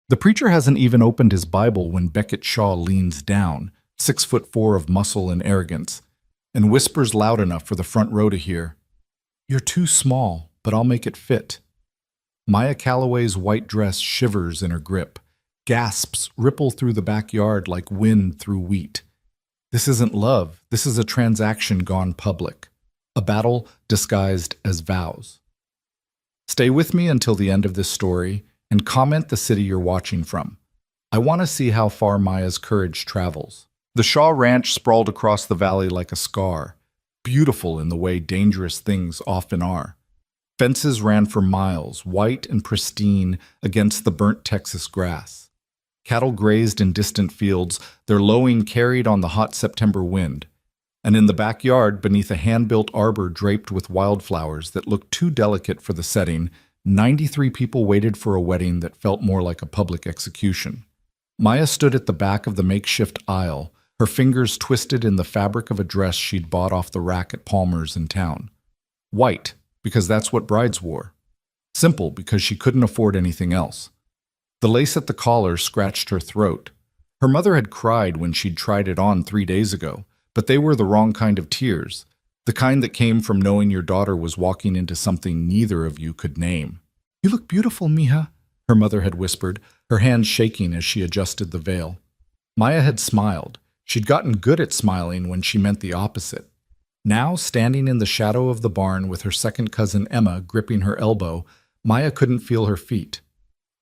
The preacher hasn't even opened his Bible when Beckett Shaw leans down, 6'4" of muscle and arrogance, and whispers loud enough for the front row to hear, "You're too small, but I'll make it fit." Maya Calloway's white dress shivers in her grip. Gasps ripple through the backyard like wind through wheat. This isn't love. This is a transaction gone public. A battle disguised as vows. Stay with me until the end of this story and comment the city you're watching from. I want to see how far Maya's courage travels. The Shaw Ranch sprawled across the valley like a scar, beautiful in the way dangerous things often are. Fences ran for miles, white and pristine against the burnt Texas grass. Cattle grazed in distant fields, their lowing carried on the hot September wind. And in the backyard, beneath a hand-built arbor draped with wildflowers that looked too delicate for the setting, 93 people waited for a wedding that felt more like a public execution. Maya stood at the back of the makeshift aisle, her fingers twisted in the fabric of a dress she'd bought off the rack at Palmer's in town. White, because that's what brides wore. Simple, because she couldn't afford anything else. The lace at the collar scratched her throat. Her mother had cried when she'd tried it on 3 days ago, but they were the wrong kind of tears, the kind that came from knowing your daughter was walking into something neither of you could name. "You look beautiful, mija," her mother had whispered, her hands shaking as she adjusted the veil. Maya had smiled. She'd gotten good at smiling when she meant the opposite. Now, standing in the shadow of the barn with her second cousin Emma gripping her elbow, Maya couldn't feel her feet.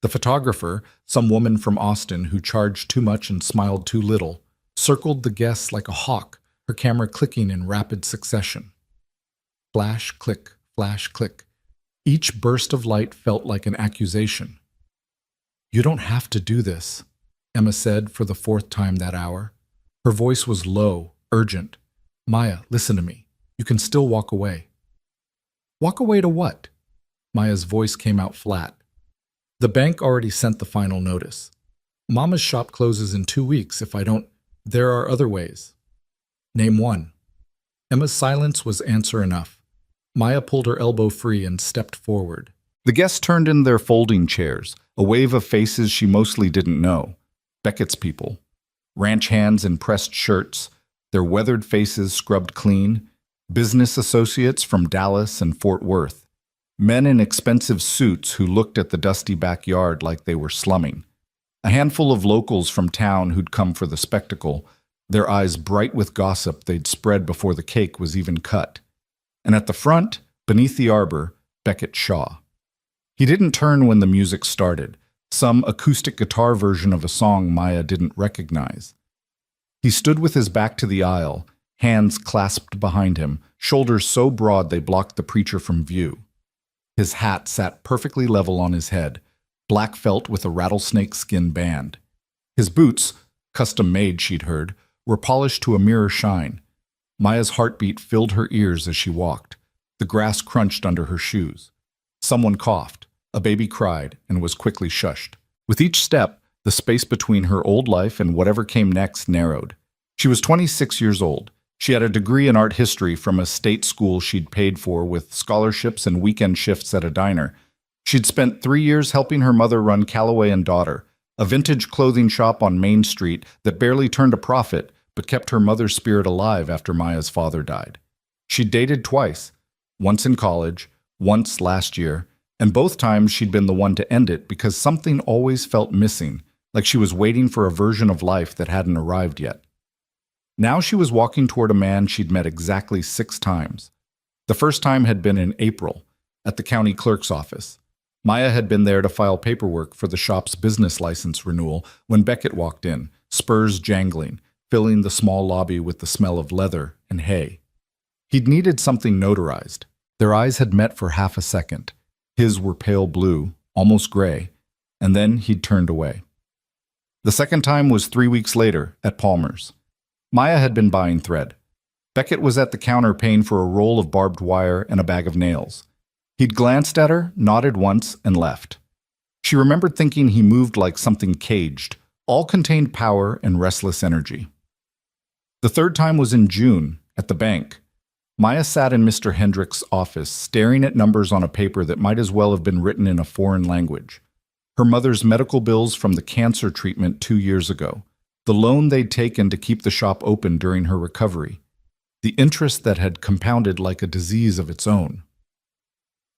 The photographer, some woman from Austin who charged too much and smiled too little, circled the guests like a hawk, her camera clicking in rapid succession. Flash, click, flash, click. Each burst of light felt like an accusation. "You don't have to do this," Emma said for the 4th time that hour. Her voice was low, urgent. "Maya, listen to me. You can still walk away." "Walk away to what?" Maya's voice came out flat. "The bank already sent the final notice. Mama's shop closes in 2 weeks if I don't. There are other ways." "Name one." Emma's silence was answer enough. Maya pulled her elbow free and stepped forward. The guests turned in their folding chairs, a wave of faces she mostly didn't know. Beckett's people. Ranch hands in pressed shirts, their weathered faces scrubbed clean. Business associates from Dallas and Fort Worth. Men in expensive suits who looked at the dusty backyard like they were slumming. A handful of locals from town who'd come for the spectacle, their eyes bright with gossip they'd spread before the cake was even cut. And at the front, beneath the arbor, Beckett Shaw. He didn't turn when the music started, some acoustic guitar version of a song Maya didn't recognize. He stood with his back to the aisle, hands clasped behind him, shoulders so broad they blocked the preacher from view. His hat sat perfectly level on his head, black felt with a rattlesnake skin band. His boots, custom-made she'd heard, were polished to a mirror shine. Maya's heartbeat filled her ears as she walked. The grass crunched under her shoes. Someone coughed, a baby cried, and was quickly shushed. With each step, the space between her old life and whatever came next narrowed. She was 26 years old. She had a degree in art history from a state school she'd paid for with scholarships and weekend shifts at a diner. She'd spent 3 years helping her mother run Calloway and Daughter, a vintage clothing shop on Main Street that barely turned a profit but kept her mother's spirit alive after Maya's father died. She'd dated twice, once in college, once last year, and both times she'd been the one to end it because something always felt missing, like she was waiting for a version of life that hadn't arrived yet. Now she was walking toward a man she'd met exactly 6 times. The first time had been in April, at the county clerk's office. Maya had been there to file paperwork for the shop's business license renewal when Beckett walked in, spurs jangling, filling the small lobby with the smell of leather and hay. He'd needed something notarized. Their eyes had met for half a second. His were pale blue, almost gray, and then he'd turned away. The second time was 3 weeks later, at Palmer's. Maya had been buying thread. Beckett was at the counter paying for a roll of barbed wire and a bag of nails. He'd glanced at her, nodded once, and left. She remembered thinking he moved like something caged, all contained power and restless energy. The third time was in June, at the bank. Maya sat in Mr. Hendrick's office, staring at numbers on a paper that might as well have been written in a foreign language. Her mother's medical bills from the cancer treatment 2 years ago. The loan they'd taken to keep the shop open during her recovery. The interest that had compounded like a disease of its own.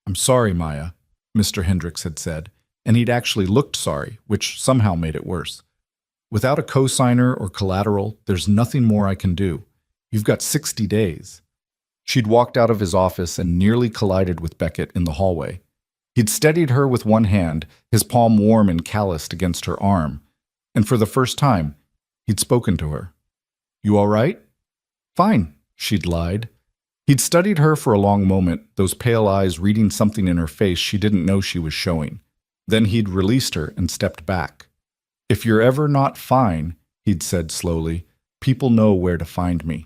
"I'm sorry, Maya," Mr. Hendricks had said, and he'd actually looked sorry, which somehow made it worse. "Without a cosigner or collateral, there's nothing more I can do. You've got 60 days. She'd walked out of his office and nearly collided with Beckett in the hallway. He'd steadied her with one hand, his palm warm and calloused against her arm, and for the first time, he'd spoken to her. "You all right?" "Fine," she'd lied. He'd studied her for a long moment, those pale eyes reading something in her face she didn't know she was showing. Then he'd released her and stepped back. "If you're ever not fine," he'd said slowly, "people know where to find me."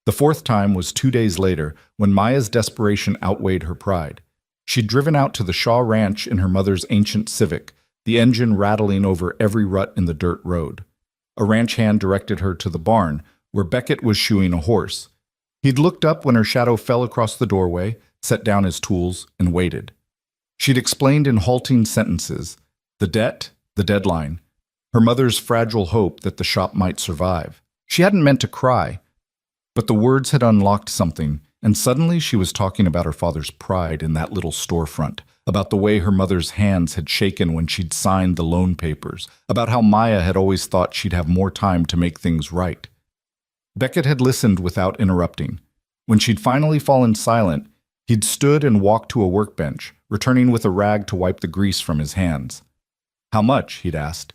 The fourth time was 2 days later, when Maya's desperation outweighed her pride. She'd driven out to the Shaw Ranch in her mother's ancient Civic, the engine rattling over every rut in the dirt road. A ranch hand directed her to the barn, where Beckett was shoeing a horse. He'd looked up when her shadow fell across the doorway, set down his tools, and waited. She'd explained in halting sentences, the debt, the deadline, her mother's fragile hope that the shop might survive. She hadn't meant to cry, but the words had unlocked something, and suddenly she was talking about her father's pride in that little storefront, about the way her mother's hands had shaken when she'd signed the loan papers, about how Maya had always thought she'd have more time to make things right. Beckett had listened without interrupting. When she'd finally fallen silent, he'd stood and walked to a workbench, returning with a rag to wipe the grease from his hands. "How much?" he'd asked.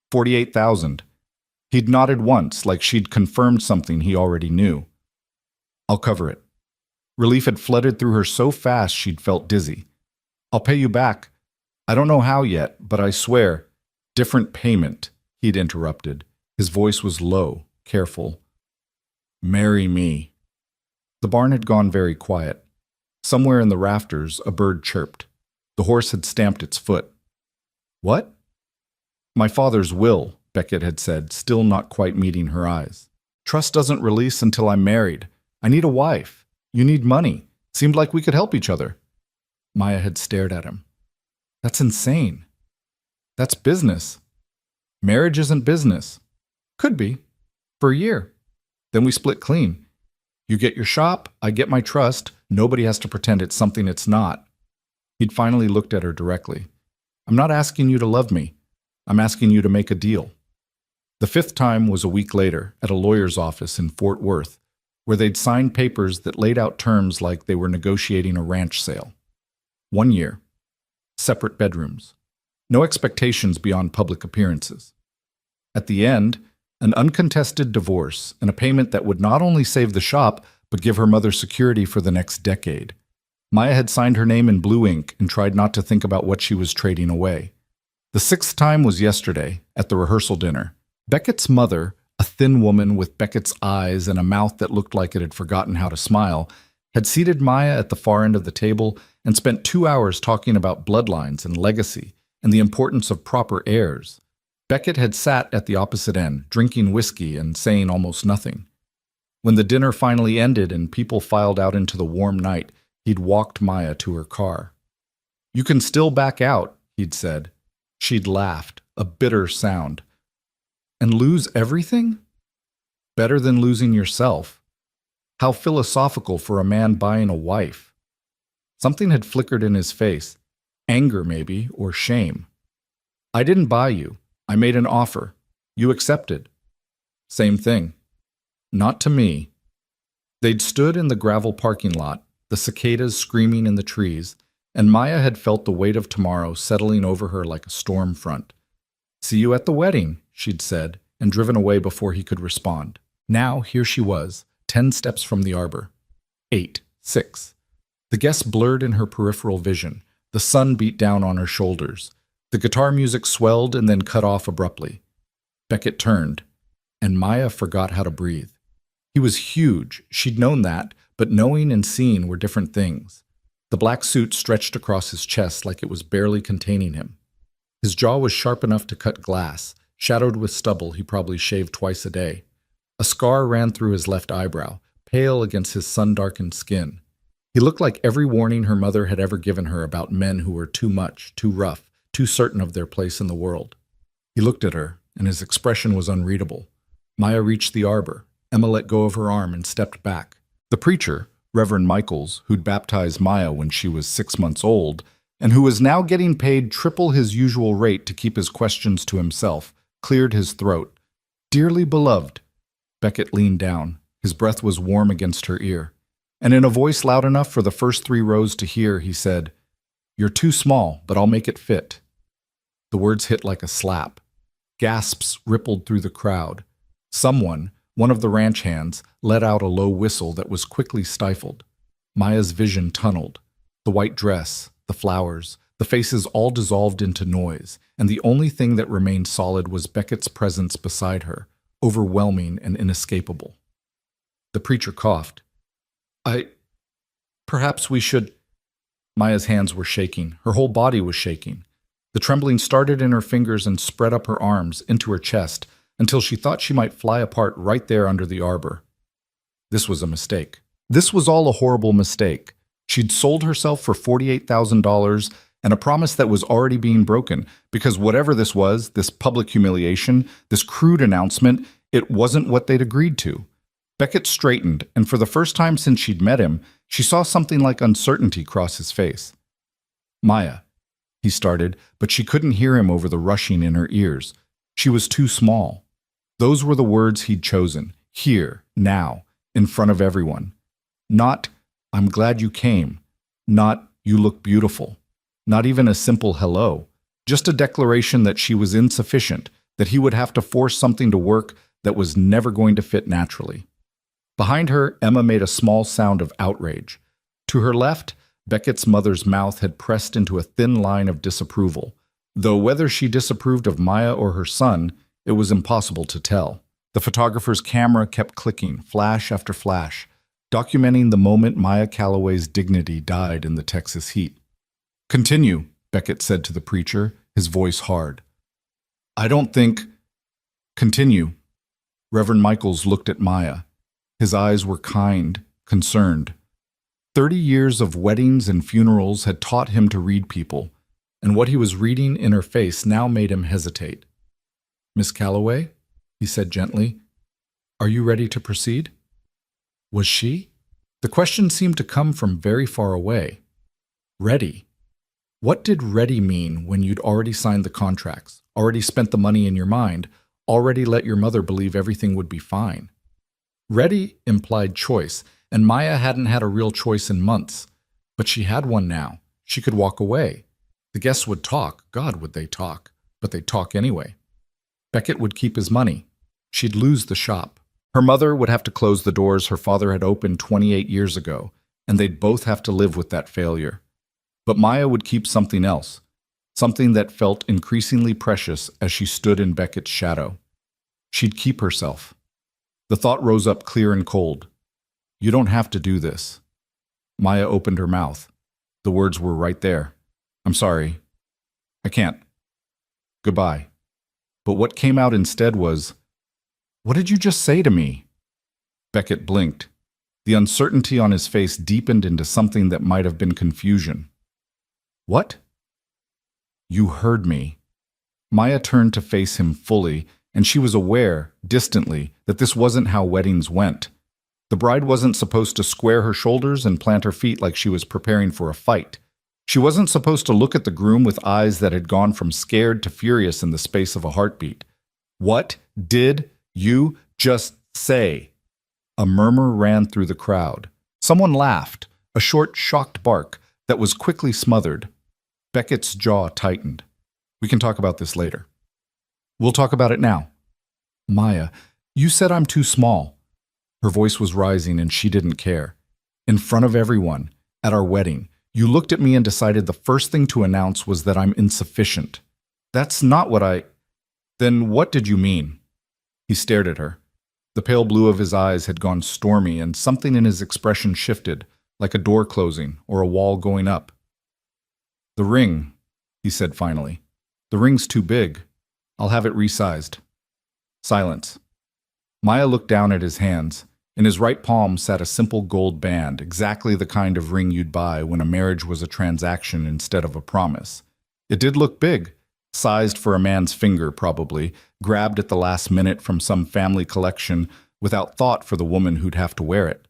48,000. He'd nodded once, like she'd confirmed something he already knew. "I'll cover it." Relief had flooded through her so fast she'd felt dizzy. "I'll pay you back. I don't know how yet, but I swear." "Different payment," he'd interrupted. His voice was low, careful. "Marry me." The barn had gone very quiet. Somewhere in the rafters, a bird chirped. The horse had stamped its foot. "What?" "My father's will," Beckett had said, still not quite meeting her eyes. "Trust doesn't release until I'm married. I need a wife. You need money. Seemed like we could help each other." Maya had stared at him. "That's insane. That's business." "Marriage isn't business." "Could be. For a year. Then we split clean. You get your shop, I get my trust. Nobody has to pretend it's something it's not." He'd finally looked at her directly. "I'm not asking you to love me. I'm asking you to make a deal." The fifth time was a week later, at a lawyer's office in Fort Worth, where they'd signed papers that laid out terms like they were negotiating a ranch sale. 1 year. Separate bedrooms. No expectations beyond public appearances. At the end, an uncontested divorce and a payment that would not only save the shop, but give her mother security for the next decade. Maya had signed her name in blue ink and tried not to think about what she was trading away. The sixth time was yesterday, at the rehearsal dinner. Beckett's mother, a thin woman with Beckett's eyes and a mouth that looked like it had forgotten how to smile, had seated Maya at the far end of the table and spent 2 hours talking about bloodlines and legacy and the importance of proper heirs. Beckett had sat at the opposite end, drinking whiskey and saying almost nothing. When the dinner finally ended and people filed out into the warm night, he'd walked Maya to her car. "You can still back out," he'd said. She'd laughed, a bitter sound. "And lose everything? Better than losing yourself. How philosophical for a man buying a wife." Something had flickered in his face. Anger, maybe, or shame. "I didn't buy you. I made an offer. You accepted." "Same thing." "Not to me." They'd stood in the gravel parking lot, the cicadas screaming in the trees, and Maya had felt the weight of tomorrow settling over her like a storm front. "See you at the wedding," she'd said, and driven away before he could respond. Now, here she was, 10 steps from the arbor. 8, 6. The guests blurred in her peripheral vision. The sun beat down on her shoulders. The guitar music swelled and then cut off abruptly. Beckett turned, and Maya forgot how to breathe. He was huge, she'd known that, but knowing and seeing were different things. The black suit stretched across his chest like it was barely containing him. His jaw was sharp enough to cut glass, shadowed with stubble he probably shaved twice a day. A scar ran through his left eyebrow, pale against his sun-darkened skin. He looked like every warning her mother had ever given her about men who were too much, too rough, too certain of their place in the world. He looked at her, and his expression was unreadable. Maya reached the arbor. Emma let go of her arm and stepped back. The preacher, Reverend Michaels, who'd baptized Maya when she was 6 months old, and who was now getting paid triple his usual rate to keep his questions to himself, cleared his throat. "Dearly beloved." Beckett leaned down. His breath was warm against her ear. And in a voice loud enough for the first 3 rows to hear, he said, "You're too small, but I'll make it fit." The words hit like a slap. Gasps rippled through the crowd. Someone, one of the ranch hands, let out a low whistle that was quickly stifled. Maya's vision tunneled. The white dress, the flowers, the faces all dissolved into noise, and the only thing that remained solid was Beckett's presence beside her, overwhelming and inescapable. The preacher coughed. Perhaps we should—" Maya's hands were shaking. Her whole body was shaking. The trembling started in her fingers and spread up her arms, into her chest, until she thought she might fly apart right there under the arbor. This was a mistake. This was all a horrible mistake. She'd sold herself for $48,000 and a promise that was already being broken, because whatever this was, this public humiliation, this crude announcement, it wasn't what they'd agreed to. Beckett straightened, and for the first time since she'd met him, she saw something like uncertainty cross his face. "Maya," he started, but she couldn't hear him over the rushing in her ears. She was too small. Those were the words he'd chosen, here, now, in front of everyone. Not, "I'm glad you came." Not, "You look beautiful." Not even a simple hello. Just a declaration that she was insufficient, that he would have to force something to work that was never going to fit naturally. Behind her, Emma made a small sound of outrage. To her left, Beckett's mother's mouth had pressed into a thin line of disapproval, though whether she disapproved of Maya or her son, it was impossible to tell. The photographer's camera kept clicking, flash after flash, documenting the moment Maya Calloway's dignity died in the Texas heat. "Continue," Beckett said to the preacher, his voice hard. "I don't think—" "Continue." Reverend Michaels looked at Maya. His eyes were kind, concerned. 30 years of weddings and funerals had taught him to read people, and what he was reading in her face now made him hesitate. "Miss Calloway," he said gently, "are you ready to proceed?" Was she? The question seemed to come from very far away. Ready? What did ready mean when you'd already signed the contracts, already spent the money in your mind, already let your mother believe everything would be fine? Ready implied choice, and Maya hadn't had a real choice in months. But she had one now. She could walk away. The guests would talk. God, would they talk. But they'd talk anyway. Beckett would keep his money. She'd lose the shop. Her mother would have to close the doors her father had opened 28 years ago, and they'd both have to live with that failure. But Maya would keep something else, something that felt increasingly precious as she stood in Beckett's shadow. She'd keep herself. The thought rose up clear and cold. "You don't have to do this." Maya opened her mouth. The words were right there. "I'm sorry. I can't. Goodbye." But what came out instead was, "What did you just say to me?" Beckett blinked. The uncertainty on his face deepened into something that might have been confusion. "What?" "You heard me." Maya turned to face him fully, and she was aware, distantly, that this wasn't how weddings went. The bride wasn't supposed to square her shoulders and plant her feet like she was preparing for a fight. She wasn't supposed to look at the groom with eyes that had gone from scared to furious in the space of a heartbeat. "What did you just say?" A murmur ran through the crowd. Someone laughed, a short, shocked bark that was quickly smothered. Beckett's jaw tightened. "We can talk about this later." "We'll talk about it now." "Maya, you said I'm too small." Her voice was rising and she didn't care. "In front of everyone, at our wedding, you looked at me and decided the first thing to announce was that I'm insufficient." "That's not what I—" "Then what did you mean?" He stared at her. The pale blue of his eyes had gone stormy and something in his expression shifted, like a door closing or a wall going up. "The ring," he said finally. "The ring's too big. I'll have it resized." Silence. Maya looked down at his hands. In his right palm sat a simple gold band, exactly the kind of ring you'd buy when a marriage was a transaction instead of a promise. It did look big, sized for a man's finger probably, grabbed at the last minute from some family collection without thought for the woman who'd have to wear it.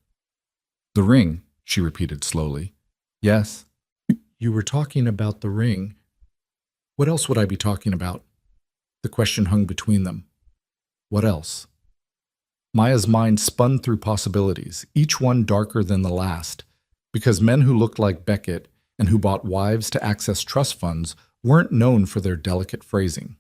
The ring, she repeated slowly. Yes, you were talking about the ring. What else would I be talking about? The question hung between them. What else? Maya's mind spun through possibilities, each one darker than the last, because men who looked like Beckett and who bought wives to access trust funds weren't known for their delicate phrasing.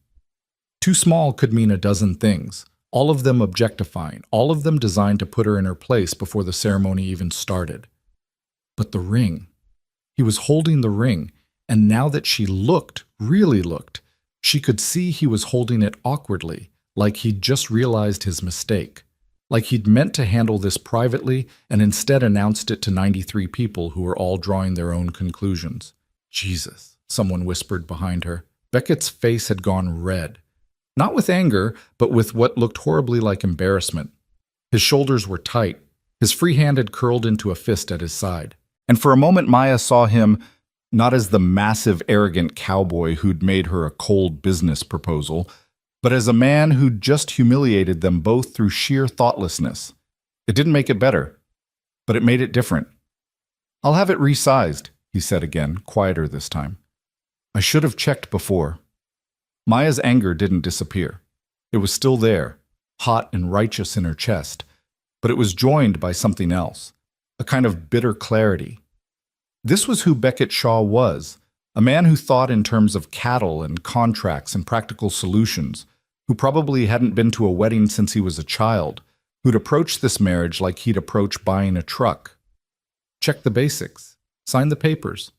Too small could mean a dozen things, all of them objectifying, all of them designed to put her in her place before the ceremony even started. But the ring. He was holding the ring, and now that she looked, really looked, she could see he was holding it awkwardly, like he'd just realized his mistake, like he'd meant to handle this privately and instead announced it to 93 people who were all drawing their own conclusions. Jesus, someone whispered behind her. Beckett's face had gone red. Not with anger, but with what looked horribly like embarrassment. His shoulders were tight. His free hand had curled into a fist at his side. And for a moment Maya saw him not as the massive, arrogant cowboy who'd made her a cold business proposal, but as a man who'd just humiliated them both through sheer thoughtlessness. It didn't make it better, but it made it different. I'll have it resized, he said again, quieter this time. I should have checked before. Maya's anger didn't disappear. It was still there, hot and righteous in her chest, but it was joined by something else, a kind of bitter clarity. This was who Beckett Shaw was, a man who thought in terms of cattle and contracts and practical solutions, who probably hadn't been to a wedding since he was a child, who'd approached this marriage like he'd approach buying a truck. Check the basics. Sign the papers.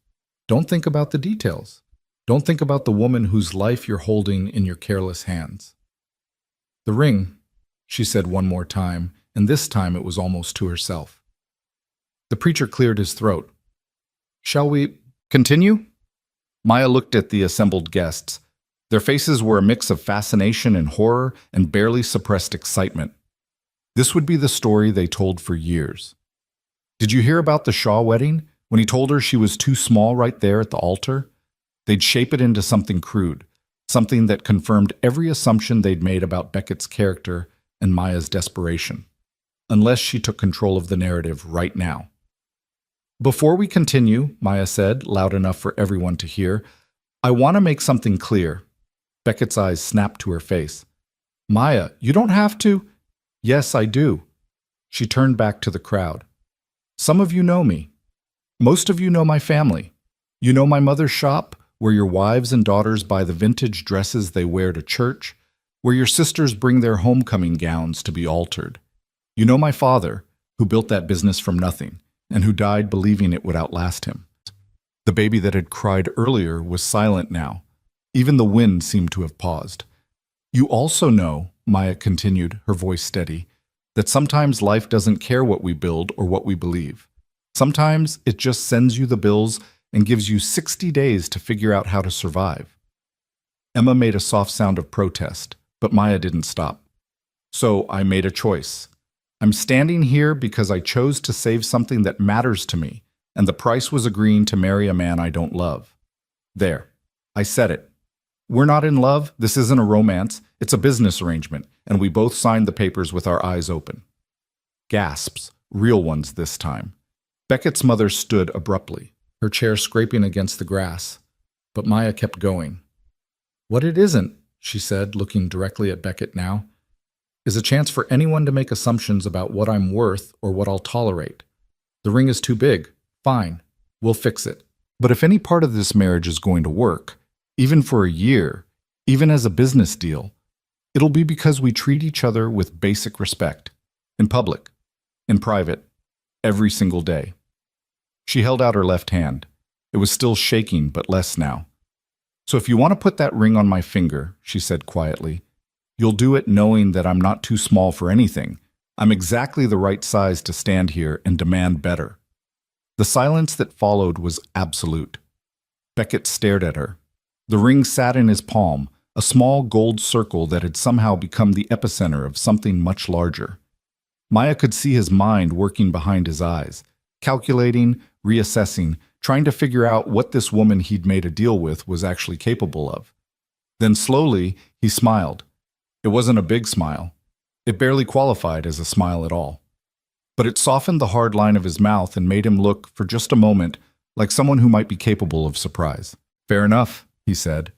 Don't think about the details. Don't think about the woman whose life you're holding in your careless hands. The ring, she said one more time, and this time it was almost to herself. The preacher cleared his throat. Shall we continue? Maya looked at the assembled guests. Their faces were a mix of fascination and horror and barely suppressed excitement. This would be the story they told for years. Did you hear about the Shaw wedding? When he told her she was too small right there at the altar? They'd shape it into something crude, something that confirmed every assumption they'd made about Beckett's character and Maya's desperation, unless she took control of the narrative right now. Before we continue, Maya said, loud enough for everyone to hear, I want to make something clear. Beckett's eyes snapped to her face. Maya, you don't have to. Yes, I do. She turned back to the crowd. Some of you know me. Most of you know my family. You know my mother's shop, where your wives and daughters buy the vintage dresses they wear to church, where your sisters bring their homecoming gowns to be altered. You know my father, who built that business from nothing, and who died believing it would outlast him. The baby that had cried earlier was silent now. Even the wind seemed to have paused. You also know, Maya continued, her voice steady, that sometimes life doesn't care what we build or what we believe. Sometimes it just sends you the bills and gives you 60 days to figure out how to survive. Emma made a soft sound of protest, but Maya didn't stop. So I made a choice. I'm standing here because I chose to save something that matters to me, and the price was agreeing to marry a man I don't love. There. I said it. We're not in love, this isn't a romance, it's a business arrangement, and we both signed the papers with our eyes open. Gasps, real ones this time. Beckett's mother stood abruptly, her chair scraping against the grass, but Maya kept going. What it isn't, she said, looking directly at Beckett now, is a chance for anyone to make assumptions about what I'm worth or what I'll tolerate. The ring is too big. Fine, we'll fix it. But if any part of this marriage is going to work, even for a year, even as a business deal, it'll be because we treat each other with basic respect, in public, in private, every single day. She held out her left hand. It was still shaking, but less now. So if you want to put that ring on my finger, she said quietly, you'll do it knowing that I'm not too small for anything. I'm exactly the right size to stand here and demand better. The silence that followed was absolute. Beckett stared at her. The ring sat in his palm, a small gold circle that had somehow become the epicenter of something much larger. Maya could see his mind working behind his eyes, calculating, reassessing, trying to figure out what this woman he'd made a deal with was actually capable of. Then slowly, he smiled. It wasn't a big smile. It barely qualified as a smile at all. But it softened the hard line of his mouth and made him look, for just a moment, like someone who might be capable of surprise. "Fair enough," he said.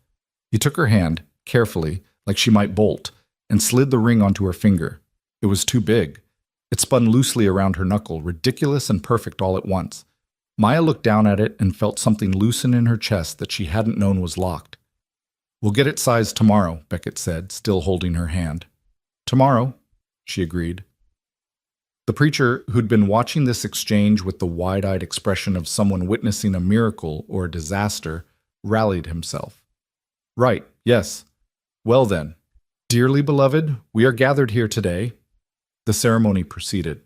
He took her hand, carefully, like she might bolt, and slid the ring onto her finger. It was too big. It spun loosely around her knuckle, ridiculous and perfect all at once. Maya looked down at it and felt something loosen in her chest that she hadn't known was locked. "We'll get it sized tomorrow," Beckett said, still holding her hand. "Tomorrow," she agreed. The preacher, who'd been watching this exchange with the wide-eyed expression of someone witnessing a miracle or a disaster, rallied himself. "Right, yes. Well then, dearly beloved, we are gathered here today." The ceremony proceeded.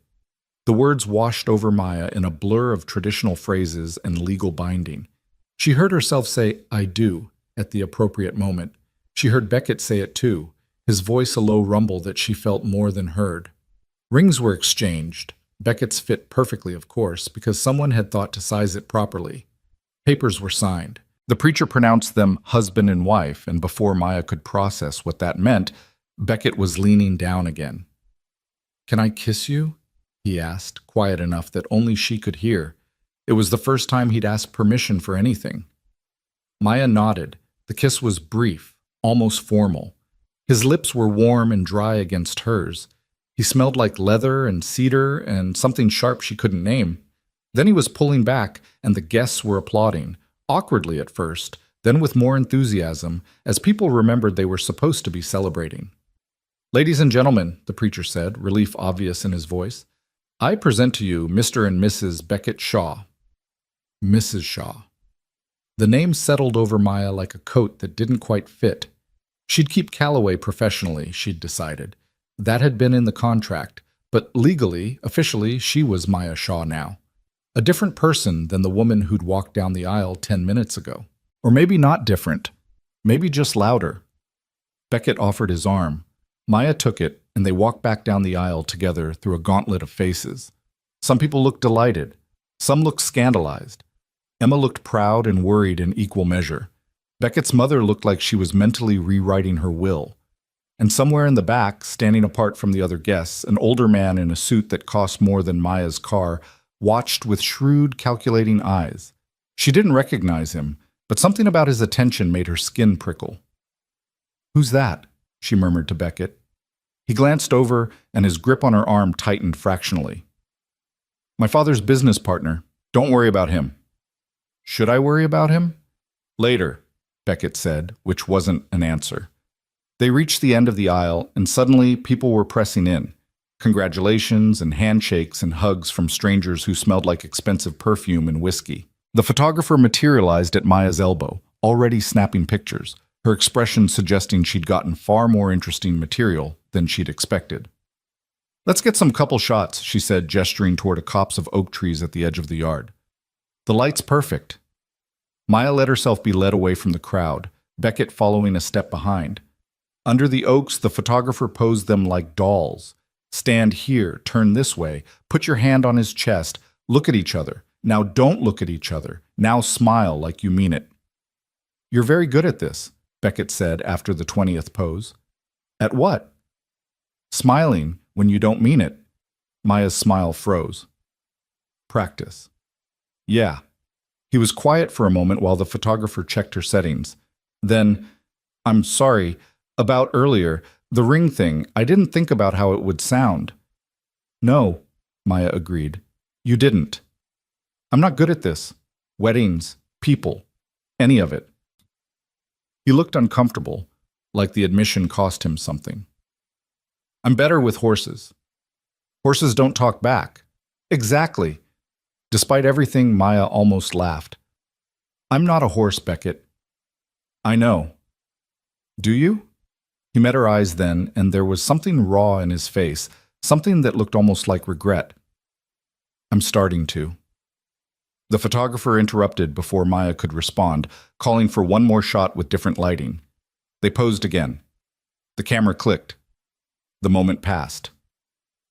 The words washed over Maya in a blur of traditional phrases and legal binding. She heard herself say, "I do," at the appropriate moment. She heard Beckett say it too, his voice a low rumble that she felt more than heard. Rings were exchanged. Beckett's fit perfectly, of course, because someone had thought to size it properly. Papers were signed. The preacher pronounced them husband and wife, and before Maya could process what that meant, Beckett was leaning down again. "Can I kiss you?" he asked, quiet enough that only she could hear. It was the first time he'd asked permission for anything. Maya nodded. The kiss was brief, almost formal. His lips were warm and dry against hers. He smelled like leather and cedar and something sharp she couldn't name. Then he was pulling back, and the guests were applauding, awkwardly at first, then with more enthusiasm, as people remembered they were supposed to be celebrating. "Ladies and gentlemen," the preacher said, relief obvious in his voice, "I present to you Mr. and Mrs. Beckett Shaw." Mrs. Shaw. The name settled over Maya like a coat that didn't quite fit. She'd keep Calloway professionally, she'd decided. That had been in the contract, but legally, officially, she was Maya Shaw now. A different person than the woman who'd walked down the aisle 10 minutes ago. Or maybe not different. Maybe just louder. Beckett offered his arm. Maya took it, and they walked back down the aisle together through a gauntlet of faces. Some people looked delighted. Some looked scandalized. Emma looked proud and worried in equal measure. Beckett's mother looked like she was mentally rewriting her will. And somewhere in the back, standing apart from the other guests, an older man in a suit that cost more than Maya's car watched with shrewd, calculating eyes. She didn't recognize him, but something about his attention made her skin prickle. "Who's that?" she murmured to Beckett. He glanced over, and his grip on her arm tightened fractionally. "My father's business partner. Don't worry about him." "Should I worry about him?" "Later," Beckett said, which wasn't an answer. They reached the end of the aisle, and suddenly people were pressing in. Congratulations and handshakes and hugs from strangers who smelled like expensive perfume and whiskey. The photographer materialized at Maya's elbow, already snapping pictures, her expression suggesting she'd gotten far more interesting material than she'd expected. "Let's get some couple shots," she said, gesturing toward a copse of oak trees at the edge of the yard. "The light's perfect." Maya let herself be led away from the crowd, Beckett following a step behind. Under the oaks, the photographer posed them like dolls. "Stand here, turn this way, put your hand on his chest, look at each other. Now don't look at each other. Now smile like you mean it." "You're very good at this," Beckett said after the 20th pose. "At what?" "Smiling when you don't mean it." Maya's smile froze. "Practice." "Yeah." He was quiet for a moment while the photographer checked her settings. Then, "I'm sorry. About earlier, the ring thing, I didn't think about how it would sound." "No," Maya agreed. "You didn't. I'm not good at this. Weddings, people, any of it." He looked uncomfortable, like the admission cost him something. "I'm better with horses." "Horses don't talk back." "Exactly." Despite everything, Maya almost laughed. "I'm not a horse, Beckett." "I know." "Do you?" He met her eyes then, and there was something raw in his face, something that looked almost like regret. "I'm starting to." The photographer interrupted before Maya could respond, calling for one more shot with different lighting. They posed again. The camera clicked. The moment passed.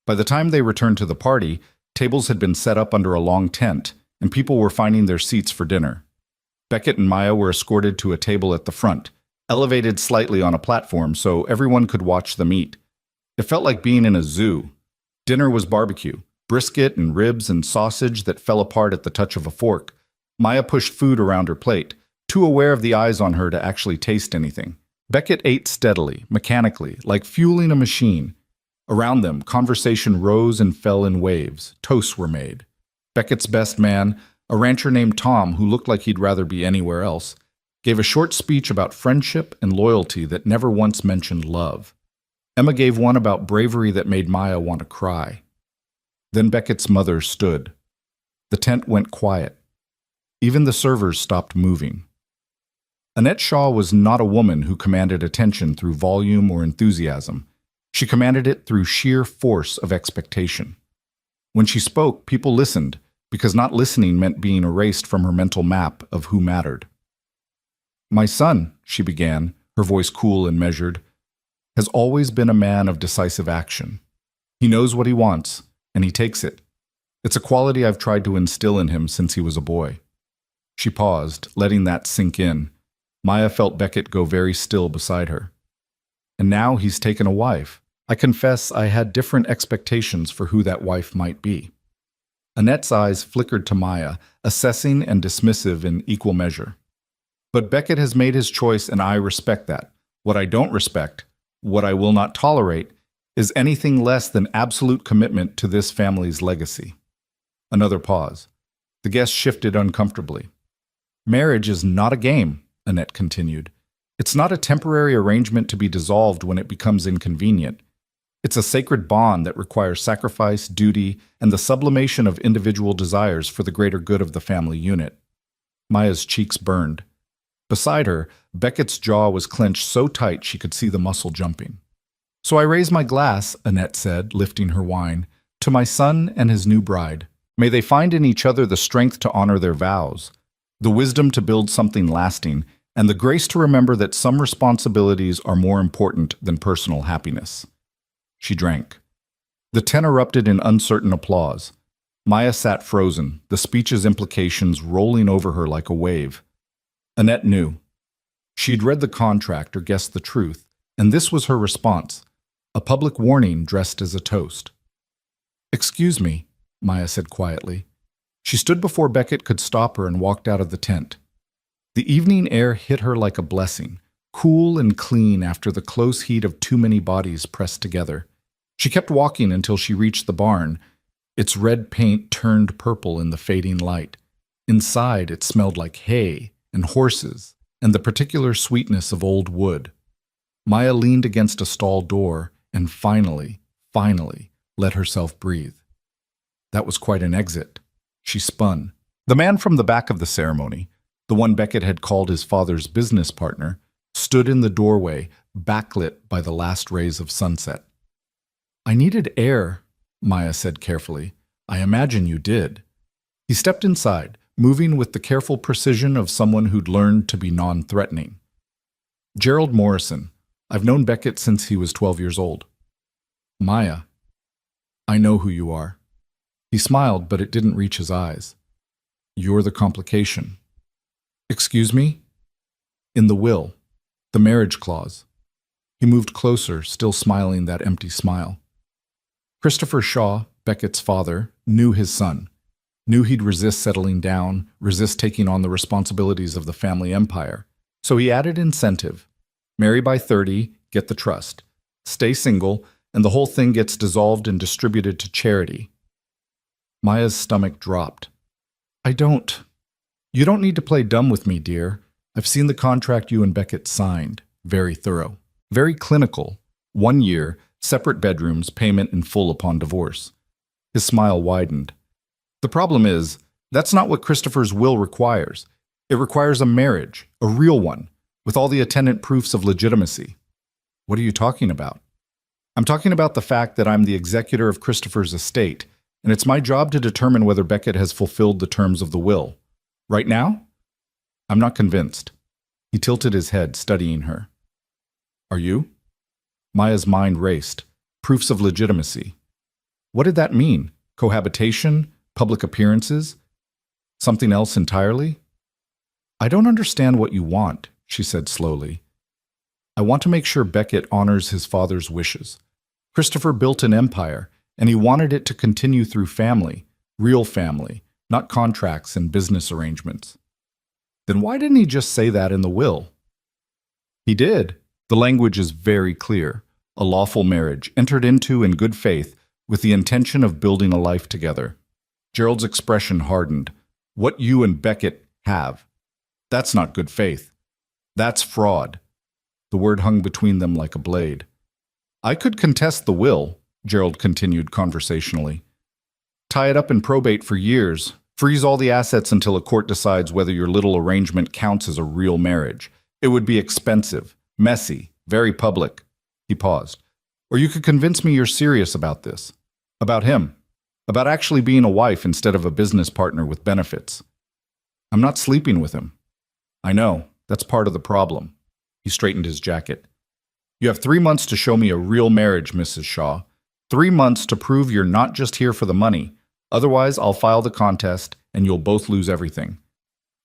By the time they returned to the party, tables had been set up under a long tent, and people were finding their seats for dinner. Beckett and Maya were escorted to a table at the front, elevated slightly on a platform so everyone could watch them eat. It felt like being in a zoo. Dinner was barbecue, brisket and ribs and sausage that fell apart at the touch of a fork. Maya pushed food around her plate, too aware of the eyes on her to actually taste anything. Beckett ate steadily, mechanically, like fueling a machine. Around them, conversation rose and fell in waves. Toasts were made. Beckett's best man, a rancher named Tom who looked like he'd rather be anywhere else, gave a short speech about friendship and loyalty that never once mentioned love. Emma gave one about bravery that made Maya want to cry. Then Beckett's mother stood. The tent went quiet. Even the servers stopped moving. Annette Shaw was not a woman who commanded attention through volume or enthusiasm. She commanded it through sheer force of expectation. When she spoke, people listened, because not listening meant being erased from her mental map of who mattered. "My son," she began, her voice cool and measured, "has always been a man of decisive action. He knows what he wants, and he takes it. It's a quality I've tried to instill in him since he was a boy." She paused, letting that sink in. Maya felt Beckett go very still beside her. "And now he's taken a wife. I confess I had different expectations for who that wife might be." Annette's eyes flickered to Maya, assessing and dismissive in equal measure. "But Beckett has made his choice, and I respect that. What I don't respect, what I will not tolerate, is anything less than absolute commitment to this family's legacy." Another pause. The guest shifted uncomfortably. "Marriage is not a game," Annette continued. "It's not a temporary arrangement to be dissolved when it becomes inconvenient. It's a sacred bond that requires sacrifice, duty, and the sublimation of individual desires for the greater good of the family unit." Maya's cheeks burned. Beside her, Beckett's jaw was clenched so tight she could see the muscle jumping. "So I raise my glass," Annette said, lifting her wine, "to my son and his new bride. May they find in each other the strength to honor their vows, the wisdom to build something lasting, and the grace to remember that some responsibilities are more important than personal happiness." She drank. The tent erupted in uncertain applause. Maya sat frozen, the speech's implications rolling over her like a wave. Annette knew. She'd read the contract or guessed the truth, and this was her response, a public warning dressed as a toast. "Excuse me," Maya said quietly. She stood before Beckett could stop her and walked out of the tent. The evening air hit her like a blessing, cool and clean after the close heat of too many bodies pressed together. She kept walking until she reached the barn. Its red paint turned purple in the fading light. Inside, it smelled like hay and horses and the particular sweetness of old wood. Maya leaned against a stall door and finally let herself breathe. That was quite an exit. She spun. The man from the back of the ceremony, the one Beckett had called his father's business partner, stood in the doorway, backlit by the last rays of sunset. "I needed air," Maya said carefully. "I imagine you did." He stepped inside, moving with the careful precision of someone who'd learned to be non-threatening. "Gerald Morrison. I've known Beckett since he was 12 years old." "Maya, I know who you are." He smiled, but it didn't reach his eyes. "You're the complication." "Excuse me?" "In the will, the marriage clause." He moved closer, still smiling that empty smile. Christopher Shaw, Beckett's father, knew his son, knew he'd resist settling down, resist taking on the responsibilities of the family empire. So he added incentive. Marry by 30, get the trust. Stay single, and the whole thing gets dissolved and distributed to charity. Maya's stomach dropped. You don't need to play dumb with me, dear. I've seen the contract you and Beckett signed. Very thorough. Very clinical. 1 year, separate bedrooms, payment in full upon divorce. His smile widened. The problem is, that's not what Christopher's will requires. It requires a marriage, a real one, with all the attendant proofs of legitimacy. What are you talking about? I'm talking about the fact that I'm the executor of Christopher's estate, and it's my job to determine whether Beckett has fulfilled the terms of the will. Right now? I'm not convinced. He tilted his head, studying her. Are you? Maya's mind raced. Proofs of legitimacy. What did that mean? Cohabitation? Public appearances? Something else entirely? I don't understand what you want, she said slowly. I want to make sure Beckett honors his father's wishes. Christopher built an empire, and he wanted it to continue through family, real family, not contracts and business arrangements. Then why didn't he just say that in the will? He did. The language is very clear. A lawful marriage, entered into in good faith, with the intention of building a life together. Gerald's expression hardened. What you and Beckett have. That's not good faith. That's fraud. The word hung between them like a blade. I could contest the will, Gerald continued conversationally. Tie it up in probate for years. Freeze all the assets until a court decides whether your little arrangement counts as a real marriage. It would be expensive, messy, very public. He paused. Or you could convince me you're serious about this. About him. About actually being a wife instead of a business partner with benefits. I'm not sleeping with him. I know. That's part of the problem. He straightened his jacket. You have 3 months to show me a real marriage, Mrs. Shaw. 3 months to prove you're not just here for the money. Otherwise, I'll file the contest, and you'll both lose everything.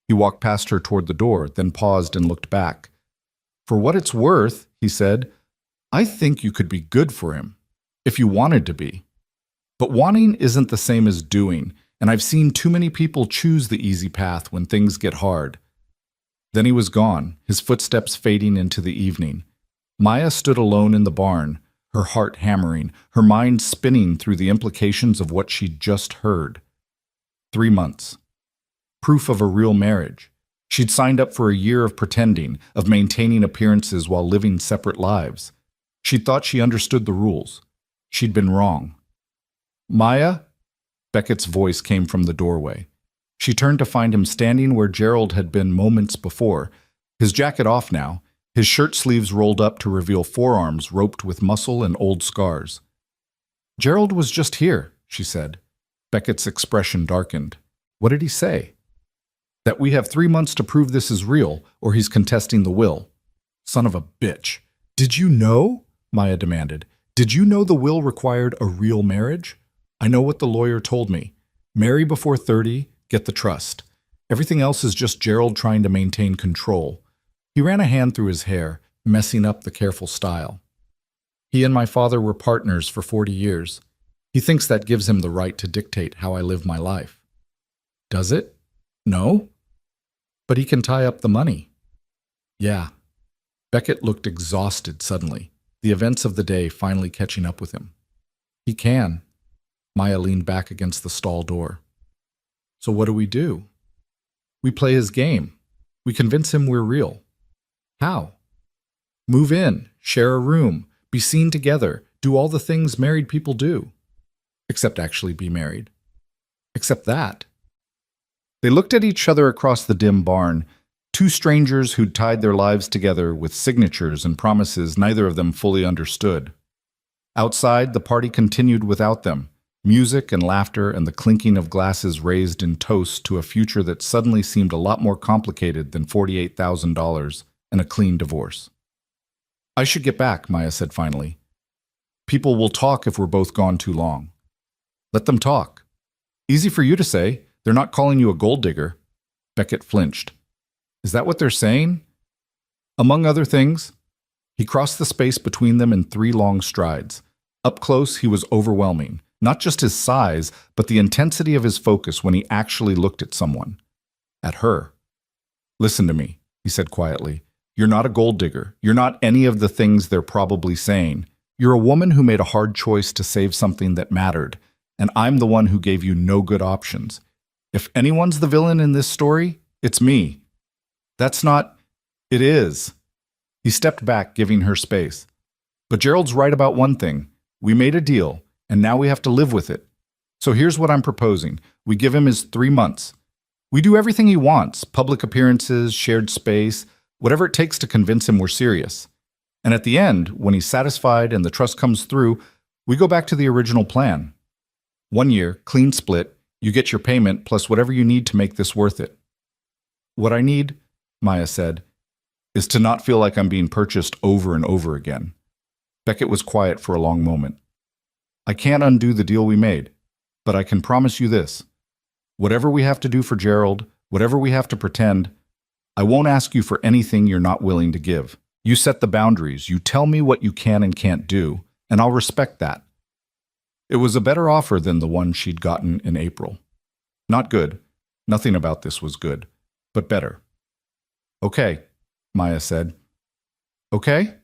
He walked past her toward the door, then paused and looked back. For what it's worth, he said, I think you could be good for him, if you wanted to be. But wanting isn't the same as doing, and I've seen too many people choose the easy path when things get hard. Then he was gone, his footsteps fading into the evening. Maya stood alone in the barn, her heart hammering, her mind spinning through the implications of what she'd just heard. 3 months. Proof of a real marriage. She'd signed up for a year of pretending, of maintaining appearances while living separate lives. She'd thought she understood the rules. She'd been wrong. Maya? Beckett's voice came from the doorway. She turned to find him standing where Gerald had been moments before, his jacket off now, his shirt sleeves rolled up to reveal forearms roped with muscle and old scars. Gerald was just here, she said. Beckett's expression darkened. What did he say? That we have 3 months to prove this is real, or he's contesting the will. Son of a bitch. Did you know? Maya demanded. Did you know the will required a real marriage? I know what the lawyer told me. Marry before 30, get the trust. Everything else is just Gerald trying to maintain control. He ran a hand through his hair, messing up the careful style. He and my father were partners for 40 years. He thinks that gives him the right to dictate how I live my life. Does it? No? But he can tie up the money. Yeah. Beckett looked exhausted suddenly, the events of the day finally catching up with him. He can. Maya leaned back against the stall door. So what do? We play his game. We convince him we're real. How? Move in, share a room, be seen together, do all the things married people do. Except actually be married. Except that. They looked at each other across the dim barn, two strangers who'd tied their lives together with signatures and promises neither of them fully understood. Outside, the party continued without them, music and laughter and the clinking of glasses raised in toast to a future that suddenly seemed a lot more complicated than $48,000 and a clean divorce. I should get back, Maya said finally. People will talk if we're both gone too long. Let them talk. Easy for you to say. They're not calling you a gold digger. Beckett flinched. Is that what they're saying? Among other things. He crossed the space between them in 3 long strides. Up close, he was overwhelming. Not just his size, but the intensity of his focus when he actually looked at someone. At her. Listen to me, he said quietly. You're not a gold digger. You're not any of the things they're probably saying. You're a woman who made a hard choice to save something that mattered, and I'm the one who gave you no good options. If anyone's the villain in this story, it's me. That's not... It is. He stepped back, giving her space. But Gerald's right about one thing. We made a deal, and now we have to live with it. So here's what I'm proposing. We give him his 3 months. We do everything he wants, public appearances, shared space, whatever it takes to convince him we're serious. And at the end, when he's satisfied and the trust comes through, we go back to the original plan. 1 year, clean split, you get your payment plus whatever you need to make this worth it. What I need, Maya said, is to not feel like I'm being purchased over and over again. Beckett was quiet for a long moment. I can't undo the deal we made, but I can promise you this. Whatever we have to do for Gerald, whatever we have to pretend, I won't ask you for anything you're not willing to give. You set the boundaries, you tell me what you can and can't do, and I'll respect that. It was a better offer than the one she'd gotten in April. Not good. Nothing about this was good, but better. Okay, Maya said. Okay?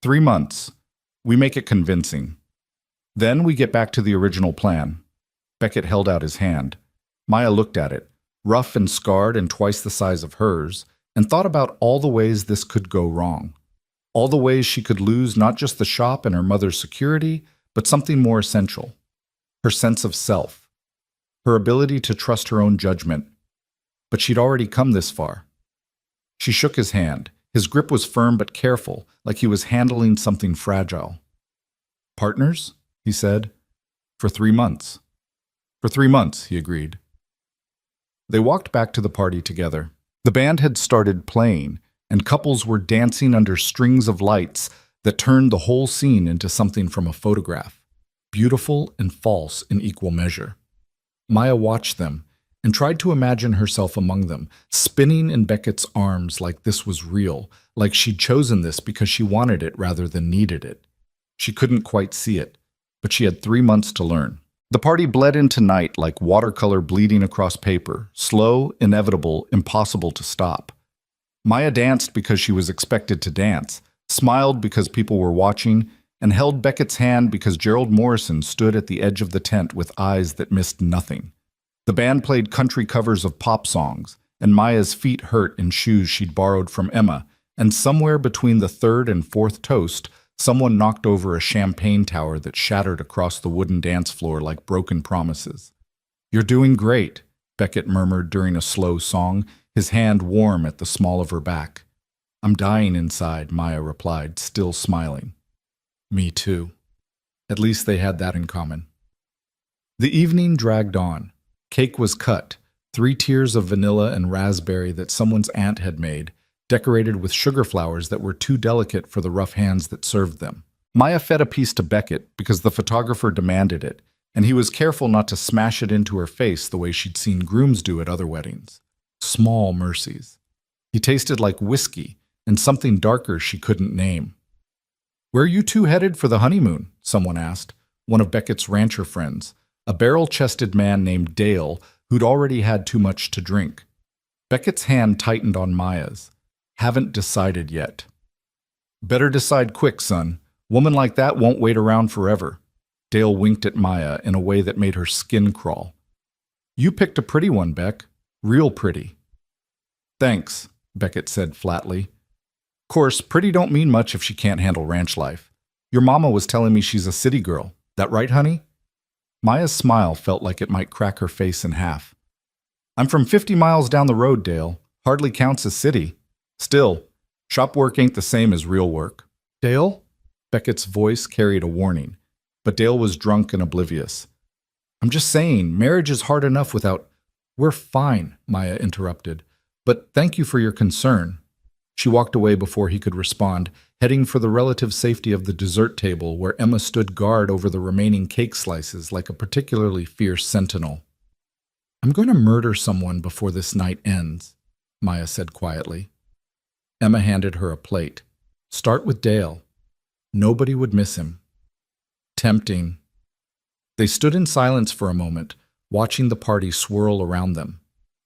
3 months. We make it convincing. Then we get back to the original plan. Beckett held out his hand. Maya looked at it, rough and scarred and twice the size of hers, and thought about all the ways this could go wrong. All the ways she could lose not just the shop and her mother's security, but something more essential. Her sense of self. Her ability to trust her own judgment. But she'd already come this far. She shook his hand. His grip was firm but careful, like he was handling something fragile. Partners? He said. For 3 months. For 3 months, he agreed. They walked back to the party together. The band had started playing, and couples were dancing under strings of lights that turned the whole scene into something from a photograph, beautiful and false in equal measure. Maya watched them and tried to imagine herself among them, spinning in Beckett's arms like this was real, like she'd chosen this because she wanted it rather than needed it. She couldn't quite see it, but she had 3 months to learn. The party bled into night like watercolor bleeding across paper, slow, inevitable, impossible to stop. Maya danced because she was expected to dance, smiled because people were watching, and held Beckett's hand because Gerald Morrison stood at the edge of the tent with eyes that missed nothing. The band played country covers of pop songs, and Maya's feet hurt in shoes she'd borrowed from Emma, and somewhere between the third and fourth toast, someone knocked over a champagne tower that shattered across the wooden dance floor like broken promises. "You're doing great," Beckett murmured during a slow song, his hand warm at the small of her back. "I'm dying inside," Maya replied, still smiling. "Me too." At least they had that in common. The evening dragged on. Cake was cut, 3 tiers of vanilla and raspberry that someone's aunt had made, decorated with sugar flowers that were too delicate for the rough hands that served them. Maya fed a piece to Beckett because the photographer demanded it, and he was careful not to smash it into her face the way she'd seen grooms do at other weddings. Small mercies. He tasted like whiskey and something darker she couldn't name. "Where are you two headed for the honeymoon?" someone asked, one of Beckett's rancher friends, a barrel-chested man named Dale who'd already had too much to drink. Beckett's hand tightened on Maya's. "Haven't decided yet." "Better decide quick, son. Woman like that won't wait around forever." Dale winked at Maya in a way that made her skin crawl. "You picked a pretty one, Beck. Real pretty." "Thanks," Beckett said flatly. "Course, pretty don't mean much if she can't handle ranch life. Your mama was telling me she's a city girl. That right, honey?" Maya's smile felt like it might crack her face in half. "I'm from 50 miles down the road, Dale. Hardly counts as city. Still, shop work ain't the same as real work." "Dale?" Beckett's voice carried a warning, but Dale was drunk and oblivious. "I'm just saying, marriage is hard enough without—" "We're fine," Maya interrupted, "but thank you for your concern." She walked away before he could respond, heading for the relative safety of the dessert table where Emma stood guard over the remaining cake slices like a particularly fierce sentinel. "I'm going to murder someone before this night ends," Maya said quietly. Emma handed her a plate. "Start with Dale. Nobody would miss him." Tempting. They stood in silence for a moment, watching the party swirl around them.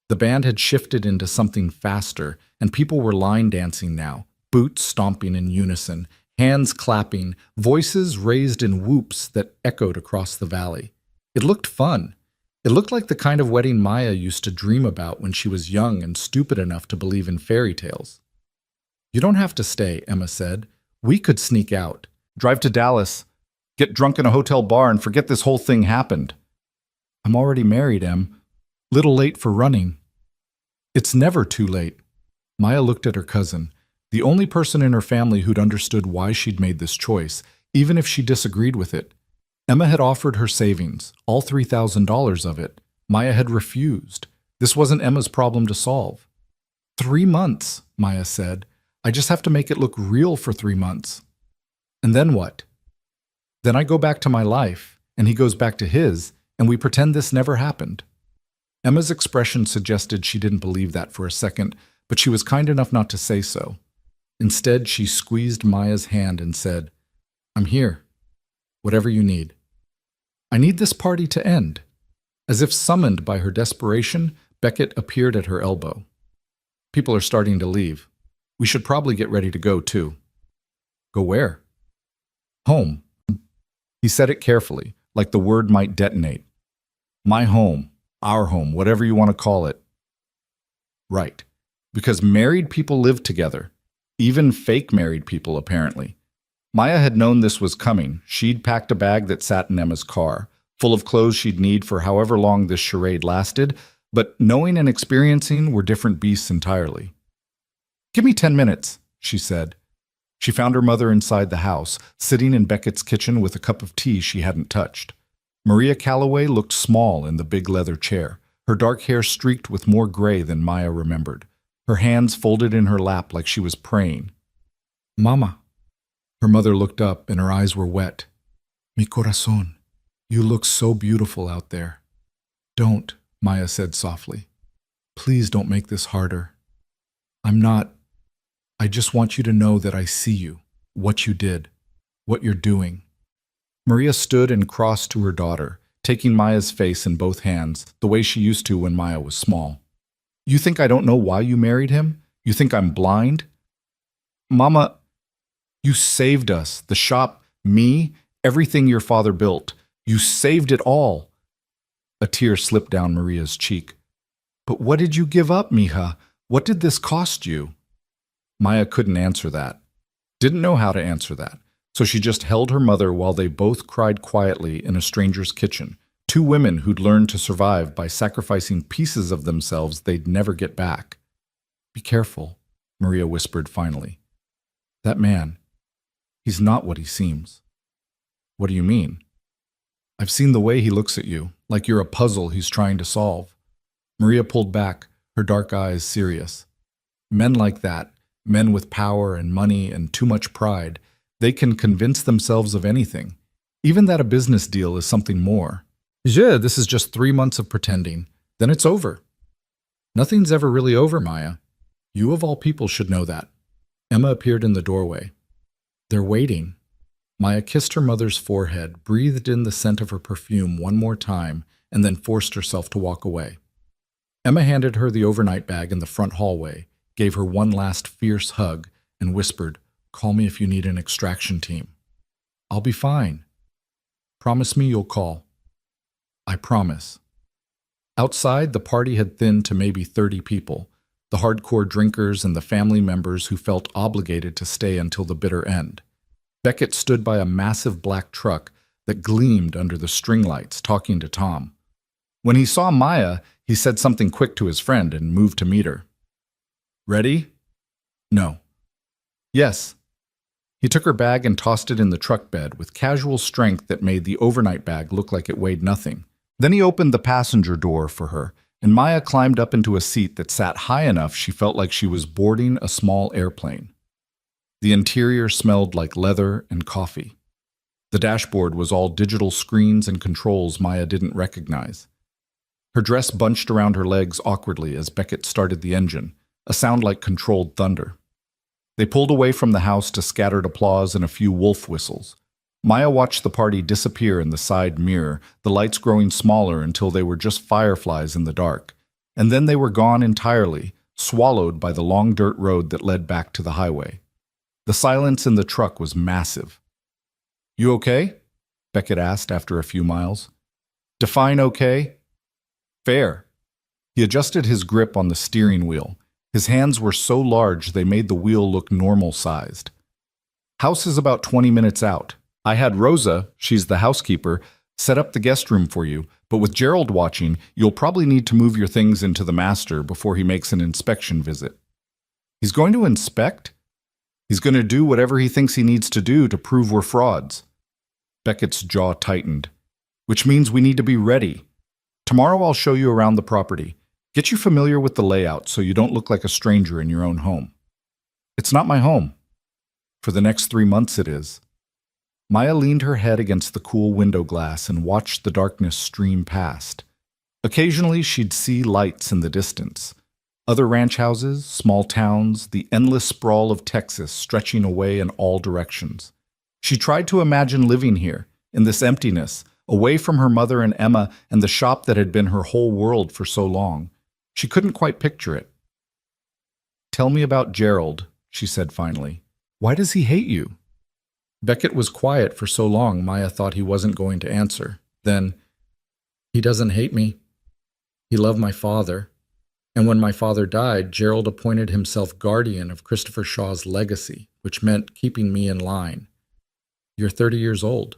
The band had shifted into something faster, and people were line dancing now, boots stomping in unison, hands clapping, voices raised in whoops that echoed across the valley. It looked fun. It looked like the kind of wedding Maya used to dream about when she was young and stupid enough to believe in fairy tales. "You don't have to stay," Emma said. "We could sneak out, drive to Dallas, get drunk in a hotel bar and forget this whole thing happened." "I'm already married, Em. Little late for running." "It's never too late." Maya looked at her cousin, the only person in her family who'd understood why she'd made this choice, even if she disagreed with it. Emma had offered her savings, all $3,000 of it. Maya had refused. This wasn't Emma's problem to solve. 3 months, Maya said. "I just have to make it look real for 3 months. And then what? Then I go back to my life, and he goes back to his, and we pretend this never happened." Emma's expression suggested she didn't believe that for a second, but she was kind enough not to say so. Instead, she squeezed Maya's hand and said, "I'm here. Whatever you need." "I need this party to end." As if summoned by her desperation, Beckett appeared at her elbow. "People are starting to leave. We should probably get ready to go, too." "Go where?" "Home." He said it carefully, like the word might detonate. "My home, our home, whatever you want to call it." Right. Because married people live together. Even fake married people, apparently. Maya had known this was coming. She'd packed a bag that sat in Emma's car, full of clothes she'd need for however long this charade lasted, but knowing and experiencing were different beasts entirely. "Give me 10 minutes, she said. She found her mother inside the house, sitting in Beckett's kitchen with a cup of tea she hadn't touched. Maria Calloway looked small in the big leather chair, her dark hair streaked with more gray than Maya remembered, her hands folded in her lap like she was praying. "Mama." Her mother looked up and her eyes were wet. "Mi corazón, you look so beautiful out there." "Don't," Maya said softly. "Please don't make this harder. I just want you to know that I see you, what you did, what you're doing." Maria stood and crossed to her daughter, taking Maya's face in both hands, the way she used to when Maya was small. "You think I don't know why you married him? You think I'm blind?" "Mama, you saved us, the shop, me, everything your father built. You saved it all." A tear slipped down Maria's cheek. "But what did you give up, mija? What did this cost you?" Maya couldn't answer that. Didn't know how to answer that. So she just held her mother while they both cried quietly in a stranger's kitchen. Two women who'd learned to survive by sacrificing pieces of themselves they'd never get back. "Be careful," Maria whispered finally. "That man, he's not what he seems." "What do you mean?" "I've seen the way he looks at you, like you're a puzzle he's trying to solve." Maria pulled back, her dark eyes serious. Men like that, men with power and money and too much pride, they can convince themselves of anything, even that a business deal is something more. This is just 3 months of pretending. Then it's over." "Nothing's ever really over, Maya. You of all people should know that." Emma appeared in the doorway. "They're waiting." Maya kissed her mother's forehead, breathed in the scent of her perfume one more time, and then forced herself to walk away. Emma handed her the overnight bag in the front hallway, gave her one last fierce hug, and whispered, "Call me if you need an extraction team." "I'll be fine." "Promise me you'll call." "I promise." Outside, the party had thinned to maybe 30 people, the hardcore drinkers and the family members who felt obligated to stay until the bitter end. Beckett stood by a massive black truck that gleamed under the string lights, talking to Tom. When he saw Maya, he said something quick to his friend and moved to meet her. "Ready?" "No." "Yes." He took her bag and tossed it in the truck bed with casual strength that made the overnight bag look like it weighed nothing. Then he opened the passenger door for her, and Maya climbed up into a seat that sat high enough she felt like she was boarding a small airplane. The interior smelled like leather and coffee. The dashboard was all digital screens and controls Maya didn't recognize. Her dress bunched around her legs awkwardly as Beckett started the engine, a sound like controlled thunder. They pulled away from the house to scattered applause and a few wolf whistles. Maya watched the party disappear in the side mirror, the lights growing smaller until they were just fireflies in the dark. And then they were gone entirely, swallowed by the long dirt road that led back to the highway. The silence in the truck was massive. "You okay?" Beckett asked after a few miles. "Define okay?" "Fair." He adjusted his grip on the steering wheel. His hands were so large they made the wheel look normal-sized. "House is about 20 minutes out. I had Rosa, she's the housekeeper, set up the guest room for you, but with Gerald watching, you'll probably need to move your things into the master before he makes an inspection visit." "He's going to inspect?" "He's going to do whatever he thinks he needs to do to prove we're frauds." Beckett's jaw tightened. "Which means we need to be ready. Tomorrow I'll show you around the property. Get you familiar with the layout so you don't look like a stranger in your own home." "It's not my home." "For the next 3 months it is." Maya leaned her head against the cool window glass and watched the darkness stream past. Occasionally, she'd see lights in the distance. Other ranch houses, small towns, the endless sprawl of Texas stretching away in all directions. She tried to imagine living here, in this emptiness, away from her mother and Emma and the shop that had been her whole world for so long. She couldn't quite picture it. "Tell me about Gerald," she said finally. "Why does he hate you?" Beckett was quiet for so long Maya thought he wasn't going to answer. Then, "He doesn't hate me. He loved my father. And when my father died, Gerald appointed himself guardian of Christopher Shaw's legacy, which meant keeping me in line. You're 30 years old.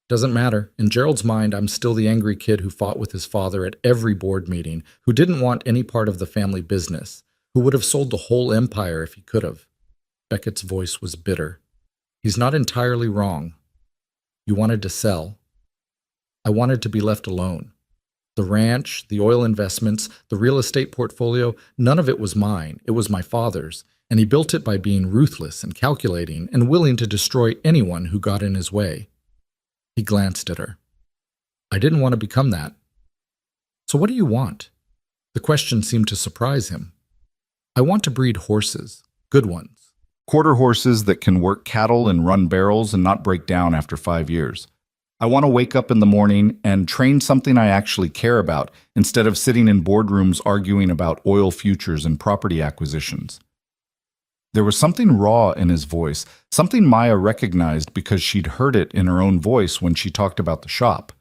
Doesn't matter. In Gerald's mind, I'm still the angry kid who fought with his father at every board meeting, who didn't want any part of the family business, who would have sold the whole empire if he could have." Beckett's voice was bitter. "He's not entirely wrong. You wanted to sell. I wanted to be left alone. The ranch, the oil investments, the real estate portfolio, none of it was mine. It was my father's, and he built it by being ruthless and calculating and willing to destroy anyone who got in his way." He glanced at her. "I didn't want to become that. So what do you want?" The question seemed to surprise him. "I want to breed horses, good ones. Quarter horses that can work cattle and run barrels and not break down after 5 years. I want to wake up in the morning and train something I actually care about instead of sitting in boardrooms arguing about oil futures and property acquisitions." There was something raw in his voice, something Maya recognized because she'd heard it in her own voice when she talked about the shop.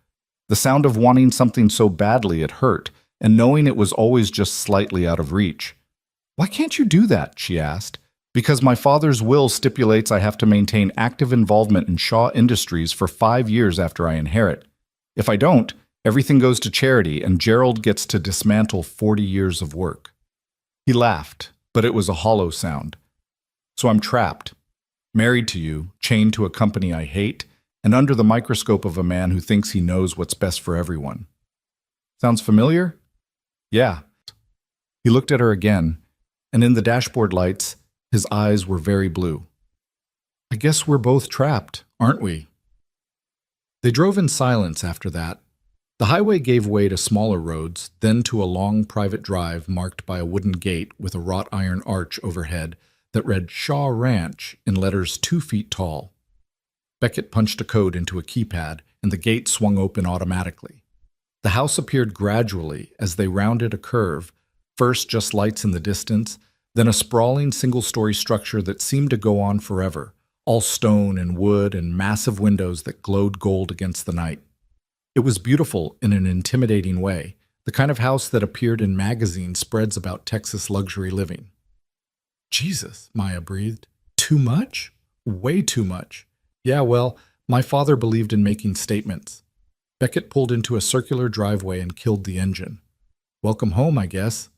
The sound of wanting something so badly it hurt, and knowing it was always just slightly out of reach. "Why can't you do that?" she asked. "Because my father's will stipulates I have to maintain active involvement in Shaw Industries for 5 years after I inherit. If I don't, everything goes to charity and Gerald gets to dismantle 40 years of work." He laughed, but it was a hollow sound. "So I'm trapped, married to you, chained to a company I hate, and under the microscope of a man who thinks he knows what's best for everyone. Sounds familiar?" "Yeah." He looked at her again, and in the dashboard lights, his eyes were very blue. "I guess we're both trapped, aren't we?" They drove in silence after that. The highway gave way to smaller roads, then to a long private drive marked by a wooden gate with a wrought iron arch overhead that read Shaw Ranch in letters 2 feet tall. Beckett punched a code into a keypad, and the gate swung open automatically. The house appeared gradually as they rounded a curve, first just lights in the distance, then a sprawling single-story structure that seemed to go on forever, all stone and wood and massive windows that glowed gold against the night. It was beautiful in an intimidating way, the kind of house that appeared in magazine spreads about Texas luxury living. "Jesus," Maya breathed. "Too much? Way too much. Yeah, well, my father believed in making statements." Beckett pulled into a circular driveway and killed the engine. "Welcome home, I guess."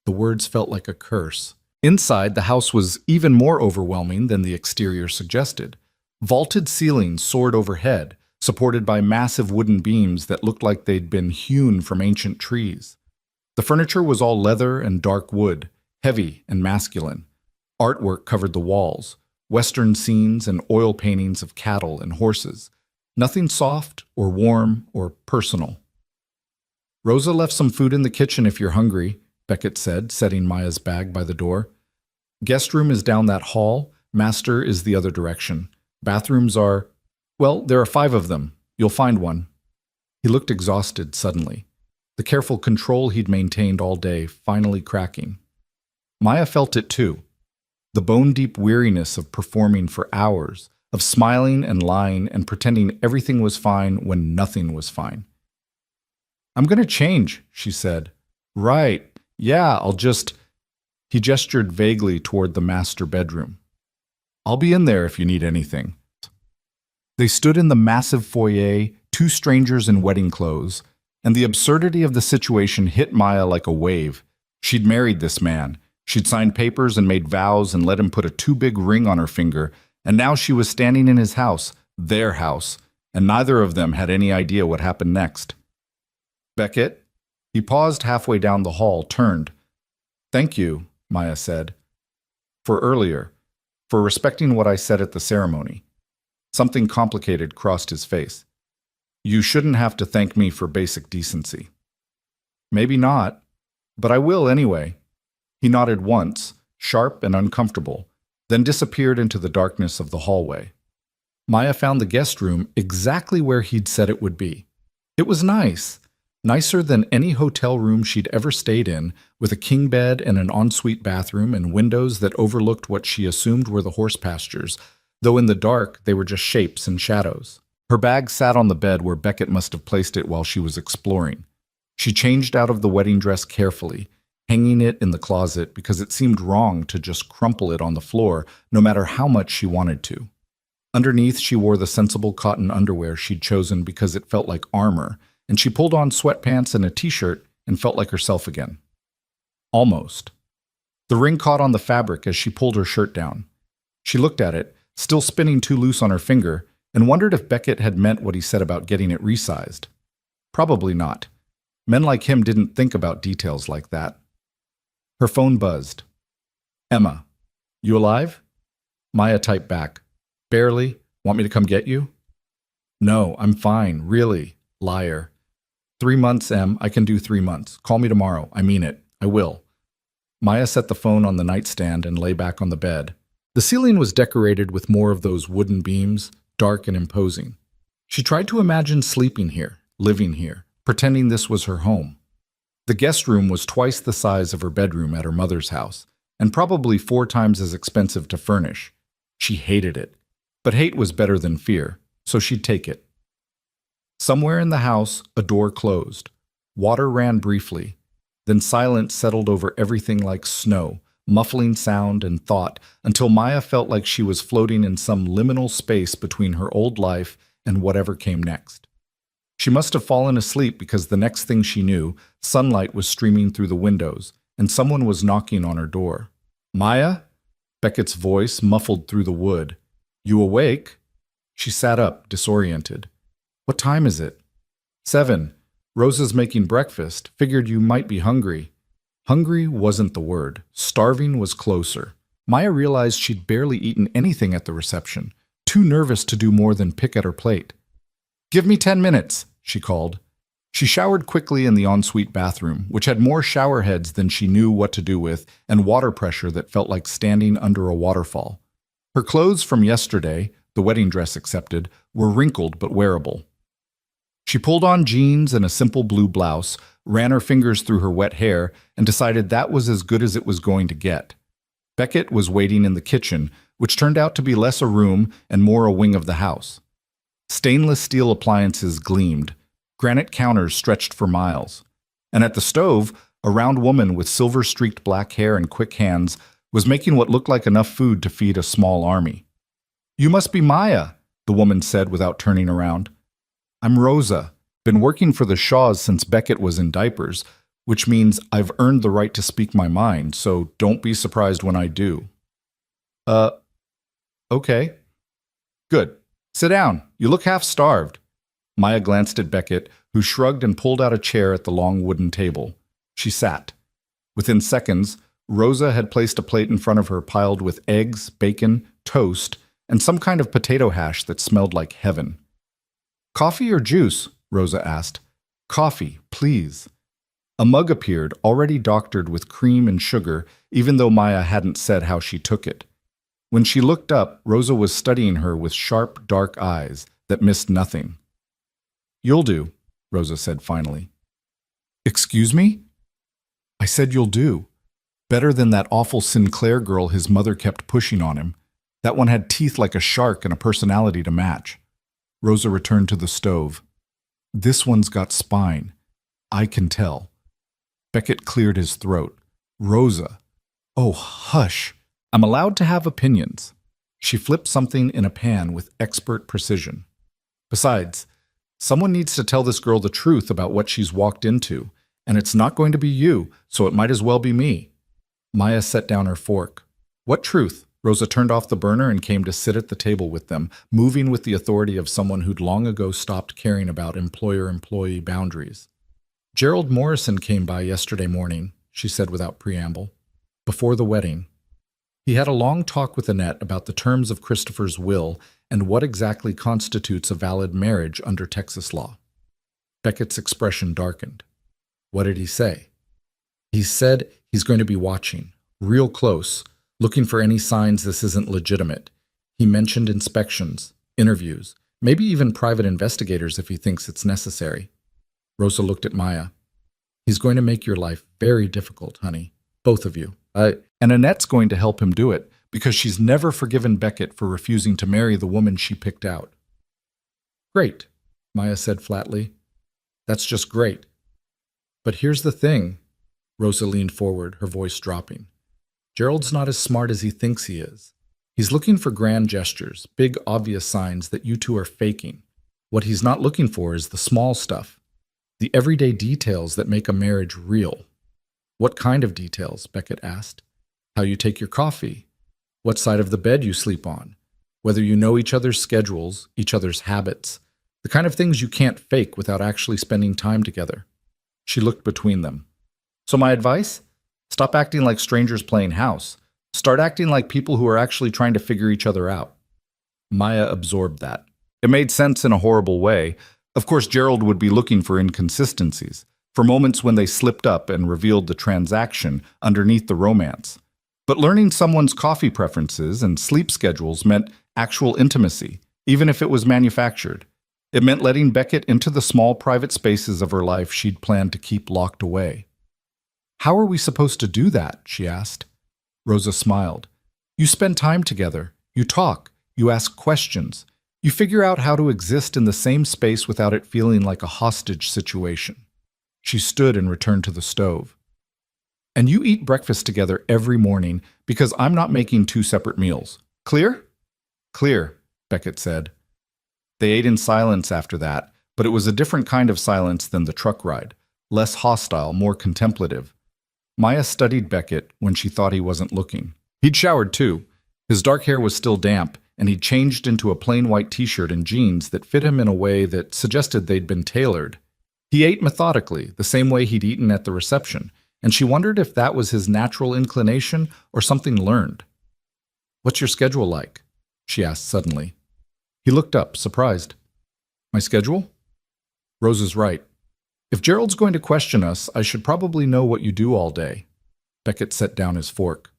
The words felt like a curse. Inside, the house was even more overwhelming than the exterior suggested. Vaulted ceilings soared overhead, supported by massive wooden beams that looked like they'd been hewn from ancient trees. The furniture was all leather and dark wood, heavy and masculine. Artwork covered the walls, Western scenes and oil paintings of cattle and horses. Nothing soft or warm or personal. "Rosa left some food in the kitchen if you're hungry," Beckett said, setting Maya's bag by the door. "Guest room is down that hall. Master is the other direction. Bathrooms are, well, there are 5 of them. You'll find one." He looked exhausted suddenly, the careful control he'd maintained all day finally cracking. Maya felt it too. The bone-deep weariness of performing for hours, of smiling and lying and pretending everything was fine when nothing was fine. "I'm going to change," she said. "Right. Yeah, I'll just—" He gestured vaguely toward the master bedroom. "I'll be in there if you need anything." They stood in the massive foyer, 2 strangers in wedding clothes, and the absurdity of the situation hit Maya like a wave. She'd married this man. She'd signed papers and made vows and let him put a too big ring on her finger, and now she was standing in his house, their house, and neither of them had any idea what happened next. "Beckett?" He paused halfway down the hall, turned. "Thank you," Maya said. "For earlier, for respecting what I said at the ceremony." Something complicated crossed his face. "You shouldn't have to thank me for basic decency." Maybe not, but I will anyway. He nodded once, sharp and uncomfortable, then disappeared into the darkness of the hallway. Maya found the guest room exactly where he'd said it would be. It was nice. Nicer than any hotel room she'd ever stayed in, with a king bed and an ensuite bathroom and windows that overlooked what she assumed were the horse pastures, though in the dark they were just shapes and shadows. Her bag sat on the bed where Beckett must have placed it while she was exploring. She changed out of the wedding dress carefully, hanging it in the closet because it seemed wrong to just crumple it on the floor, no matter how much she wanted to. Underneath, she wore the sensible cotton underwear she'd chosen because it felt like armor, and she pulled on sweatpants and a t-shirt and felt like herself again. Almost. The ring caught on the fabric as she pulled her shirt down. She looked at it, still spinning too loose on her finger, and wondered if Beckett had meant what he said about getting it resized. Probably not. Men like him didn't think about details like that. Her phone buzzed. Emma, you alive? Maya typed back. Barely. Want me to come get you? No, I'm fine, really. Liar. 3 months, Em. I can do 3 months. Call me tomorrow. I mean it. I will. Maya set the phone on the nightstand and lay back on the bed. The ceiling was decorated with more of those wooden beams, dark and imposing. She tried to imagine sleeping here, living here, pretending this was her home. The guest room was twice the size of her bedroom at her mother's house, and probably 4 times as expensive to furnish. She hated it. But hate was better than fear, so she'd take it. Somewhere in the house, a door closed. Water ran briefly. Then silence settled over everything like snow, muffling sound and thought, until Maya felt like she was floating in some liminal space between her old life and whatever came next. She must have fallen asleep because the next thing she knew, sunlight was streaming through the windows, and someone was knocking on her door. Maya? Beckett's voice muffled through the wood. You awake? She sat up, disoriented. What time is it? 7. Rosa's making breakfast. Figured you might be hungry. Hungry wasn't the word. Starving was closer. Maya realized she'd barely eaten anything at the reception, too nervous to do more than pick at her plate. Give me 10 minutes, she called. She showered quickly in the ensuite bathroom, which had more shower heads than she knew what to do with and water pressure that felt like standing under a waterfall. Her clothes from yesterday, the wedding dress excepted, were wrinkled but wearable. She pulled on jeans and a simple blue blouse, ran her fingers through her wet hair, and decided that was as good as it was going to get. Beckett was waiting in the kitchen, which turned out to be less a room and more a wing of the house. Stainless steel appliances gleamed, granite counters stretched for miles, and at the stove, a round woman with silver-streaked black hair and quick hands was making what looked like enough food to feed a small army. You must be Maya, the woman said without turning around. I'm Rosa. Been working for the Shaws since Beckett was in diapers, which means I've earned the right to speak my mind, so don't be surprised when I do. Okay. Good. Sit down. You look half-starved. Maya glanced at Beckett, who shrugged and pulled out a chair at the long wooden table. She sat. Within seconds, Rosa had placed a plate in front of her piled with eggs, bacon, toast, and some kind of potato hash that smelled like heaven. Coffee or juice? Rosa asked. Coffee, please. A mug appeared, already doctored with cream and sugar, even though Maya hadn't said how she took it. When she looked up, Rosa was studying her with sharp, dark eyes that missed nothing. You'll do, Rosa said finally. Excuse me? I said you'll do. Better than that awful Sinclair girl his mother kept pushing on him. That one had teeth like a shark and a personality to match. Rosa returned to the stove. This one's got spine. I can tell. Beckett cleared his throat. Rosa. Oh, hush. I'm allowed to have opinions. She flipped something in a pan with expert precision. Besides, someone needs to tell this girl the truth about what she's walked into, and it's not going to be you, so it might as well be me. Maya set down her fork. What truth? Rosa turned off the burner and came to sit at the table with them, moving with the authority of someone who'd long ago stopped caring about employer-employee boundaries. Gerald Morrison came by yesterday morning, she said without preamble, before the wedding. He had a long talk with Annette about the terms of Christopher's will and what exactly constitutes a valid marriage under Texas law. Beckett's expression darkened. What did he say? He said he's going to be watching, real close, looking for any signs this isn't legitimate. He mentioned inspections, interviews, maybe even private investigators if he thinks it's necessary. Rosa looked at Maya. He's going to make your life very difficult, honey. Both of you. And Annette's going to help him do it, because she's never forgiven Beckett for refusing to marry the woman she picked out. Great, Maya said flatly. That's just great. But here's the thing. Rosa leaned forward, her voice dropping. Gerald's not as smart as he thinks he is. He's looking for grand gestures, big obvious signs that you two are faking. What he's not looking for is the small stuff, the everyday details that make a marriage real. What kind of details? Beckett asked. How you take your coffee, what side of the bed you sleep on, whether you know each other's schedules, each other's habits, the kind of things you can't fake without actually spending time together. She looked between them. So my advice? Stop acting like strangers playing house. Start acting like people who are actually trying to figure each other out. Maya absorbed that. It made sense in a horrible way. Of course, Gerald would be looking for inconsistencies, for moments when they slipped up and revealed the transaction underneath the romance. But learning someone's coffee preferences and sleep schedules meant actual intimacy, even if it was manufactured. It meant letting Beckett into the small private spaces of her life she'd planned to keep locked away. How are we supposed to do that? She asked. Rosa smiled. You spend time together. You talk. You ask questions. You figure out how to exist in the same space without it feeling like a hostage situation. She stood and returned to the stove. And you eat breakfast together every morning because I'm not making two separate meals. Clear? Clear, Beckett said. They ate in silence after that, but it was a different kind of silence than the truck ride, less hostile, more contemplative. Maya studied Beckett when she thought he wasn't looking. He'd showered too. His dark hair was still damp, and he'd changed into a plain white t-shirt and jeans that fit him in a way that suggested they'd been tailored. He ate methodically, the same way he'd eaten at the reception, and she wondered if that was his natural inclination or something learned. What's your schedule like? She asked suddenly. He looked up, surprised. My schedule? Rosa's right. If Gerald's going to question us, I should probably know what you do all day. Beckett set down his fork.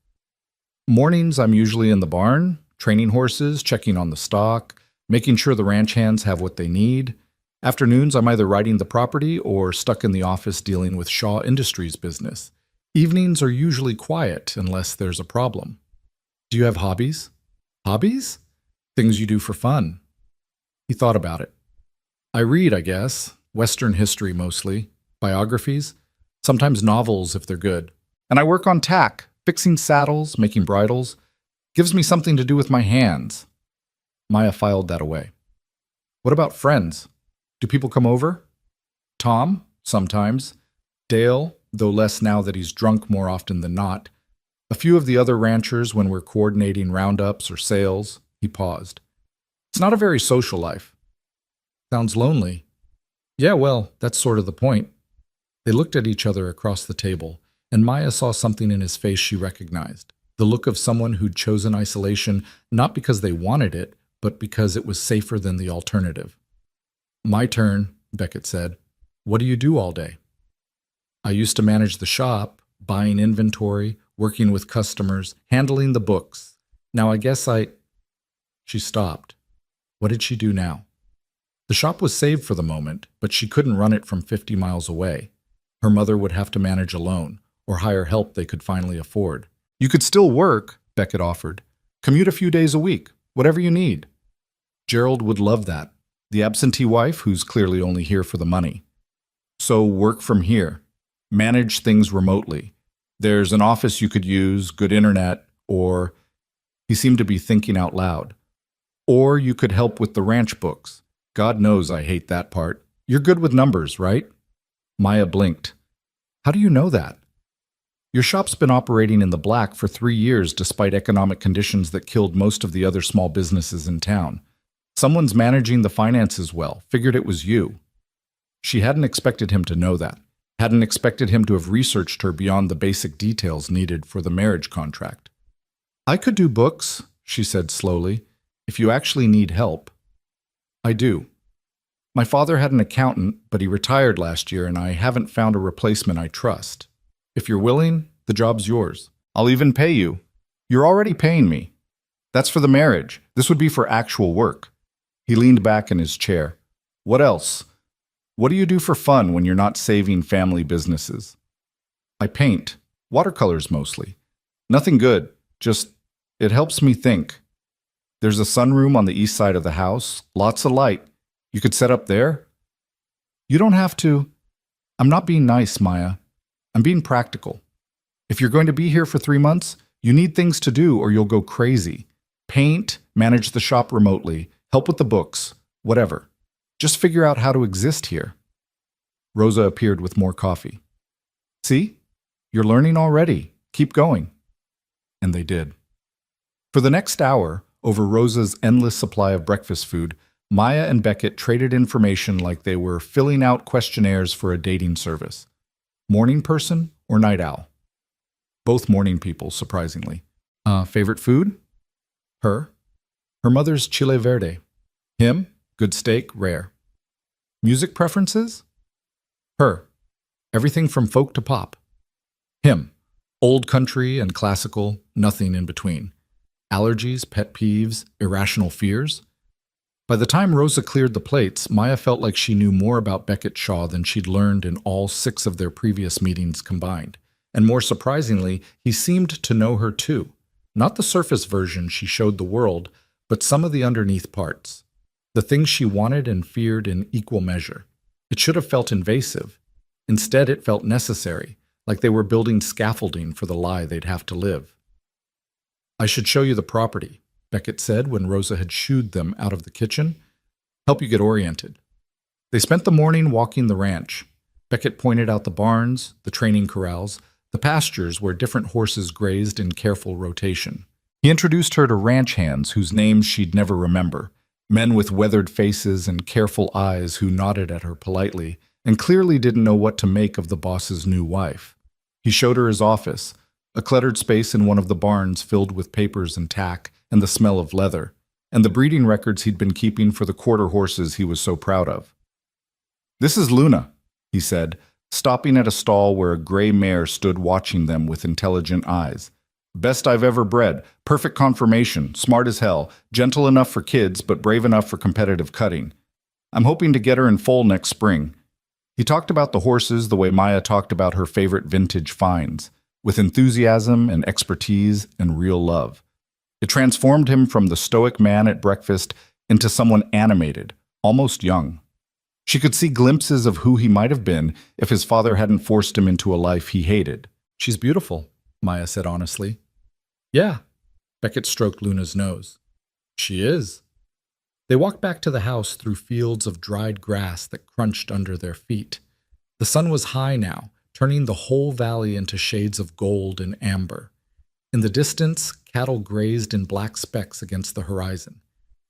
Mornings, I'm usually in the barn, training horses, checking on the stock, making sure the ranch hands have what they need. Afternoons, I'm either riding the property or stuck in the office dealing with Shaw Industries business. Evenings are usually quiet unless there's a problem. Do you have hobbies? Hobbies? Things you do for fun. He thought about it. I read, I guess. Western history mostly. Biographies. Sometimes novels if they're good. And I work on tack, fixing saddles, making bridles. Gives me something to do with my hands. Maya filed that away. What about friends? Do people come over? Tom, sometimes. Dale, though less now that he's drunk more often than not. A few of the other ranchers when we're coordinating roundups or sales. He paused. It's not a very social life. Sounds lonely. Yeah, well, that's sort of the point. They looked at each other across the table, and Maya saw something in his face she recognized. The look of someone who'd chosen isolation not because they wanted it, but because it was safer than the alternative. My turn, Beckett said. What do you do all day? I used to manage the shop, buying inventory, working with customers, handling the books. Now I guess She stopped. What did she do now? The shop was saved for the moment, but she couldn't run it from 50 miles away. Her mother would have to manage alone, or hire help they could finally afford. You could still work, Beckett offered. Commute a few days a week, whatever you need. Gerald would love that. The absentee wife who's clearly only here for the money. So work from here. Manage things remotely. There's an office you could use, good internet, or... He seemed to be thinking out loud. Or you could help with the ranch books. God knows I hate that part. You're good with numbers, right? Maya blinked. How do you know that? Your shop's been operating in the black for 3 years despite economic conditions that killed most of the other small businesses in town. Someone's managing the finances well, figured it was you. She hadn't expected him to know that, hadn't expected him to have researched her beyond the basic details needed for the marriage contract. I could do books, she said slowly, if you actually need help. I do. My father had an accountant, but he retired last year and I haven't found a replacement I trust. If you're willing, the job's yours. I'll even pay you. You're already paying me. That's for the marriage. This would be for actual work. He leaned back in his chair. What else? What do you do for fun when you're not saving family businesses? I paint. Watercolors mostly. Nothing good. Just, it helps me think. There's a sunroom on the east side of the house. Lots of light. You could set up there? You don't have to. I'm not being nice, Maya. I'm being practical. If you're going to be here for 3 months, you need things to do or you'll go crazy. Paint, manage the shop remotely, help with the books, whatever. Just figure out how to exist here. Rosa appeared with more coffee. See? You're learning already. Keep going. And they did. For the next hour, over Rosa's endless supply of breakfast food, Maya and Beckett traded information like they were filling out questionnaires for a dating service. Morning person or night owl? Both morning people, surprisingly. Favorite food? Her. Her mother's chile verde. Him? Good steak, rare. Music preferences? Her. Everything from folk to pop. Him. Old country and classical, nothing in between. Allergies, pet peeves, irrational fears? By the time Rosa cleared the plates, Maya felt like she knew more about Beckett Shaw than she'd learned in all 6 of their previous meetings combined. And more surprisingly, he seemed to know her too. Not the surface version she showed the world, but some of the underneath parts. The things she wanted and feared in equal measure. It should have felt invasive. Instead, it felt necessary, like they were building scaffolding for the lie they'd have to live. I should show you the property, Beckett said when Rosa had shooed them out of the kitchen. Help you get oriented. They spent the morning walking the ranch. Beckett pointed out the barns, the training corrals, the pastures where different horses grazed in careful rotation. He introduced her to ranch hands whose names she'd never remember, men with weathered faces and careful eyes who nodded at her politely and clearly didn't know what to make of the boss's new wife. He showed her his office, a cluttered space in one of the barns filled with papers and tack and the smell of leather, and the breeding records he'd been keeping for the quarter horses he was so proud of. This is Luna, he said, stopping at a stall where a gray mare stood watching them with intelligent eyes. Best I've ever bred, perfect conformation, smart as hell, gentle enough for kids but brave enough for competitive cutting. I'm hoping to get her in foal next spring. He talked about the horses the way Maya talked about her favorite vintage finds, with enthusiasm and expertise and real love. It transformed him from the stoic man at breakfast into someone animated, almost young. She could see glimpses of who he might have been if his father hadn't forced him into a life he hated. She's beautiful, Maya said honestly. Yeah, Beckett stroked Luna's nose. She is. They walked back to the house through fields of dried grass that crunched under their feet. The sun was high now, turning the whole valley into shades of gold and amber. In the distance, cattle grazed in black specks against the horizon.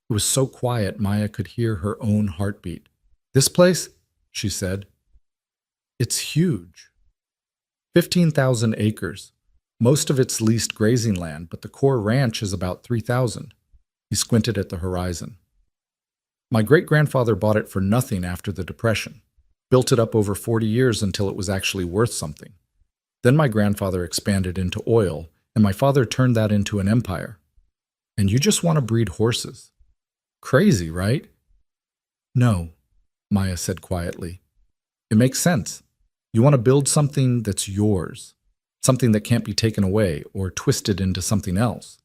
It was so quiet Maya could hear her own heartbeat. This place, she said, it's huge. 15,000 acres. Most of it's leased grazing land, but the core ranch is about 3,000. He squinted at the horizon. My great-grandfather bought it for nothing after the Depression, built it up over 40 years until it was actually worth something. Then my grandfather expanded into oil, and my father turned that into an empire. And you just want to breed horses. Crazy, right? No, Maya said quietly. It makes sense. You want to build something that's yours, something that can't be taken away or twisted into something else.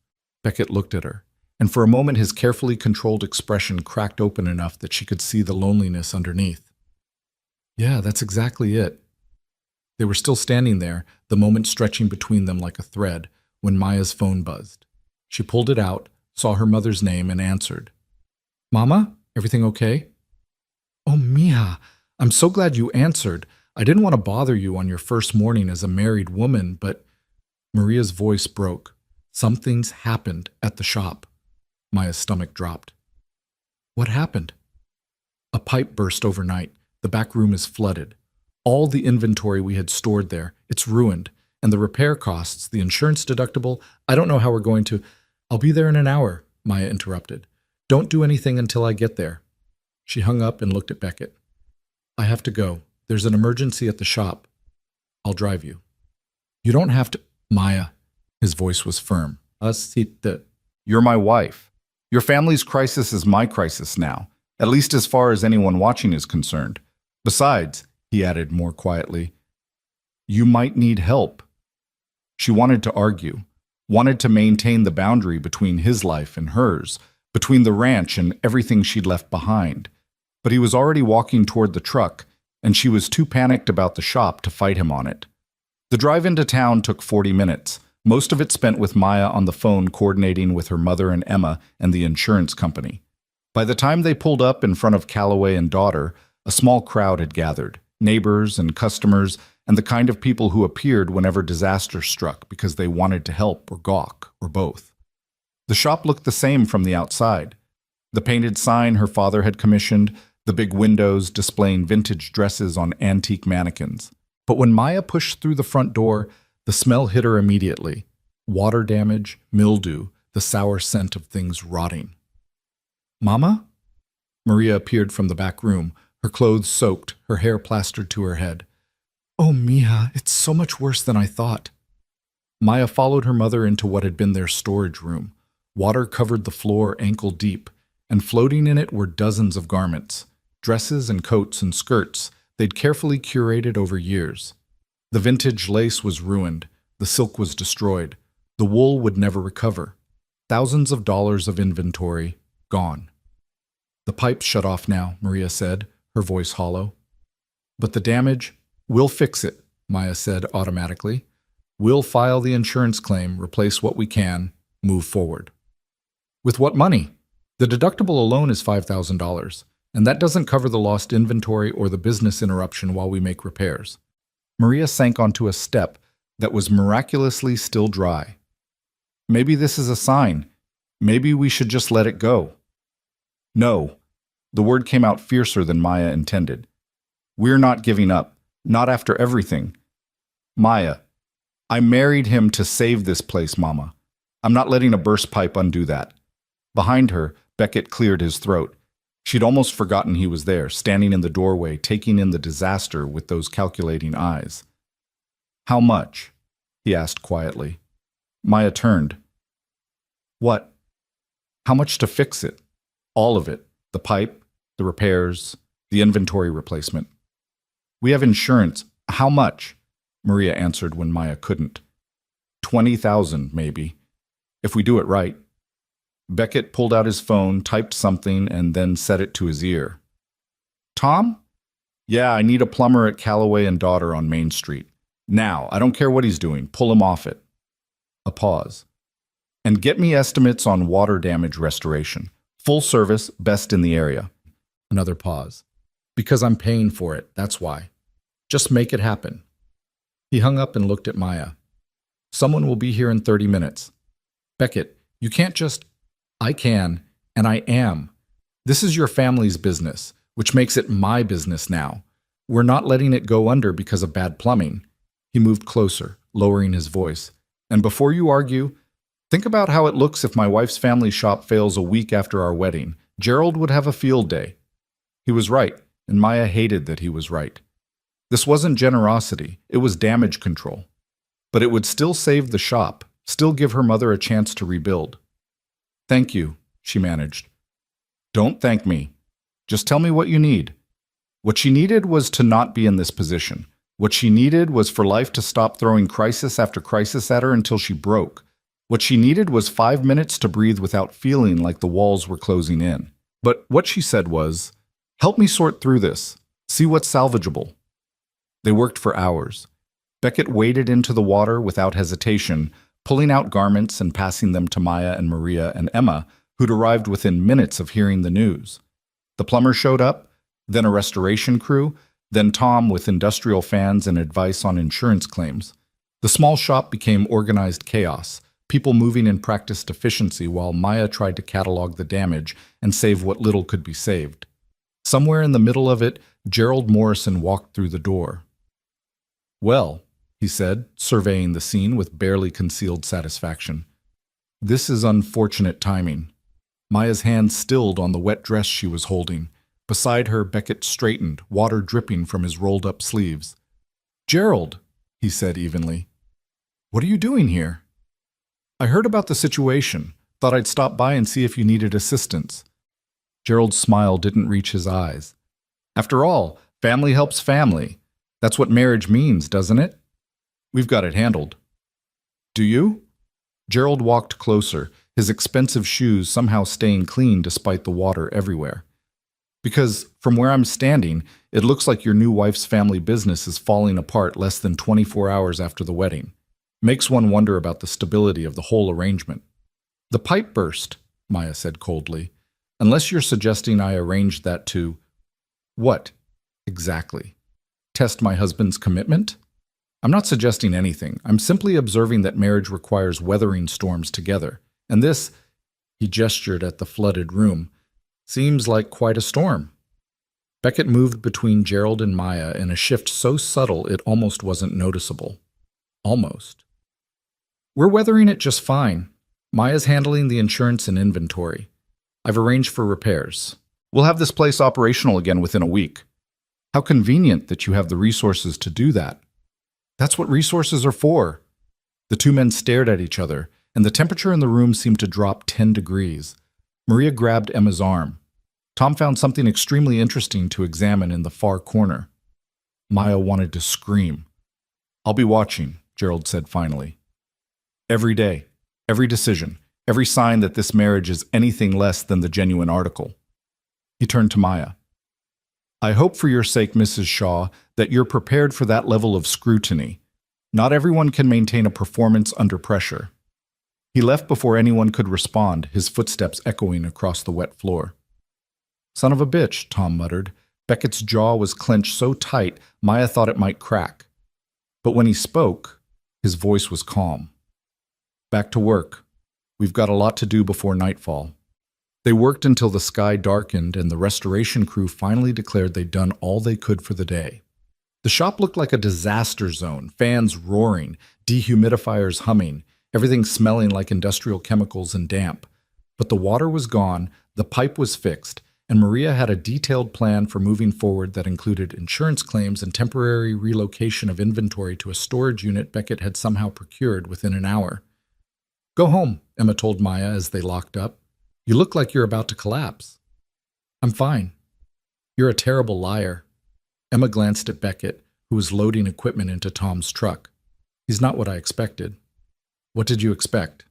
Beckett looked at her, and for a moment his carefully controlled expression cracked open enough that she could see the loneliness underneath. Yeah, that's exactly it. They were still standing there, the moment stretching between them like a thread, when Maya's phone buzzed. She pulled it out, saw her mother's name, and answered. Mama, everything okay? Oh, mija, I'm so glad you answered. I didn't want to bother you on your first morning as a married woman, but Maria's voice broke. Something's happened at the shop. Maya's stomach dropped. What happened? A pipe burst overnight. The back room is flooded. All the inventory we had stored there, it's ruined. And the repair costs, the insurance deductible, I don't know how we're going to. I'll be there in an hour, Maya interrupted. Don't do anything until I get there. She hung up and looked at Beckett. I have to go. There's an emergency at the shop. I'll drive you. You don't have to, Maya. His voice was firm. You're my wife. Your family's crisis is my crisis now, at least as far as anyone watching is concerned. Besides, he added more quietly, you might need help. She wanted to argue, wanted to maintain the boundary between his life and hers, between the ranch and everything she'd left behind. But he was already walking toward the truck, and she was too panicked about the shop to fight him on it. The drive into town took 40 minutes, most of it spent with Maya on the phone coordinating with her mother and Emma and the insurance company. By the time they pulled up in front of Calloway and daughter, a small crowd had gathered, neighbors and customers, and the kind of people who appeared whenever disaster struck because they wanted to help or gawk, or both. The shop looked the same from the outside. The painted sign her father had commissioned, the big windows displaying vintage dresses on antique mannequins. But when Maya pushed through the front door, the smell hit her immediately. Water damage, mildew, the sour scent of things rotting. Mama? Maria appeared from the back room, her clothes soaked, her hair plastered to her head. Oh, Mija, it's so much worse than I thought. Maya followed her mother into what had been their storage room. Water covered the floor ankle deep, and floating in it were dozens of garments, dresses and coats and skirts they'd carefully curated over years. The vintage lace was ruined, the silk was destroyed, the wool would never recover. Thousands of dollars of inventory, gone. The pipes shut off now, Maria said, her voice hollow. But the damage, we'll fix it, Maya said automatically. We'll file the insurance claim, replace what we can, move forward. With what money? The deductible alone is $5,000, and that doesn't cover the lost inventory or the business interruption while we make repairs. Maria sank onto a step that was miraculously still dry. Maybe this is a sign. Maybe we should just let it go. No. The word came out fiercer than Maya intended. We're not giving up. Not after everything. Maya, I married him to save this place, Mama. I'm not letting a burst pipe undo that. Behind her, Beckett cleared his throat. She'd almost forgotten he was there, standing in the doorway, taking in the disaster with those calculating eyes. How much? He asked quietly. Maya turned. What? How much to fix it? All of it. The pipe, the repairs, the inventory replacement. We have insurance. How much? Maria answered when Maya couldn't. 20,000, maybe. If we do it right. Beckett pulled out his phone, typed something, and then set it to his ear. Tom? Yeah, I need a plumber at Calloway and Daughter on Main Street. Now, I don't care what he's doing. Pull him off it. A pause. And get me estimates on water damage restoration. Full service, best in the area. Another pause. Because I'm paying for it, that's why. Just make it happen. He hung up and looked at Maya. Someone will be here in 30 minutes. Beckett, you can't just... I can, and I am. This is your family's business, which makes it my business now. We're not letting it go under because of bad plumbing. He moved closer, lowering his voice. And before you argue, think about how it looks if my wife's family shop fails a week after our wedding. Gerald would have a field day. He was right, and Maya hated that he was right. This wasn't generosity, it was damage control. But it would still save the shop, still give her mother a chance to rebuild. Thank you, she managed. Don't thank me. Just tell me what you need. What she needed was to not be in this position. What she needed was for life to stop throwing crisis after crisis at her until she broke. What she needed was 5 minutes to breathe without feeling like the walls were closing in. But what she said was, help me sort through this. See what's salvageable. They worked for hours. Beckett waded into the water without hesitation, pulling out garments and passing them to Maya and Maria and Emma, who'd arrived within minutes of hearing the news. The plumber showed up, then a restoration crew, then Tom with industrial fans and advice on insurance claims. The small shop became organized chaos, people moving in practiced efficiency while Maya tried to catalog the damage and save what little could be saved. Somewhere in the middle of it, Gerald Morrison walked through the door. Well, he said, surveying the scene with barely concealed satisfaction. This is unfortunate timing. Maya's hand stilled on the wet dress she was holding. Beside her, Beckett straightened, water dripping from his rolled-up sleeves. "Gerald," he said evenly, "what are you doing here?" "I heard about the situation. Thought I'd stop by and see if you needed assistance." Gerald's smile didn't reach his eyes. "After all, family helps family. That's what marriage means, doesn't it? We've got it handled." "Do you?" Gerald walked closer, his expensive shoes somehow staying clean despite the water everywhere. "Because, from where I'm standing, it looks like your new wife's family business is falling apart less than 24 hours after the wedding. Makes one wonder about the stability of the whole arrangement." "The pipe burst," Maya said coldly. "Unless you're suggesting I arranged that to—" "What, exactly? Test my husband's commitment?" "I'm not suggesting anything. I'm simply observing that marriage requires weathering storms together. And this," he gestured at the flooded room, "seems like quite a storm." Beckett moved between Gerald and Maya in a shift so subtle it almost wasn't noticeable. Almost. "We're weathering it just fine. Maya's handling the insurance and inventory. I've arranged for repairs. We'll have this place operational again within a week." "How convenient that you have the resources to do that." "That's what resources are for." The two men stared at each other, and the temperature in the room seemed to drop 10 degrees. Maria grabbed Emma's arm. Tom found something extremely interesting to examine in the far corner. Maya wanted to scream. "I'll be watching," Gerald said finally. "Every day, every decision, every sign that this marriage is anything less than the genuine article." He turned to Maya. "I hope for your sake, Mrs. Shaw, that you're prepared for that level of scrutiny. Not everyone can maintain a performance under pressure." He left before anyone could respond, his footsteps echoing across the wet floor. "Son of a bitch," Tom muttered. Beckett's jaw was clenched so tight, Maya thought it might crack. But when he spoke, his voice was calm. "Back to work. We've got a lot to do before nightfall." They worked until the sky darkened and the restoration crew finally declared they'd done all they could for the day. The shop looked like a disaster zone, fans roaring, dehumidifiers humming, everything smelling like industrial chemicals and damp. But the water was gone, the pipe was fixed, and Maria had a detailed plan for moving forward that included insurance claims and temporary relocation of inventory to a storage unit Beckett had somehow procured within an hour. "Go home," Emma told Maya as they locked up. "You look like you're about to collapse." "I'm fine." "You're a terrible liar." Emma glanced at Beckett, who was loading equipment into Tom's truck. "He's not what I expected." "What did you expect?"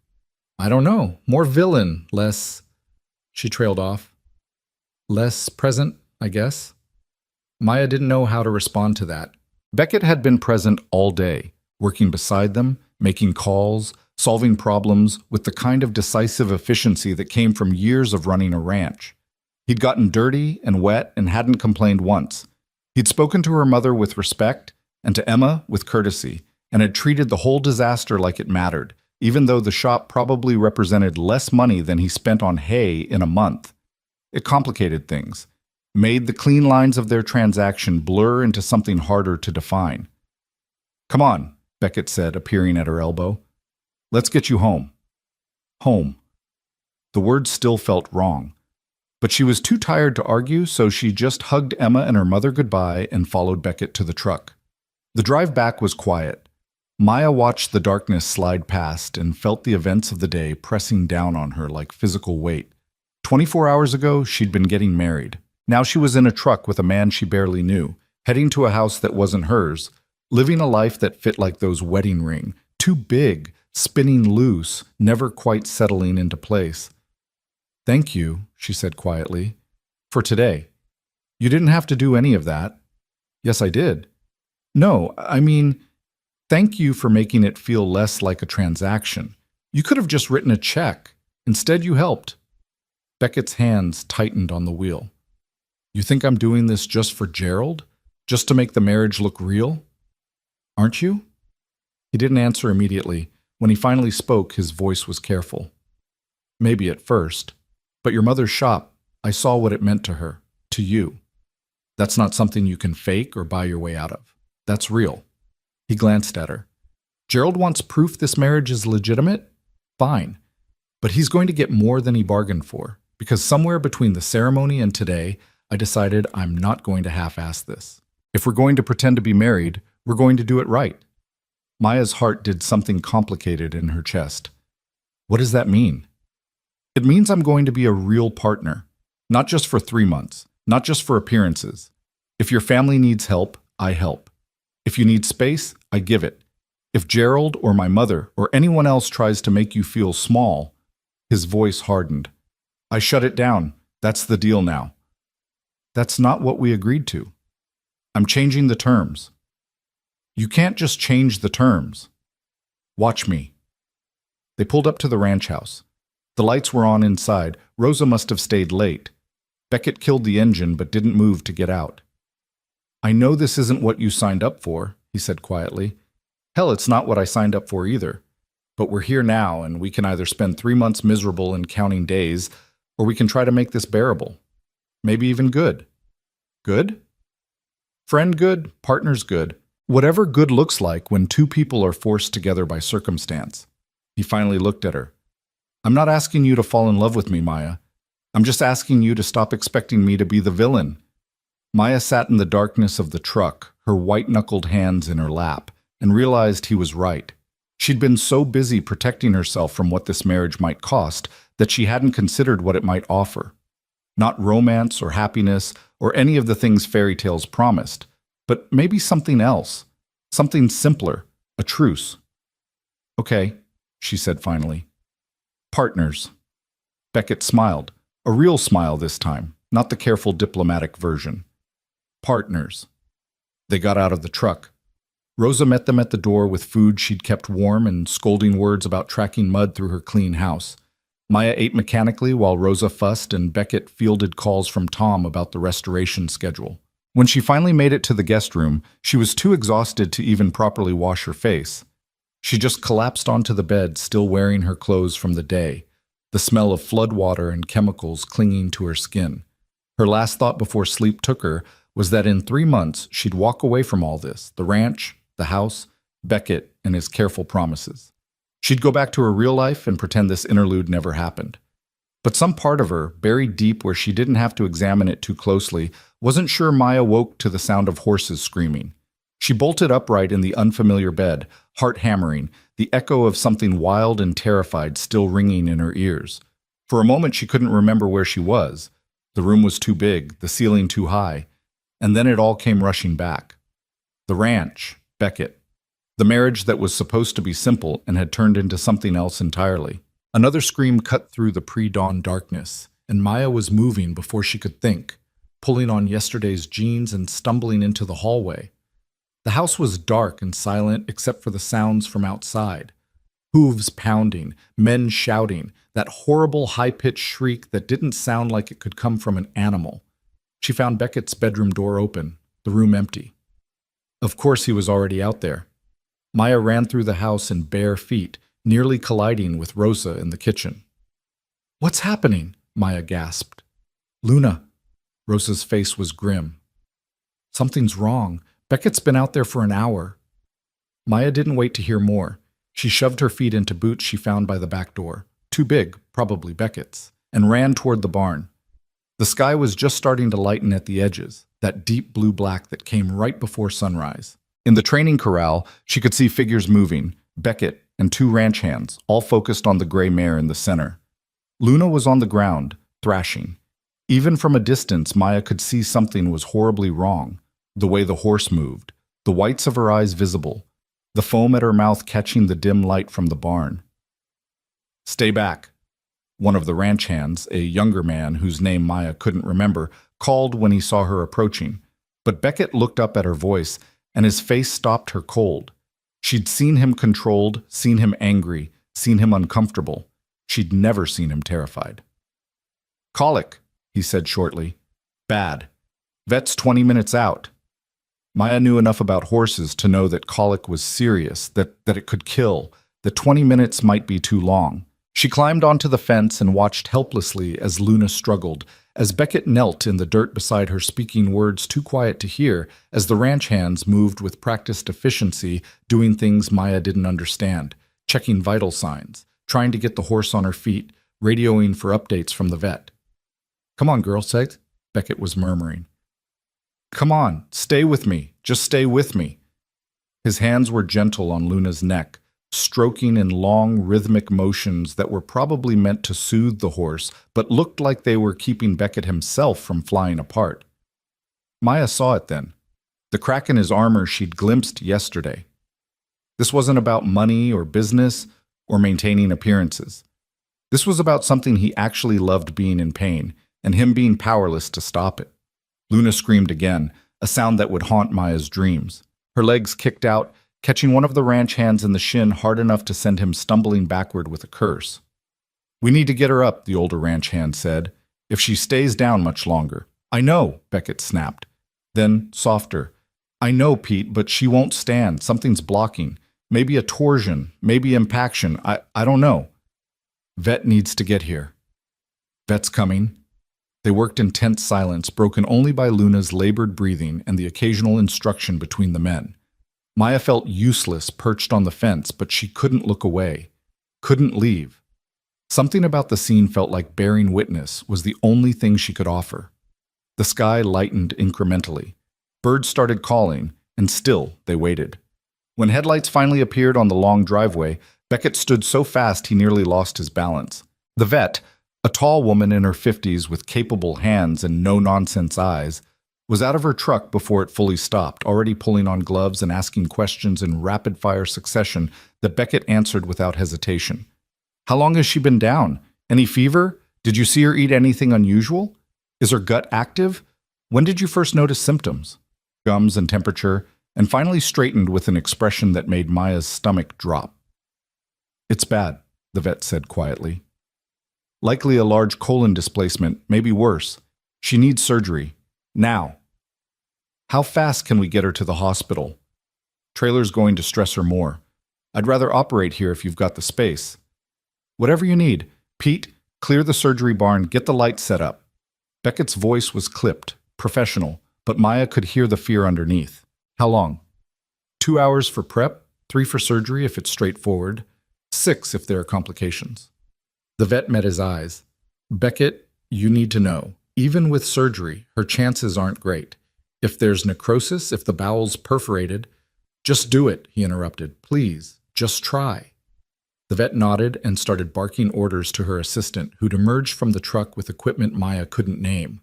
"I don't know. More villain, less—" She trailed off. "Less present, I guess." Maya didn't know how to respond to that. Beckett had been present all day, working beside them, making calls, solving problems with the kind of decisive efficiency that came from years of running a ranch. He'd gotten dirty and wet and hadn't complained once. He'd spoken to her mother with respect and to Emma with courtesy, and had treated the whole disaster like it mattered, even though the shop probably represented less money than he spent on hay in a month. It complicated things, made the clean lines of their transaction blur into something harder to define. "Come on," Beckett said, appearing at her elbow. "Let's get you home." Home. The word still felt wrong. But she was too tired to argue, so she just hugged Emma and her mother goodbye and followed Beckett to the truck. The drive back was quiet. Maya watched the darkness slide past and felt the events of the day pressing down on her like physical weight. 24 hours ago, she'd been getting married. Now she was in a truck with a man she barely knew, heading to a house that wasn't hers, living a life that fit like those wedding ring, too big, spinning loose, never quite settling into place. "Thank you," she said quietly, "for today. You didn't have to do any of that." "Yes, I did." "No, I mean, thank you for making it feel less like a transaction. You could have just written a check. Instead, you helped." Beckett's hands tightened on the wheel. "You think I'm doing this just for Gerald? Just to make the marriage look real? Aren't you?" He didn't answer immediately. When he finally spoke, his voice was careful. "Maybe at first. But your mother's shop, I saw what it meant to her, to you. That's not something you can fake or buy your way out of. That's real." He glanced at her. "Gerald wants proof this marriage is legitimate? Fine. But he's going to get more than he bargained for, because somewhere between the ceremony and today, I decided I'm not going to half-ass this. If we're going to pretend to be married, we're going to do it right. Maya's heart did something complicated in her chest. What does that mean? It means I'm going to be a real partner, not just for 3 months, not just for appearances. If your family needs help, I help. If you need space, I give it. If Gerald or my mother or anyone else tries to make you feel small, his voice hardened. I shut it down. That's the deal now. That's not what we agreed to. I'm changing the terms. You can't just change the terms. Watch me. They pulled up to the ranch house. The lights were on inside. Rosa must have stayed late. Beckett killed the engine but didn't move to get out. I know this isn't what you signed up for, he said quietly. Hell, it's not what I signed up for either. But we're here now, and we can either spend 3 months miserable and counting days, or we can try to make this bearable. Maybe even good. Good? Friend good, partner's good. Whatever good looks like when 2 people are forced together by circumstance. He finally looked at her. I'm not asking you to fall in love with me, Maya. I'm just asking you to stop expecting me to be the villain. Maya sat in the darkness of the truck, her white-knuckled hands in her lap, and realized he was right. She'd been so busy protecting herself from what this marriage might cost that she hadn't considered what it might offer. Not romance or happiness or any of the things fairy tales promised, but maybe something else, something simpler, a truce. Okay, she said finally. Partners. Beckett smiled, a real smile this time, not the careful diplomatic version. Partners. They got out of the truck. Rosa met them at the door with food she'd kept warm and scolding words about tracking mud through her clean house. Maya ate mechanically while Rosa fussed and Beckett fielded calls from Tom about the restoration schedule. When she finally made it to the guest room, she was too exhausted to even properly wash her face. She just collapsed onto the bed, still wearing her clothes from the day, the smell of floodwater and chemicals clinging to her skin. Her last thought before sleep took her was that in 3 months she'd walk away from all this, the ranch, the house, Beckett, and his careful promises. She'd go back to her real life and pretend this interlude never happened. But some part of her, buried deep where she didn't have to examine it too closely, wasn't sure Maya woke to the sound of horses screaming. She bolted upright in the unfamiliar bed, heart hammering, the echo of something wild and terrified still ringing in her ears. For a moment she couldn't remember where she was. The room was too big, the ceiling too high. And then it all came rushing back. The ranch, Beckett. The marriage that was supposed to be simple and had turned into something else entirely. Another scream cut through the pre-dawn darkness, and Maya was moving before she could think, pulling on yesterday's jeans and stumbling into the hallway. The house was dark and silent except for the sounds from outside. Hooves pounding, men shouting, that horrible high-pitched shriek that didn't sound like it could come from an animal. She found Beckett's bedroom door open, the room empty. Of course he was already out there. Maya ran through the house in bare feet, nearly colliding with Rosa in the kitchen. What's happening? Maya gasped. Luna. Rosa's face was grim. Something's wrong. Beckett's been out there for an hour. Maya didn't wait to hear more. She shoved her feet into boots she found by the back door, too big, probably Beckett's, and ran toward the barn. The sky was just starting to lighten at the edges, that deep blue-black that came right before sunrise. In the training corral, she could see figures moving, Beckett and 2 ranch hands, all focused on the gray mare in the center. Luna was on the ground, thrashing. Even from a distance, Maya could see something was horribly wrong. The way the horse moved, the whites of her eyes visible, the foam at her mouth catching the dim light from the barn. Stay back. One of the ranch hands, a younger man whose name Maya couldn't remember, called when he saw her approaching. But Beckett looked up at her voice, and his face stopped her cold. She'd seen him controlled, seen him angry, seen him uncomfortable. She'd never seen him terrified. Colic, he said shortly. Bad. Vet's 20 minutes out. Maya knew enough about horses to know that colic was serious, that it could kill, that 20 minutes might be too long. She climbed onto the fence and watched helplessly as Luna struggled, as Beckett knelt in the dirt beside her speaking words too quiet to hear, as the ranch hands moved with practiced efficiency, doing things Maya didn't understand, checking vital signs, trying to get the horse on her feet, radioing for updates from the vet. Come on, girl, said Beckett was murmuring. "Come on, stay with me. Just stay with me." His hands were gentle on Luna's neck, stroking in long, rhythmic motions that were probably meant to soothe the horse, but looked like they were keeping Beckett himself from flying apart. Maya saw it then, the crack in his armor she'd glimpsed yesterday. This wasn't about money or business or maintaining appearances. This was about something he actually loved, being in pain, and him being powerless to stop it. Luna screamed again, a sound that would haunt Maya's dreams. Her legs kicked out, catching one of the ranch hands in the shin hard enough to send him stumbling backward with a curse. "We need to get her up," the older ranch hand said, "if she stays down much longer." "I know," Beckett snapped. Then, softer, "I know, Pete, but she won't stand. Something's blocking. Maybe a torsion, maybe impaction. I don't know. Vet needs to get here." "Vet's coming." They worked in tense silence, broken only by Luna's labored breathing and the occasional instruction between the men. Maya felt useless perched on the fence, but she couldn't look away, couldn't leave. Something about the scene felt like bearing witness was the only thing she could offer. The sky lightened incrementally. Birds started calling, and still they waited. When headlights finally appeared on the long driveway, Beckett stood so fast he nearly lost his balance. The vet, a tall woman in her 50s with capable hands and no-nonsense eyes, was out of her truck before it fully stopped, already pulling on gloves and asking questions in rapid-fire succession that Beckett answered without hesitation. "How long has she been down? Any fever? Did you see her eat anything unusual? Is her gut active? When did you first notice symptoms?" Gums and temperature, and finally straightened with an expression that made Maya's stomach drop. "It's bad," the vet said quietly. "Likely a large colon displacement, maybe worse. She needs surgery. Now." "How fast can we get her to the hospital?" "Trailer's going to stress her more. I'd rather operate here if you've got the space." "Whatever you need. Pete, clear the surgery barn, get the lights set up." Beckett's voice was clipped, professional, but Maya could hear the fear underneath. "How long?" 2 hours for prep, 3 for surgery if it's straightforward, 6 if there are complications." The vet met his eyes. "Beckett, you need to know. Even with surgery, her chances aren't great. If there's necrosis, if the bowel's perforated—" "Just do it," he interrupted. "Please, just try." The vet nodded and started barking orders to her assistant, who'd emerged from the truck with equipment Maya couldn't name.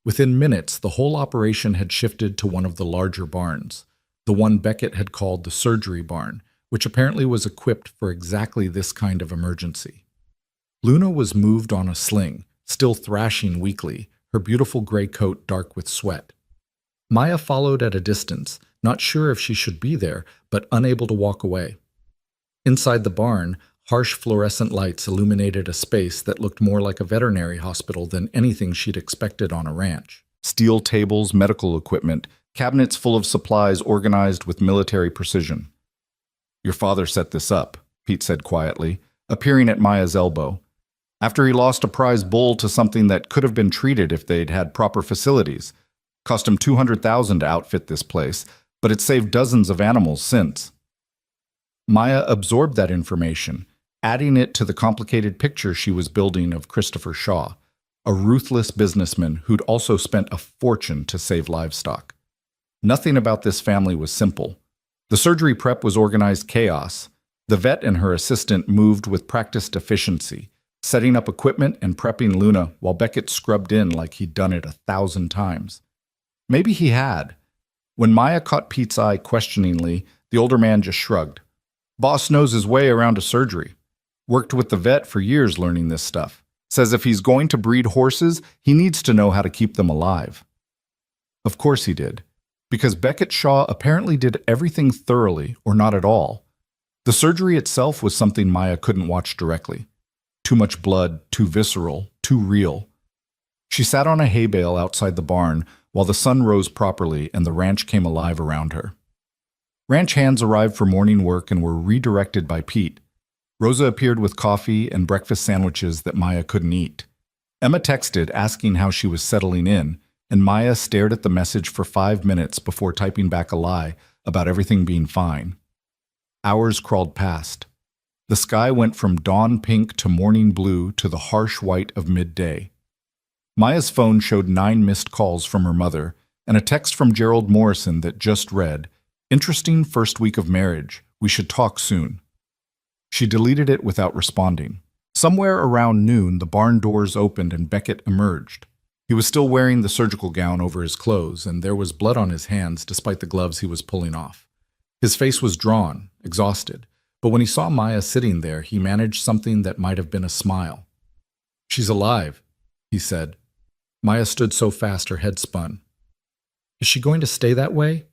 Within minutes, the whole operation had shifted to one of the larger barns, the one Beckett had called the surgery barn, which apparently was equipped for exactly this kind of emergency. Luna was moved on a sling, still thrashing weakly, her beautiful gray coat dark with sweat. Maya followed at a distance, not sure if she should be there, but unable to walk away. Inside the barn, harsh fluorescent lights illuminated a space that looked more like a veterinary hospital than anything she'd expected on a ranch. Steel tables, medical equipment, cabinets full of supplies organized with military precision. "Your father set this up," Pete said quietly, appearing at Maya's elbow. "After he lost a prize bull to something that could have been treated if they'd had proper facilities. Cost him $200,000 to outfit this place, but it's saved dozens of animals since." Maya absorbed that information, adding it to the complicated picture she was building of Christopher Shaw, a ruthless businessman who'd also spent a fortune to save livestock. Nothing about this family was simple. The surgery prep was organized chaos. The vet and her assistant moved with practiced efficiency, setting up equipment and prepping Luna while Beckett scrubbed in like he'd done it 1,000 times. Maybe he had. When Maya caught Pete's eye questioningly, the older man just shrugged. "Boss knows his way around a surgery. Worked with the vet for years learning this stuff. Says if he's going to breed horses, he needs to know how to keep them alive." Of course he did, because Beckett Shaw apparently did everything thoroughly or not at all. The surgery itself was something Maya couldn't watch directly. Too much blood, too visceral, too real. She sat on a hay bale outside the barn while the sun rose properly and the ranch came alive around her. Ranch hands arrived for morning work and were redirected by Pete. Rosa appeared with coffee and breakfast sandwiches that Maya couldn't eat. Emma texted asking how she was settling in, and Maya stared at the message for 5 minutes before typing back a lie about everything being fine. Hours crawled past. The sky went from dawn pink to morning blue to the harsh white of midday. Maya's phone showed 9 missed calls from her mother and a text from Gerald Morrison that just read, "Interesting first week of marriage. We should talk soon." She deleted it without responding. Somewhere around noon, the barn doors opened and Beckett emerged. He was still wearing the surgical gown over his clothes, and there was blood on his hands despite the gloves he was pulling off. His face was drawn, exhausted, but when he saw Maya sitting there, he managed something that might have been a smile. "She's alive," he said. Maya stood so fast her head spun. "Is she going to stay that way?"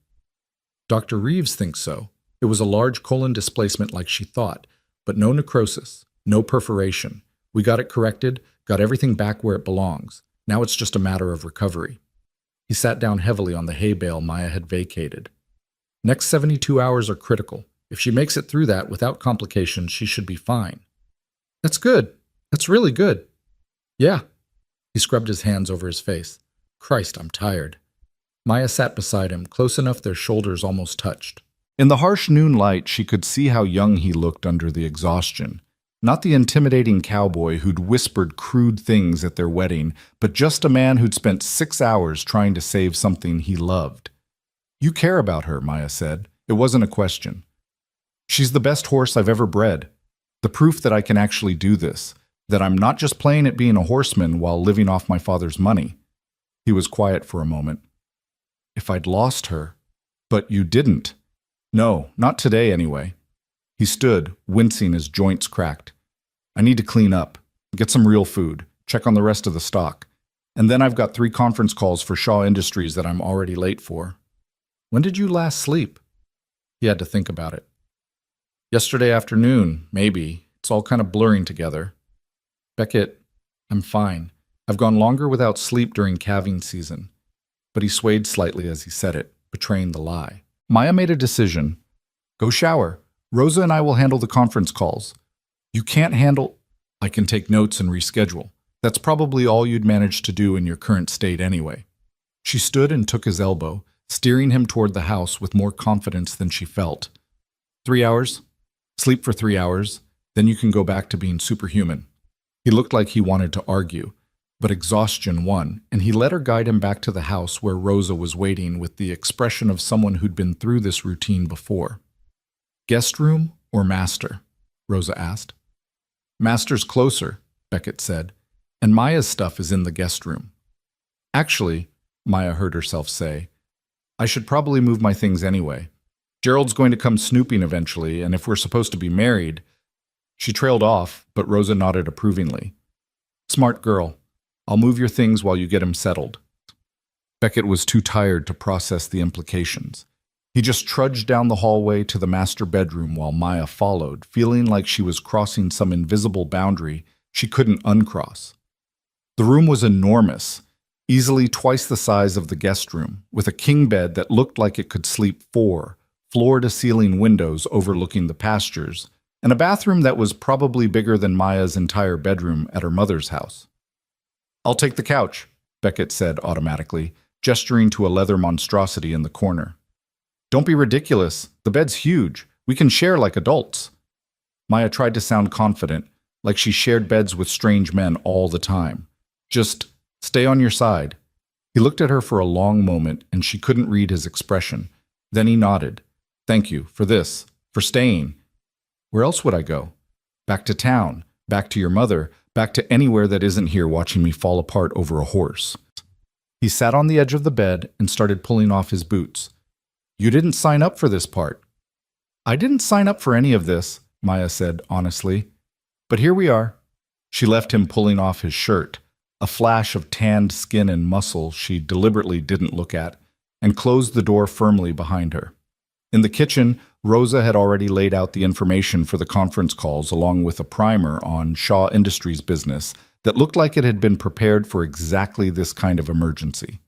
"Dr. Reeves thinks so. It was a large colon displacement like she thought, but no necrosis, no perforation. We got it corrected, got everything back where it belongs. Now it's just a matter of recovery." He sat down heavily on the hay bale Maya had vacated. "Next 72 hours are critical. If she makes it through that without complications, she should be fine." "That's good. That's really good." "Yeah." He scrubbed his hands over his face. "Christ, I'm tired." Maya sat beside him, close enough their shoulders almost touched. In the harsh noon light, she could see how young he looked under the exhaustion. Not the intimidating cowboy who'd whispered crude things at their wedding, but just a man who'd spent 6 hours trying to save something he loved. "You care about her," Maya said. It wasn't a question. "She's the best horse I've ever bred. The proof that I can actually do this, that I'm not just playing at being a horseman while living off my father's money." He was quiet for a moment. "If I'd lost her—" "But you didn't." "No, not today anyway." He stood, wincing as joints cracked. "I need to clean up, get some real food, check on the rest of the stock. And then I've got 3 conference calls for Shaw Industries that I'm already late for." "When did you last sleep?" He had to think about it. "Yesterday afternoon, maybe. It's all kind of blurring together." "Beckett, I'm fine. I've gone longer without sleep during calving season." But he swayed slightly as he said it, betraying the lie. Maya made a decision. "Go shower. Rosa and I will handle the conference calls." "You can't handle—" "I can take notes and reschedule. That's probably all you'd manage to do in your current state anyway." She stood and took his elbow, steering him toward the house with more confidence than she felt. 3 hours? Sleep for 3 hours, then you can go back to being superhuman." He looked like he wanted to argue, but exhaustion won, and he let her guide him back to the house where Rosa was waiting with the expression of someone who'd been through this routine before. "Guest room or master?" Rosa asked. "Master's closer," Beckett said, "and Maya's stuff is in the guest room." "Actually," Maya heard herself say, "I should probably move my things anyway. Gerald's going to come snooping eventually, and if we're supposed to be married—" She trailed off, but Rosa nodded approvingly. "Smart girl. I'll move your things while you get him settled." Beckett was too tired to process the implications. He just trudged down the hallway to the master bedroom while Maya followed, feeling like she was crossing some invisible boundary she couldn't uncross. The room was enormous, easily twice the size of the guest room, with a king bed that looked like it could sleep 4, floor-to-ceiling windows overlooking the pastures, and a bathroom that was probably bigger than Maya's entire bedroom at her mother's house. "I'll take the couch," Beckett said automatically, gesturing to a leather monstrosity in the corner. "Don't be ridiculous. The bed's huge. We can share like adults." Maya tried to sound confident, like she shared beds with strange men all the time. "Just stay on your side." He looked at her for a long moment, and she couldn't read his expression. Then he nodded. "Thank you for this, for staying." "Where else would I go?" "Back to town, back to your mother, back to anywhere that isn't here watching me fall apart over a horse." He sat on the edge of the bed and started pulling off his boots. "You didn't sign up for this part." "I didn't sign up for any of this," Maya said honestly. "But here we are." She left him pulling off his shirt, a flash of tanned skin and muscle she deliberately didn't look at, and closed the door firmly behind her. In the kitchen, Rosa had already laid out the information for the conference calls along with a primer on Shaw Industries business that looked like it had been prepared for exactly this kind of emergency.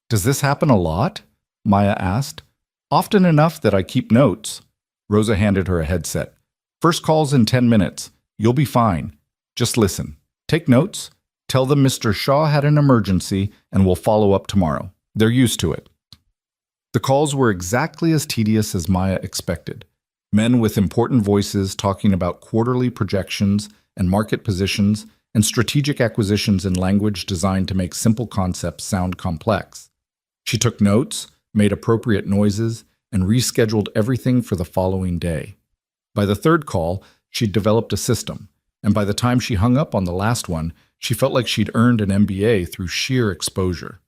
"Does this happen a lot?" Maya asked. "Often enough that I keep notes." Rosa handed her a headset. "First call's in 10 minutes. You'll be fine. Just listen. Take notes. Tell them Mr. Shaw had an emergency and we'll follow up tomorrow. They're used to it." The calls were exactly as tedious as Maya expected. Men with important voices talking about quarterly projections and market positions and strategic acquisitions in language designed to make simple concepts sound complex. She took notes, made appropriate noises, and rescheduled everything for the following day. By the third call, she'd developed a system, and by the time she hung up on the last one, she felt like she'd earned an MBA through sheer exposure.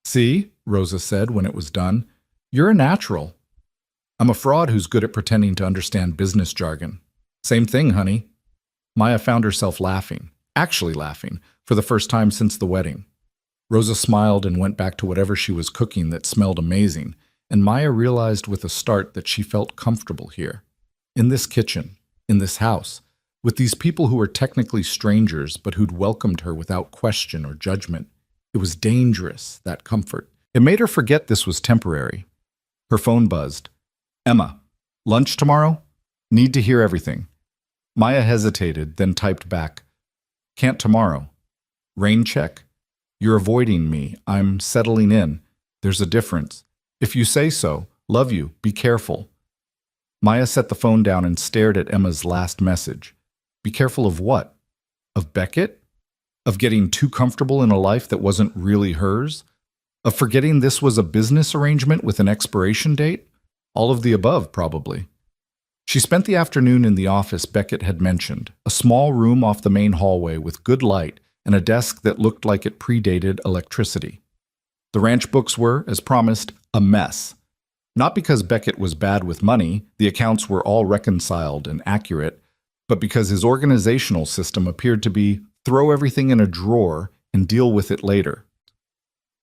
"See," Rosa said when it was done, "you're a natural." "I'm a fraud who's good at pretending to understand business jargon." "Same thing, honey." Maya found herself laughing, actually laughing, for the first time since the wedding. Rosa smiled and went back to whatever she was cooking that smelled amazing, and Maya realized with a start that she felt comfortable here. In this kitchen, in this house, with these people who were technically strangers but who'd welcomed her without question or judgment. It was dangerous, that comfort. It made her forget this was temporary. Her phone buzzed. "Emma, lunch tomorrow? Need to hear everything." Maya hesitated, then typed back, "Can't tomorrow. Rain check? You're avoiding me. I'm settling in. There's a difference. If you say so, love you, be careful." Maya set the phone down and stared at Emma's last message. Be careful of what? Of Beckett? Of getting too comfortable in a life that wasn't really hers? Of forgetting this was a business arrangement with an expiration date? All of the above, probably. She spent the afternoon in the office Beckett had mentioned, a small room off the main hallway with good light and a desk that looked like it predated electricity. The ranch books were, as promised, a mess. Not because Beckett was bad with money, the accounts were all reconciled and accurate, but because his organizational system appeared to be throw everything in a drawer and deal with it later.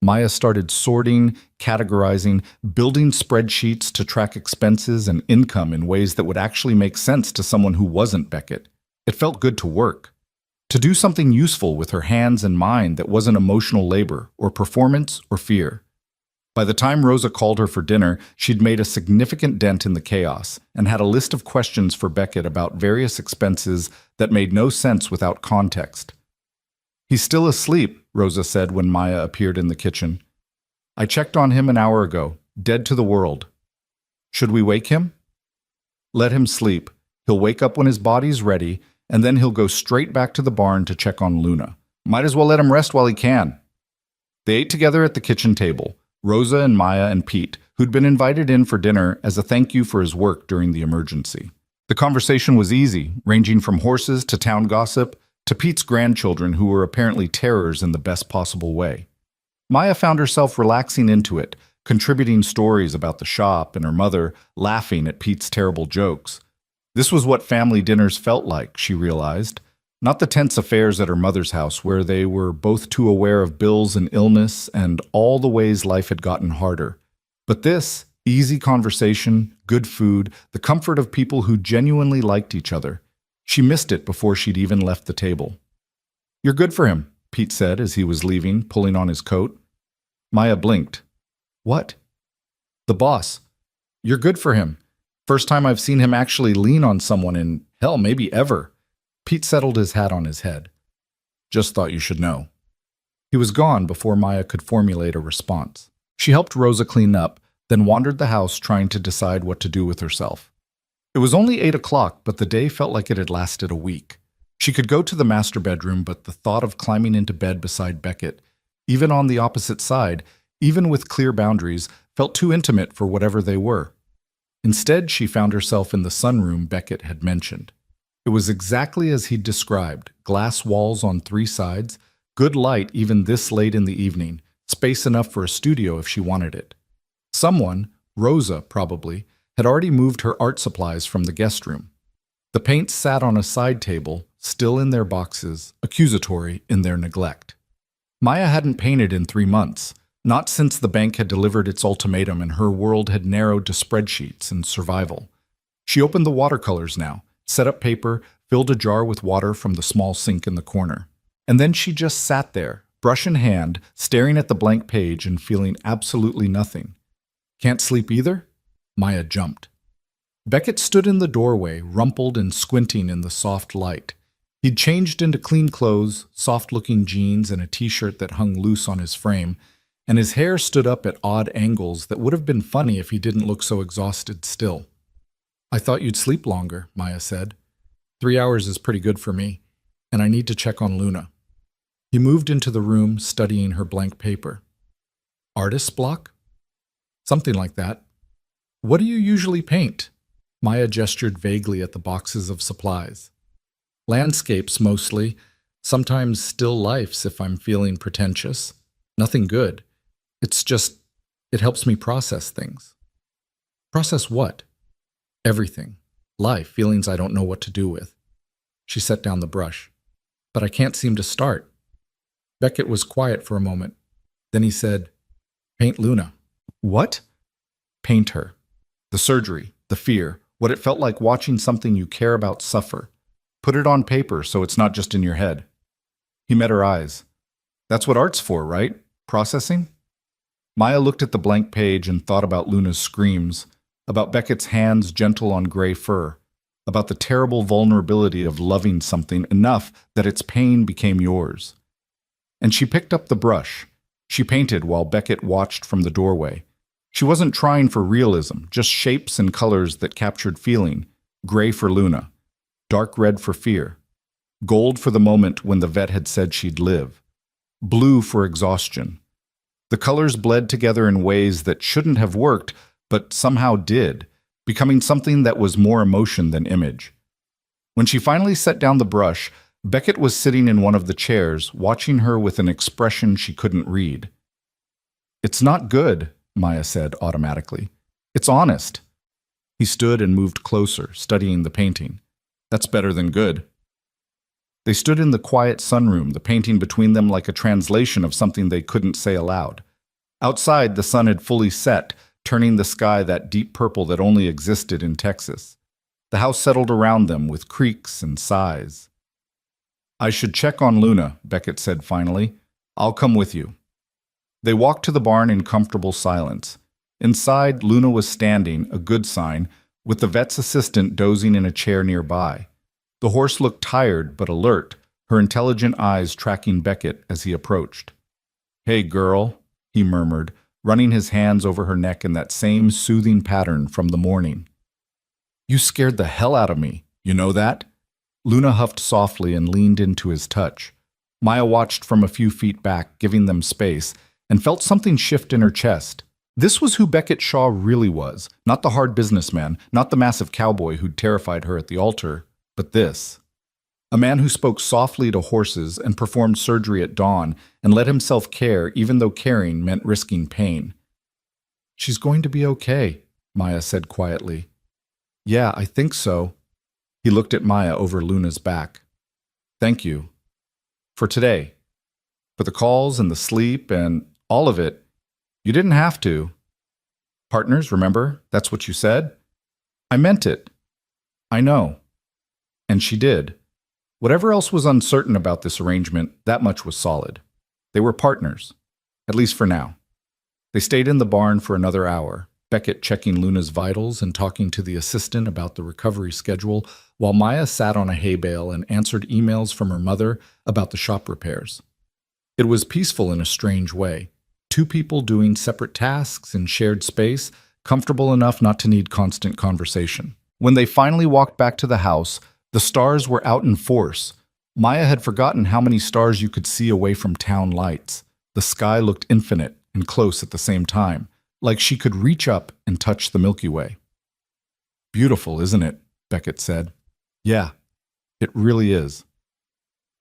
Maya started sorting, categorizing, building spreadsheets to track expenses and income in ways that would actually make sense to someone who wasn't Beckett. It felt good to work, to do something useful with her hands and mind that wasn't emotional labor or performance or fear. By the time Rosa called her for dinner, she'd made a significant dent in the chaos and had a list of questions for Beckett about various expenses that made no sense without context. "He's still asleep," Rosa said when Maya appeared in the kitchen. "I checked on him an hour ago, dead to the world. Should we wake him?" "Let him sleep. He'll wake up when his body's ready, and then he'll go straight back to the barn to check on Luna. Might as well let him rest while he can." They ate together at the kitchen table, Rosa and Maya and Pete, who'd been invited in for dinner as a thank you for his work during the emergency. The conversation was easy, ranging from horses to town gossip, to Pete's grandchildren who were apparently terrors in the best possible way. Maya found herself relaxing into it, contributing stories about the shop and her mother, laughing at Pete's terrible jokes. This was what family dinners felt like, she realized. Not the tense affairs at her mother's house where they were both too aware of bills and illness and all the ways life had gotten harder. But this, easy conversation, good food, the comfort of people who genuinely liked each other. She missed it before she'd even left the table. "You're good for him," Pete said as he was leaving, pulling on his coat. Maya blinked. "What?" "The boss. You're good for him. First time I've seen him actually lean on someone in, hell, maybe ever." Pete settled his hat on his head. "Just thought you should know." He was gone before Maya could formulate a response. She helped Rosa clean up, then wandered the house trying to decide what to do with herself. It was only 8 o'clock, but the day felt like it had lasted a week. She could go to the master bedroom, but the thought of climbing into bed beside Beckett, even on the opposite side, even with clear boundaries, felt too intimate for whatever they were. Instead, she found herself in the sunroom Beckett had mentioned. It was exactly as he'd described, glass walls on 3 sides, good light even this late in the evening, space enough for a studio if she wanted it. Someone, Rosa probably, had already moved her art supplies from the guest room. The paints sat on a side table, still in their boxes, accusatory in their neglect. Maya hadn't painted in 3 months, not since the bank had delivered its ultimatum and her world had narrowed to spreadsheets and survival. She opened the watercolors now, set up paper, filled a jar with water from the small sink in the corner. And then she just sat there, brush in hand, staring at the blank page and feeling absolutely nothing. "Can't sleep either?" Maya jumped. Beckett stood in the doorway, rumpled and squinting in the soft light. He'd changed into clean clothes, soft-looking jeans and a t-shirt that hung loose on his frame, and his hair stood up at odd angles that would have been funny if he didn't look so exhausted still. "I thought you'd sleep longer," Maya said. 3 hours is pretty good for me." and I need to check on Luna. He moved into the room, studying her blank paper. Artist's block? Something like that. What do you usually paint? Maya gestured vaguely at the boxes of supplies. Landscapes, mostly. Sometimes still lifes if I'm feeling pretentious. Nothing good. It's just, it helps me process things. Process what? Everything. Life, feelings I don't know what to do with. She set down the brush. But I can't seem to start. Beckett was quiet for a moment. Then he said, paint Luna. What? Paint her. The surgery, the fear, what it felt like watching something you care about suffer. Put it on paper so it's not just in your head. He met her eyes. That's what art's for, right? Processing? Maya looked at the blank page and thought about Luna's screams, about Beckett's hands gentle on gray fur, about the terrible vulnerability of loving something enough that its pain became yours. And she picked up the brush. She painted while Beckett watched from the doorway. She wasn't trying for realism, just shapes and colors that captured feeling. Gray for Luna, dark red for fear, gold for the moment when the vet had said she'd live, blue for exhaustion. The colors bled together in ways that shouldn't have worked, but somehow did, becoming something that was more emotion than image. When she finally set down the brush, Beckett was sitting in one of the chairs, watching her with an expression she couldn't read. It's not good, Maya said automatically. It's honest. He stood and moved closer, studying the painting. That's better than good. They stood in the quiet sunroom, the painting between them like a translation of something they couldn't say aloud. Outside, the sun had fully set, turning the sky that deep purple that only existed in Texas. The house settled around them with creaks and sighs. I should check on Luna, Beckett said finally. I'll come with you. They walked to the barn in comfortable silence. Inside, Luna was standing, a good sign, with the vet's assistant dozing in a chair nearby. The horse looked tired but alert, her intelligent eyes tracking Beckett as he approached. Hey, girl, he murmured, running his hands over her neck in that same soothing pattern from the morning. You scared the hell out of me, you know that? Luna huffed softly and leaned into his touch. Maya watched from a few feet back, giving them space, and felt something shift in her chest. This was who Beckett Shaw really was, not the hard businessman, not the massive cowboy who'd terrified her at the altar, but this. A man who spoke softly to horses and performed surgery at dawn and let himself care even though caring meant risking pain. She's going to be okay, Maya said quietly. Yeah, I think so. He looked at Maya over Luna's back. Thank you. For today. For the calls and the sleep and all of it. You didn't have to. Partners, remember? That's what you said? I meant it. I know. And she did. Whatever else was uncertain about this arrangement, that much was solid. They were partners. At least for now. They stayed in the barn for another hour, Beckett checking Luna's vitals and talking to the assistant about the recovery schedule, while Maya sat on a hay bale and answered emails from her mother about the shop repairs. It was peaceful in a strange way. Two people doing separate tasks in shared space, comfortable enough not to need constant conversation. When they finally walked back to the house, the stars were out in force. Maya had forgotten how many stars you could see away from town lights. The sky looked infinite and close at the same time, like she could reach up and touch the Milky Way. Beautiful, isn't it? Beckett said. Yeah, it really is.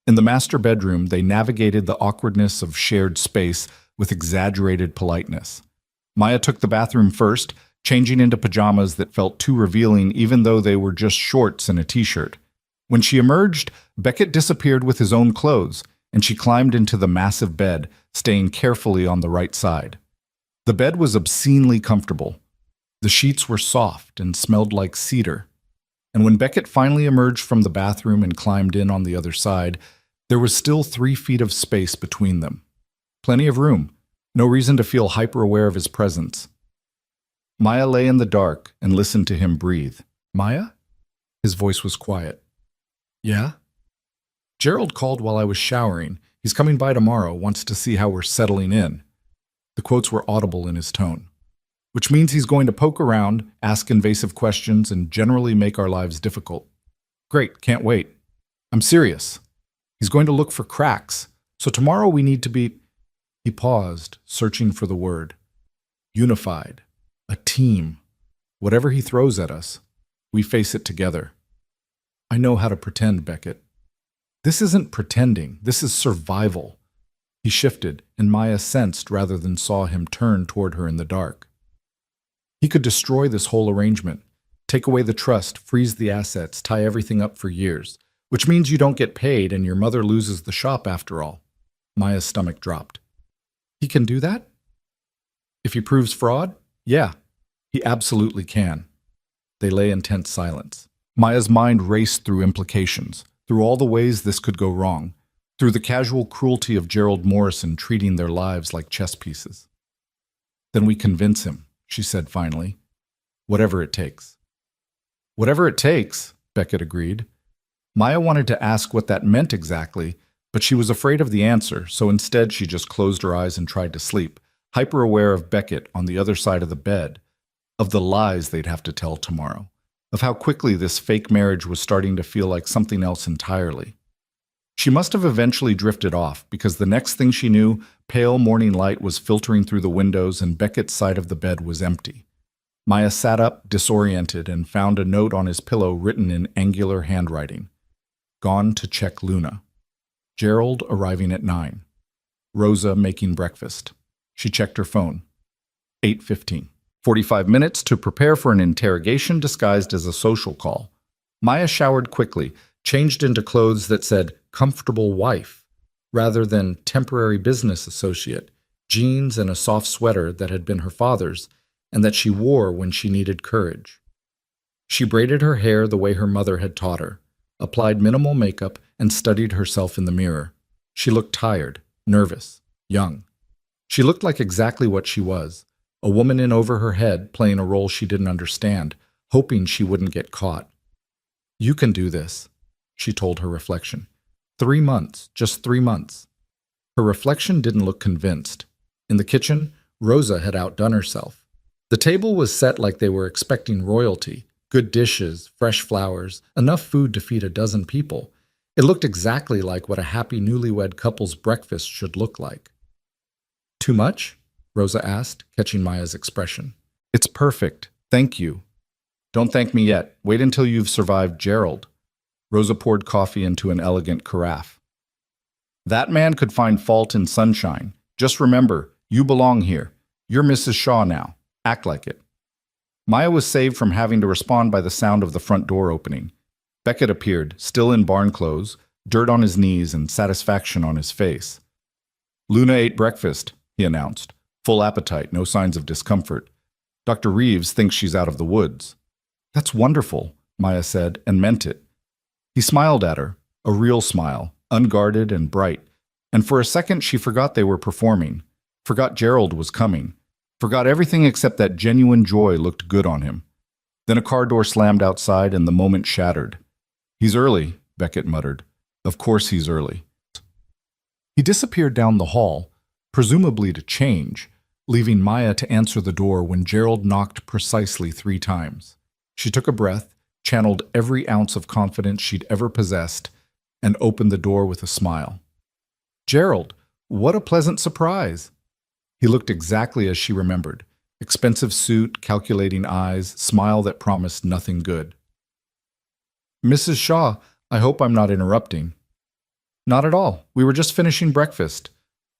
In the master bedroom, they navigated the awkwardness of shared space with exaggerated politeness. Maya took the bathroom first, changing into pajamas that felt too revealing even though they were just shorts and a t-shirt. When she emerged, Beckett disappeared with his own clothes, and she climbed into the massive bed, staying carefully on the right side. The bed was obscenely comfortable. The sheets were soft and smelled like cedar. And when Beckett finally emerged from the bathroom and climbed in on the other side, there was still 3 feet of space between them. Plenty of room. No reason to feel hyper-aware of his presence. Maya lay in the dark and listened to him breathe. Maya? His voice was quiet. Yeah? Gerald called while I was showering. He's coming by tomorrow, wants to see how we're settling in. The quotes were audible in his tone. Which means he's going to poke around, ask invasive questions, and generally make our lives difficult. Great, can't wait. I'm serious. He's going to look for cracks. So tomorrow we need to be... He paused, searching for the word. Unified. A team. Whatever he throws at us, we face it together. I know how to pretend, Beckett. This isn't pretending. This is survival. He shifted, and Maya sensed rather than saw him turn toward her in the dark. He could destroy this whole arrangement, take away the trust, freeze the assets, tie everything up for years, which means you don't get paid and your mother loses the shop after all. Maya's stomach dropped. He can do that? If he proves fraud? Yeah, he absolutely can. They lay in tense silence. Maya's mind raced through implications, through all the ways this could go wrong, through the casual cruelty of Gerald Morrison treating their lives like chess pieces. Then we convince him, she said finally. Whatever it takes. Whatever it takes, Beckett agreed. Maya wanted to ask what that meant exactly, but she was afraid of the answer, so instead she just closed her eyes and tried to sleep, hyper-aware of Beckett on the other side of the bed, of the lies they'd have to tell tomorrow, of how quickly this fake marriage was starting to feel like something else entirely. She must have eventually drifted off, because the next thing she knew, pale morning light was filtering through the windows and Beckett's side of the bed was empty. Maya sat up, disoriented, and found a note on his pillow written in angular handwriting. Gone to check Luna. Gerald arriving at 9. Rosa making breakfast. She checked her phone. 8:15. 45 minutes to prepare for an interrogation disguised as a social call. Maya showered quickly, changed into clothes that said comfortable wife, rather than temporary business associate, jeans and a soft sweater that had been her father's and that she wore when she needed courage. She braided her hair the way her mother had taught her, applied minimal makeup, and studied herself in the mirror. She looked tired, nervous, young. She looked like exactly what she was, a woman in over her head playing a role she didn't understand, hoping she wouldn't get caught. You can do this, she told her reflection. 3 months, just 3 months. Her reflection didn't look convinced. In the kitchen, Rosa had outdone herself. The table was set like they were expecting royalty, good dishes, fresh flowers, enough food to feed a dozen people. It looked exactly like what a happy newlywed couple's breakfast should look like. Too much? Rosa asked, catching Maya's expression. It's perfect. Thank you. Don't thank me yet. Wait until you've survived Gerald. Rosa poured coffee into an elegant carafe. That man could find fault in sunshine. Just remember, you belong here. You're Mrs. Shaw now. Act like it. Maya was saved from having to respond by the sound of the front door opening. Beckett appeared, still in barn clothes, dirt on his knees and satisfaction on his face. Luna ate breakfast, he announced. Full appetite, no signs of discomfort. Dr. Reeves thinks she's out of the woods. That's wonderful, Maya said, and meant it. He smiled at her, a real smile, unguarded and bright, and for a second she forgot they were performing, forgot Gerald was coming, forgot everything except that genuine joy looked good on him. Then a car door slammed outside and the moment shattered. He's early, Beckett muttered. Of course he's early. He disappeared down the hall, presumably to change, leaving Maya to answer the door when Gerald knocked precisely 3 times. She took a breath, channeled every ounce of confidence she'd ever possessed, and opened the door with a smile. Gerald, what a pleasant surprise! He looked exactly as she remembered. Expensive suit, calculating eyes, smile that promised nothing good. Mrs. Shaw, I hope I'm not interrupting. Not at all. We were just finishing breakfast.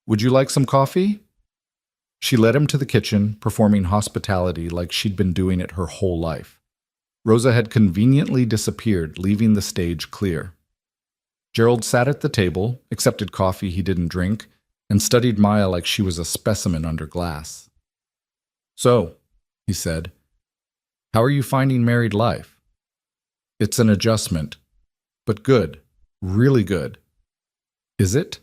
Would you like some coffee? She led him to the kitchen, performing hospitality like she'd been doing it her whole life. Rosa had conveniently disappeared, leaving the stage clear. Gerald sat at the table, accepted coffee he didn't drink, and studied Maya like she was a specimen under glass. So, he said, how are you finding married life? It's an adjustment, but good, really good. Is it?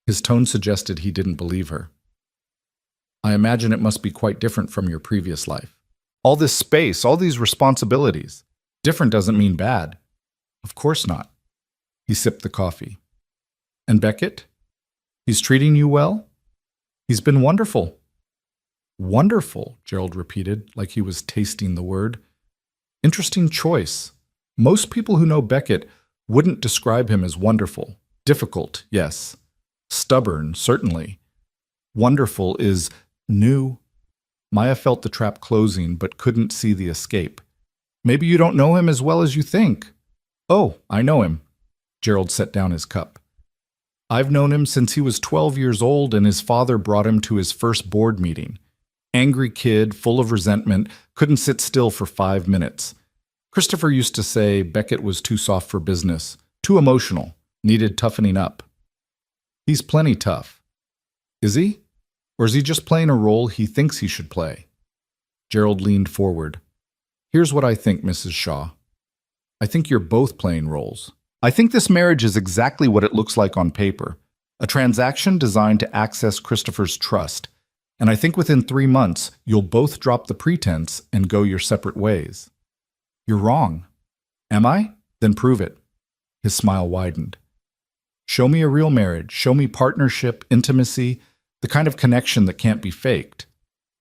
His tone suggested he didn't believe her. I imagine it must be quite different from your previous life. All this space, all these responsibilities. Different doesn't mean bad. Of course not. He sipped the coffee. And Beckett? He's treating you well? He's been wonderful. Wonderful, Gerald repeated, like he was tasting the word. Interesting choice. Most people who know Beckett wouldn't describe him as wonderful. Difficult, yes. Stubborn, certainly. Wonderful is new. Maya felt the trap closing but couldn't see the escape. Maybe you don't know him as well as you think. Oh, I know him. Gerald set down his cup. I've known him since he was 12 years old and his father brought him to his first board meeting. Angry kid, full of resentment, couldn't sit still for 5 minutes. Christopher used to say Beckett was too soft for business, too emotional, needed toughening up. He's plenty tough. Is he? Or is he just playing a role he thinks he should play? Gerald leaned forward. Here's what I think, Mrs. Shaw. I think you're both playing roles. I think this marriage is exactly what it looks like on paper, a transaction designed to access Christopher's trust. And I think within 3 months, you'll both drop the pretense and go your separate ways. You're wrong. Am I? Then prove it. His smile widened. Show me a real marriage. Show me partnership, intimacy, the kind of connection that can't be faked.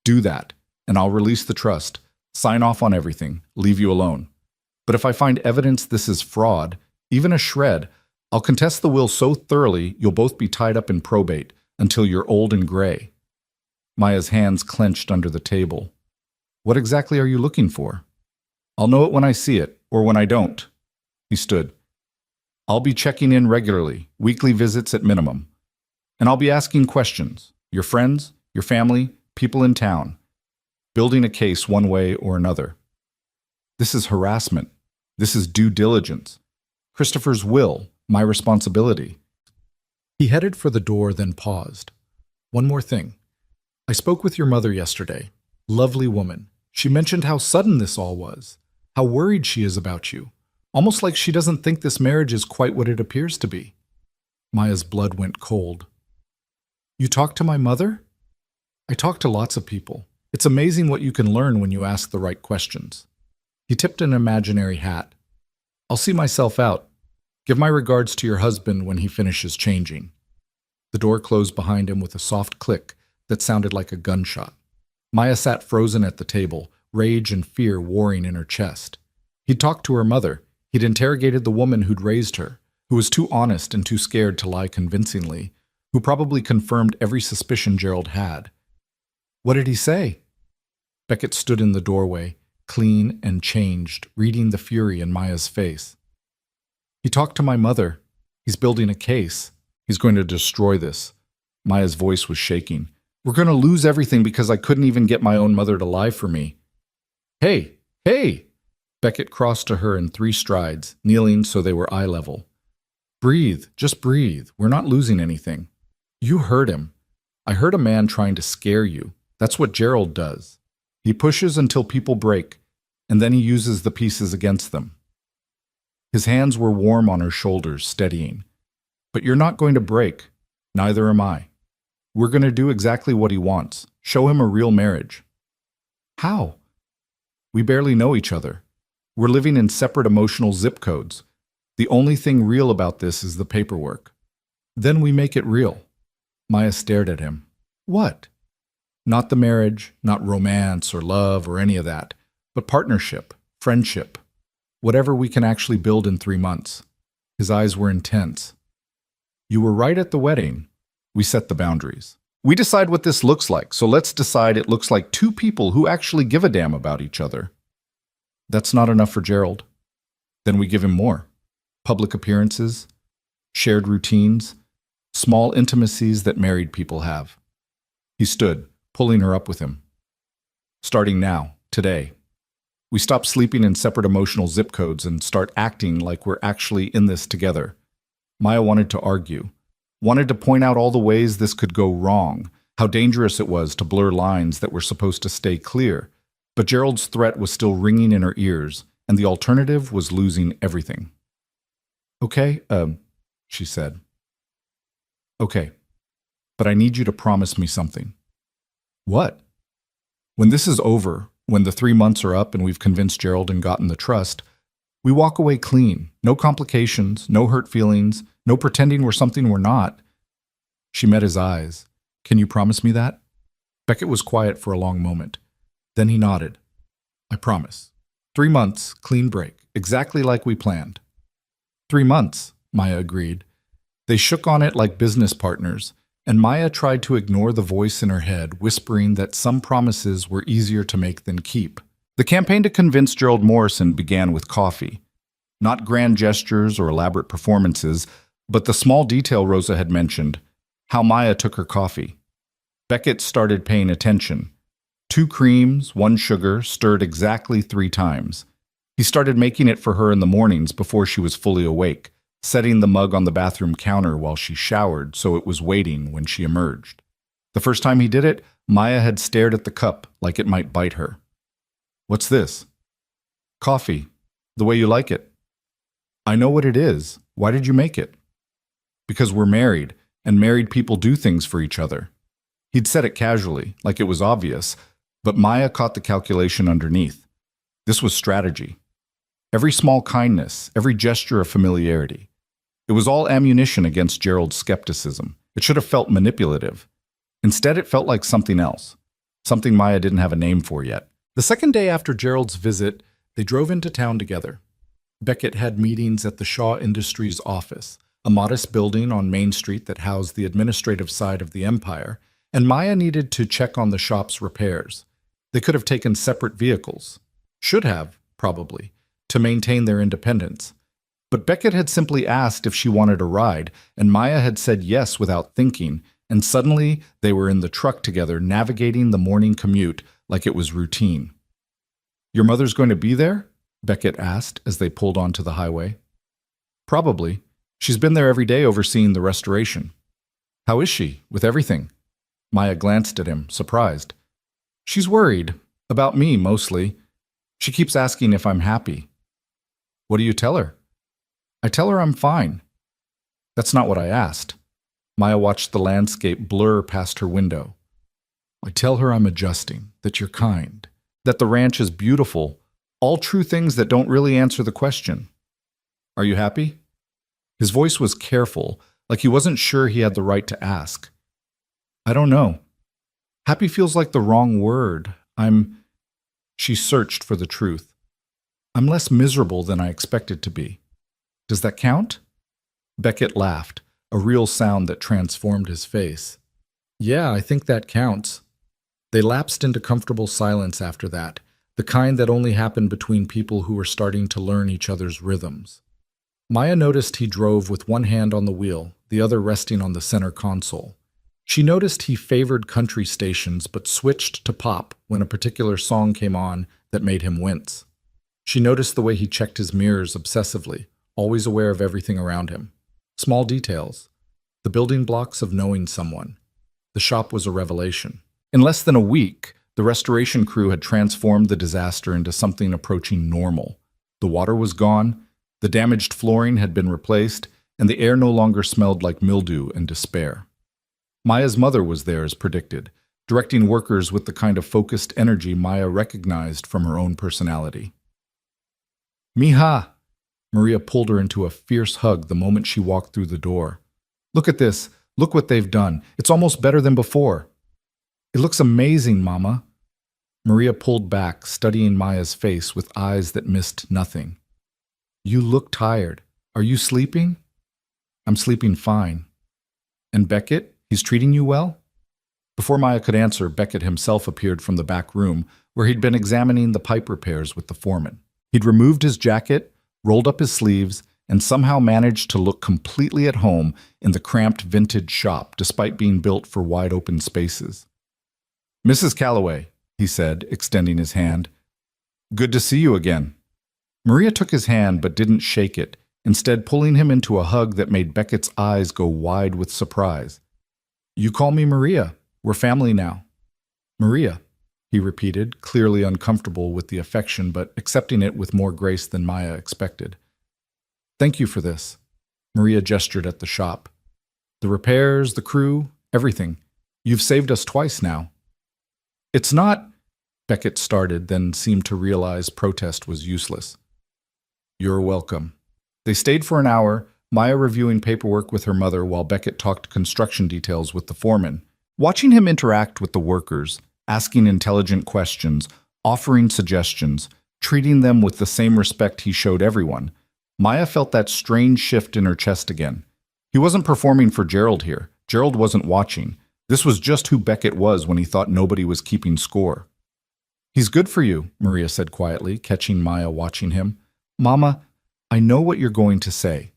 Do that, and I'll release the trust, sign off on everything, leave you alone. But if I find evidence this is fraud, even a shred, I'll contest the will so thoroughly you'll both be tied up in probate until you're old and gray. Maya's hands clenched under the table. What exactly are you looking for? I'll know it when I see it, or when I don't. He stood. I'll be checking in regularly, weekly visits at minimum. And I'll be asking questions. Your friends, your family, people in town. Building a case one way or another. This is harassment. This is due diligence. Christopher's will, my responsibility. He headed for the door, then paused. One more thing. I spoke with your mother yesterday. Lovely woman. She mentioned how sudden this all was, how worried she is about you, almost like she doesn't think this marriage is quite what it appears to be. Maya's blood went cold. You talked to my mother? I talk to lots of people. It's amazing what you can learn when you ask the right questions. He tipped an imaginary hat. I'll see myself out. Give my regards to your husband when he finishes changing. The door closed behind him with a soft click that sounded like a gunshot. Maya sat frozen at the table, rage and fear warring in her chest. He'd talked to her mother. He'd interrogated the woman who'd raised her, who was too honest and too scared to lie convincingly, who probably confirmed every suspicion Gerald had. What did he say? Beckett stood in the doorway, clean and changed, reading the fury in Maya's face. He talked to my mother. He's building a case. He's going to destroy this. Maya's voice was shaking. We're going to lose everything because I couldn't even get my own mother to lie for me. Hey, hey! Beckett crossed to her in 3 strides, kneeling so they were eye level. Breathe, just breathe. We're not losing anything. You heard him. I heard a man trying to scare you. That's what Gerald does. He pushes until people break, and then he uses the pieces against them. His hands were warm on her shoulders, steadying. But you're not going to break. Neither am I. We're going to do exactly what he wants. Show him a real marriage. How? We barely know each other. We're living in separate emotional zip codes. The only thing real about this is the paperwork. Then we make it real. Maya stared at him. What? Not the marriage, not romance or love or any of that, but partnership, friendship, whatever we can actually build in 3 months. His eyes were intense. You were right at the wedding. We set the boundaries. We decide what this looks like, so let's decide it looks like 2 people who actually give a damn about each other. That's not enough for Gerald. Then we give him more. Public appearances, shared routines, small intimacies that married people have. He stood, pulling her up with him. Starting now, today. We stop sleeping in separate emotional zip codes and start acting like we're actually in this together. Maya wanted to argue, wanted to point out all the ways this could go wrong, how dangerous it was to blur lines that were supposed to stay clear. But Gerald's threat was still ringing in her ears, and the alternative was losing everything. Okay, she said. Okay, but I need you to promise me something. What? When this is over, when the 3 months are up and we've convinced Gerald and gotten the trust, we walk away clean, no complications, no hurt feelings, no pretending we're something we're not. She met his eyes. Can you promise me that? Beckett was quiet for a long moment. Then he nodded. I promise. 3 months, clean break, exactly like we planned. 3 months, Maya agreed. They shook on it like business partners, and Maya tried to ignore the voice in her head whispering that some promises were easier to make than keep. The campaign to convince Gerald Morrison began with coffee. Not grand gestures or elaborate performances, but the small detail Rosa had mentioned, how Maya took her coffee. Beckett started paying attention. 2 creams, 1 sugar, stirred exactly 3 times. He started making it for her in the mornings before she was fully awake, setting the mug on the bathroom counter while she showered so it was waiting when she emerged. The first time he did it, Maya had stared at the cup like it might bite her. "What's this?" "Coffee. The way you like it." "I know what it is. Why did you make it?" "Because we're married, and married people do things for each other." He'd said it casually, like it was obvious, but Maya caught the calculation underneath. This was strategy. Every small kindness, every gesture of familiarity. It was all ammunition against Gerald's skepticism. It should have felt manipulative. Instead, it felt like something else. Something Maya didn't have a name for yet. The second day after Gerald's visit, they drove into town together. Beckett had meetings at the Shaw Industries office, a modest building on Main Street that housed the administrative side of the empire, and Maya needed to check on the shop's repairs. They could have taken separate vehicles. Should have, probably, to maintain their independence. But Beckett had simply asked if she wanted a ride, and Maya had said yes without thinking, and suddenly they were in the truck together navigating the morning commute like it was routine. "Your mother's going to be there?" Beckett asked as they pulled onto the highway. "Probably. She's been there every day overseeing the restoration." "How is she, with everything?" Maya glanced at him, surprised. "She's worried. About me, mostly. She keeps asking if I'm happy." "What do you tell her?" "I tell her I'm fine." "That's not what I asked." Maya watched the landscape blur past her window. "I tell her I'm adjusting, that you're kind, that the ranch is beautiful, all true things that don't really answer the question." "Are you happy?" His voice was careful, like he wasn't sure he had the right to ask. "I don't know. Happy feels like the wrong word. She searched for the truth. "I'm less miserable than I expected to be." "Does that count?" Beckett laughed, a real sound that transformed his face. "Yeah, I think that counts." They lapsed into comfortable silence after that, the kind that only happened between people who were starting to learn each other's rhythms. Maya noticed he drove with one hand on the wheel, the other resting on the center console. She noticed he favored country stations but switched to pop when a particular song came on that made him wince. She noticed the way he checked his mirrors obsessively, always aware of everything around him. Small details. The building blocks of knowing someone. The shop was a revelation. In less than a week, the restoration crew had transformed the disaster into something approaching normal. The water was gone, the damaged flooring had been replaced, and the air no longer smelled like mildew and despair. Maya's mother was there as predicted, directing workers with the kind of focused energy Maya recognized from her own personality. "Mija!" Maria pulled her into a fierce hug the moment she walked through the door. "Look at this. Look what they've done. It's almost better than before." "It looks amazing, Mama." Maria pulled back, studying Maya's face with eyes that missed nothing. "You look tired. Are you sleeping?" "I'm sleeping fine." "And Beckett? He's treating you well?" Before Maya could answer, Beckett himself appeared from the back room, where he'd been examining the pipe repairs with the foreman. He'd removed his jacket, rolled up his sleeves, and somehow managed to look completely at home in the cramped vintage shop, despite being built for wide-open spaces. "Mrs. Calloway," he said, extending his hand. "Good to see you again." Maria took his hand but didn't shake it, instead pulling him into a hug that made Beckett's eyes go wide with surprise. "You call me Maria. We're family now." "Maria," he repeated, clearly uncomfortable with the affection but accepting it with more grace than Maya expected. "Thank you for this." Maria gestured at the shop. "The repairs, the crew, everything. You've saved us twice now." "It's not," Beckett started, then seemed to realize protest was useless. "You're welcome." They stayed for an hour, Maya reviewing paperwork with her mother while Beckett talked construction details with the foreman. Watching him interact with the workers, asking intelligent questions, offering suggestions, treating them with the same respect he showed everyone, Maya felt that strange shift in her chest again. He wasn't performing for Gerald here. Gerald wasn't watching. This was just who Beckett was when he thought nobody was keeping score. He's good for you, Maria said quietly, catching Maya watching him. Mama, I know what you're going to say.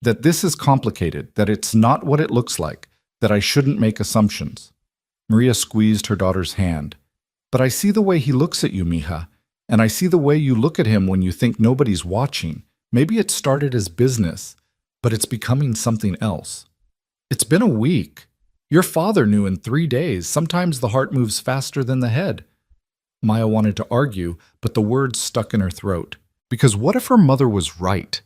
That this is complicated, that it's not what it looks like, that I shouldn't make assumptions. Maria squeezed her daughter's hand. But I see the way he looks at you, mija, and I see the way you look at him when you think nobody's watching. Maybe it started as business, but it's becoming something else. It's been a week. Your father knew in 3 days. Sometimes the heart moves faster than the head. Maya wanted to argue, but the words stuck in her throat. Because what if her mother was right?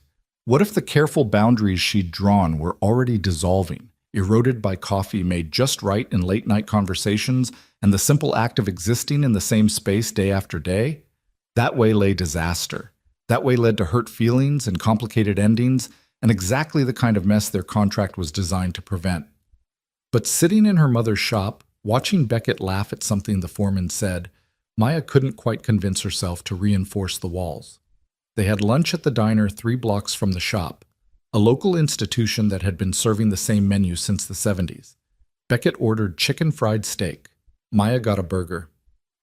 What if the careful boundaries she'd drawn were already dissolving, eroded by coffee made just right in late-night conversations and the simple act of existing in the same space day after day? That way lay disaster. That way led to hurt feelings and complicated endings, and exactly the kind of mess their contract was designed to prevent. But sitting in her mother's shop, watching Beckett laugh at something the foreman said, Maya couldn't quite convince herself to reinforce the walls. They had lunch at the diner 3 blocks from the shop, a local institution that had been serving the same menu since the 70s. Beckett ordered chicken fried steak. Maya got a burger.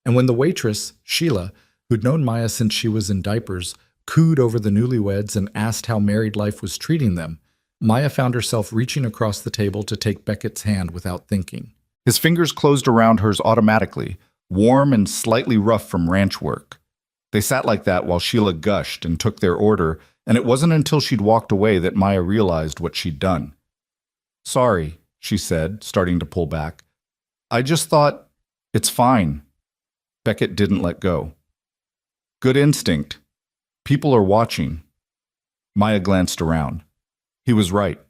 And when the waitress, Sheila, who'd known Maya since she was in diapers, cooed over the newlyweds and asked how married life was treating them, Maya found herself reaching across the table to take Beckett's hand without thinking. His fingers closed around hers automatically, warm and slightly rough from ranch work. They sat like that while Sheila gushed and took their order, and it wasn't until she'd walked away that Maya realized what she'd done. Sorry, she said, starting to pull back. I just thought, it's fine. Beckett didn't let go. Good instinct. People are watching. Maya glanced around. He was right.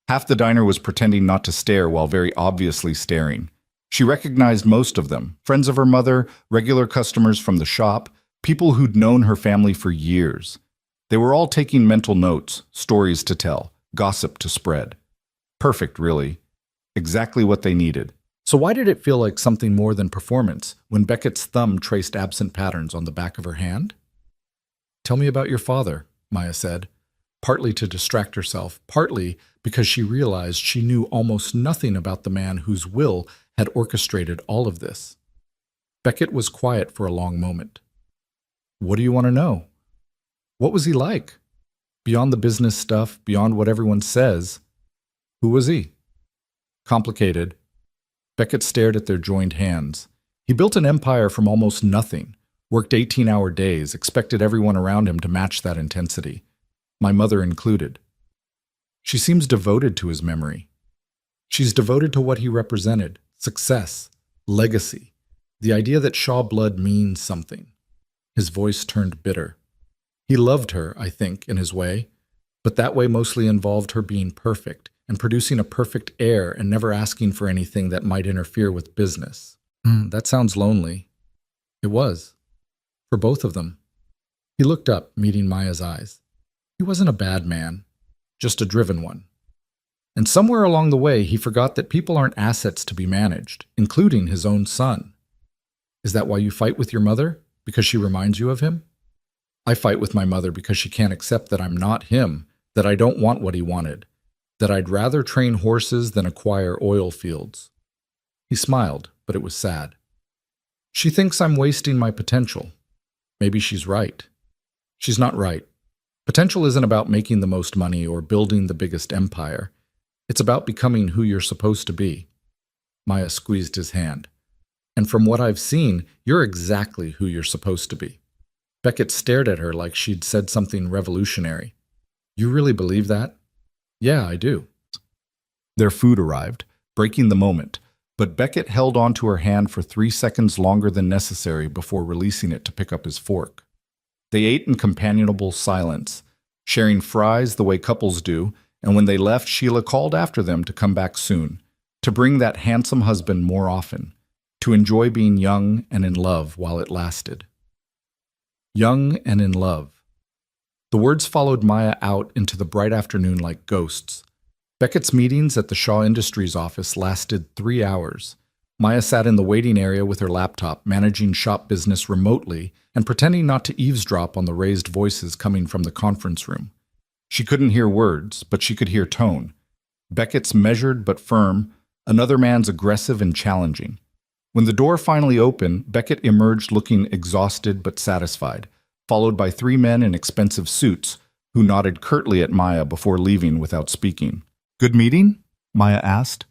Half the diner was pretending not to stare while very obviously staring. She recognized most of them, friends of her mother, regular customers from the shop, people who'd known her family for years. They were all taking mental notes, stories to tell, gossip to spread. Perfect, really. Exactly what they needed. So why did it feel like something more than performance when Beckett's thumb traced absent patterns on the back of her hand? Tell me about your father, Maya said, partly to distract herself, partly because she realized she knew almost nothing about the man whose will had orchestrated all of this. Beckett was quiet for a long moment. What do you want to know? What was he like? Beyond the business stuff, beyond what everyone says, who was he? Complicated. Beckett stared at their joined hands. He built an empire from almost nothing, worked 18-hour days, expected everyone around him to match that intensity, my mother included. She seems devoted to his memory. She's devoted to what he represented, success, legacy, the idea that Shaw blood means something. His voice turned bitter. He loved her, I think, in his way, but that way mostly involved her being perfect and producing a perfect heir and never asking for anything that might interfere with business. That sounds lonely. It was. For both of them. He looked up, meeting Maya's eyes. He wasn't a bad man, just a driven one. And somewhere along the way, he forgot that people aren't assets to be managed, including his own son. Is that why you fight with your mother? Because she reminds you of him? I fight with my mother because she can't accept that I'm not him, that I don't want what he wanted, that I'd rather train horses than acquire oil fields. He smiled, but it was sad. She thinks I'm wasting my potential. Maybe she's right. She's not right. Potential isn't about making the most money or building the biggest empire. It's about becoming who you're supposed to be. Maya squeezed his hand. And from what I've seen, you're exactly who you're supposed to be. Beckett stared at her like she'd said something revolutionary. You really believe that? Yeah, I do. Their food arrived, breaking the moment, but Beckett held onto her hand for 3 seconds longer than necessary before releasing it to pick up his fork. They ate in companionable silence, sharing fries the way couples do, and when they left, Sheila called after them to come back soon, to bring that handsome husband more often, to enjoy being young and in love while it lasted. Young and in love. The words followed Maya out into the bright afternoon like ghosts. Beckett's meetings at the Shaw Industries office lasted 3 hours. Maya sat in the waiting area with her laptop, managing shop business remotely and pretending not to eavesdrop on the raised voices coming from the conference room. She couldn't hear words, but she could hear tone. Beckett's measured but firm, another man's aggressive and challenging. When the door finally opened, Beckett emerged looking exhausted but satisfied, followed by three men in expensive suits, who nodded curtly at Maya before leaving without speaking. "Good meeting?" Maya asked.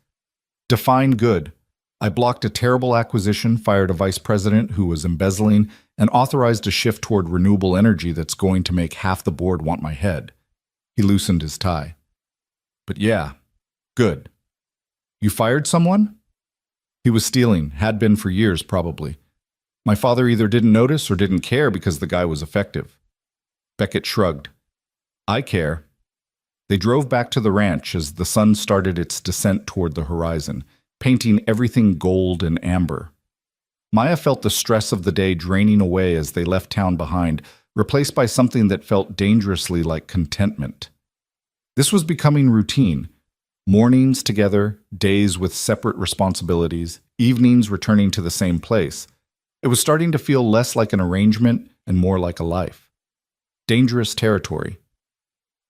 "Define good. I blocked a terrible acquisition, fired a vice president who was embezzling, and authorized a shift toward renewable energy that's going to make half the board want my head." He loosened his tie. "But yeah, good. You fired someone?" "He was stealing, had been for years probably. My father either didn't notice or didn't care because the guy was effective." Beckett shrugged. "I care." They drove back to the ranch as the sun started its descent toward the horizon, painting everything gold and amber. Maya felt the stress of the day draining away as they left town behind, replaced by something that felt dangerously like contentment. This was becoming routine. Mornings together, days with separate responsibilities, evenings returning to the same place. It was starting to feel less like an arrangement and more like a life. Dangerous territory.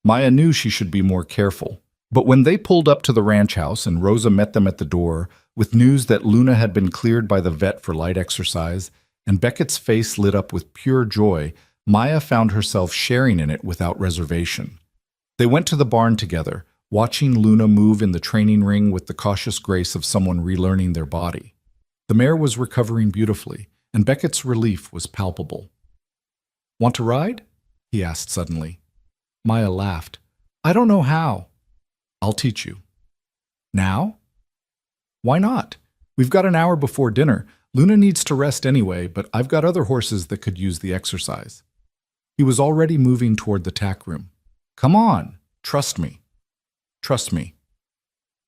Maya knew she should be more careful. But when they pulled up to the ranch house and Rosa met them at the door with news that Luna had been cleared by the vet for light exercise, and Beckett's face lit up with pure joy, Maya found herself sharing in it without reservation. They went to the barn together, watching Luna move in the training ring with the cautious grace of someone relearning their body. The mare was recovering beautifully, and Beckett's relief was palpable. "Want to ride?" he asked suddenly. Maya laughed. "I don't know how." "I'll teach you." "Now?" "Why not? We've got an hour before dinner. Luna needs to rest anyway, but I've got other horses that could use the exercise." He was already moving toward the tack room. "Come on, trust me. Trust me."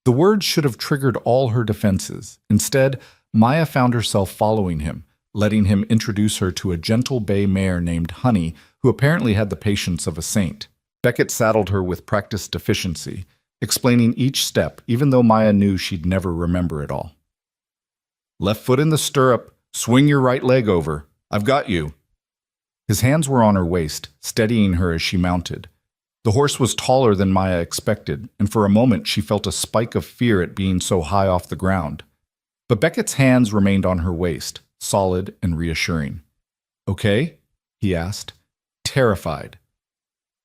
The words should have triggered all her defenses. Instead, Maya found herself following him, letting him introduce her to a gentle bay mare named Honey, who apparently had the patience of a saint. Beckett saddled her with practiced efficiency, explaining each step, even though Maya knew she'd never remember it all. "Left foot in the stirrup, swing your right leg over. I've got you." His hands were on her waist, steadying her as she mounted. The horse was taller than Maya expected, and for a moment she felt a spike of fear at being so high off the ground. But Beckett's hands remained on her waist, solid and reassuring. "Okay?" he asked. Terrified.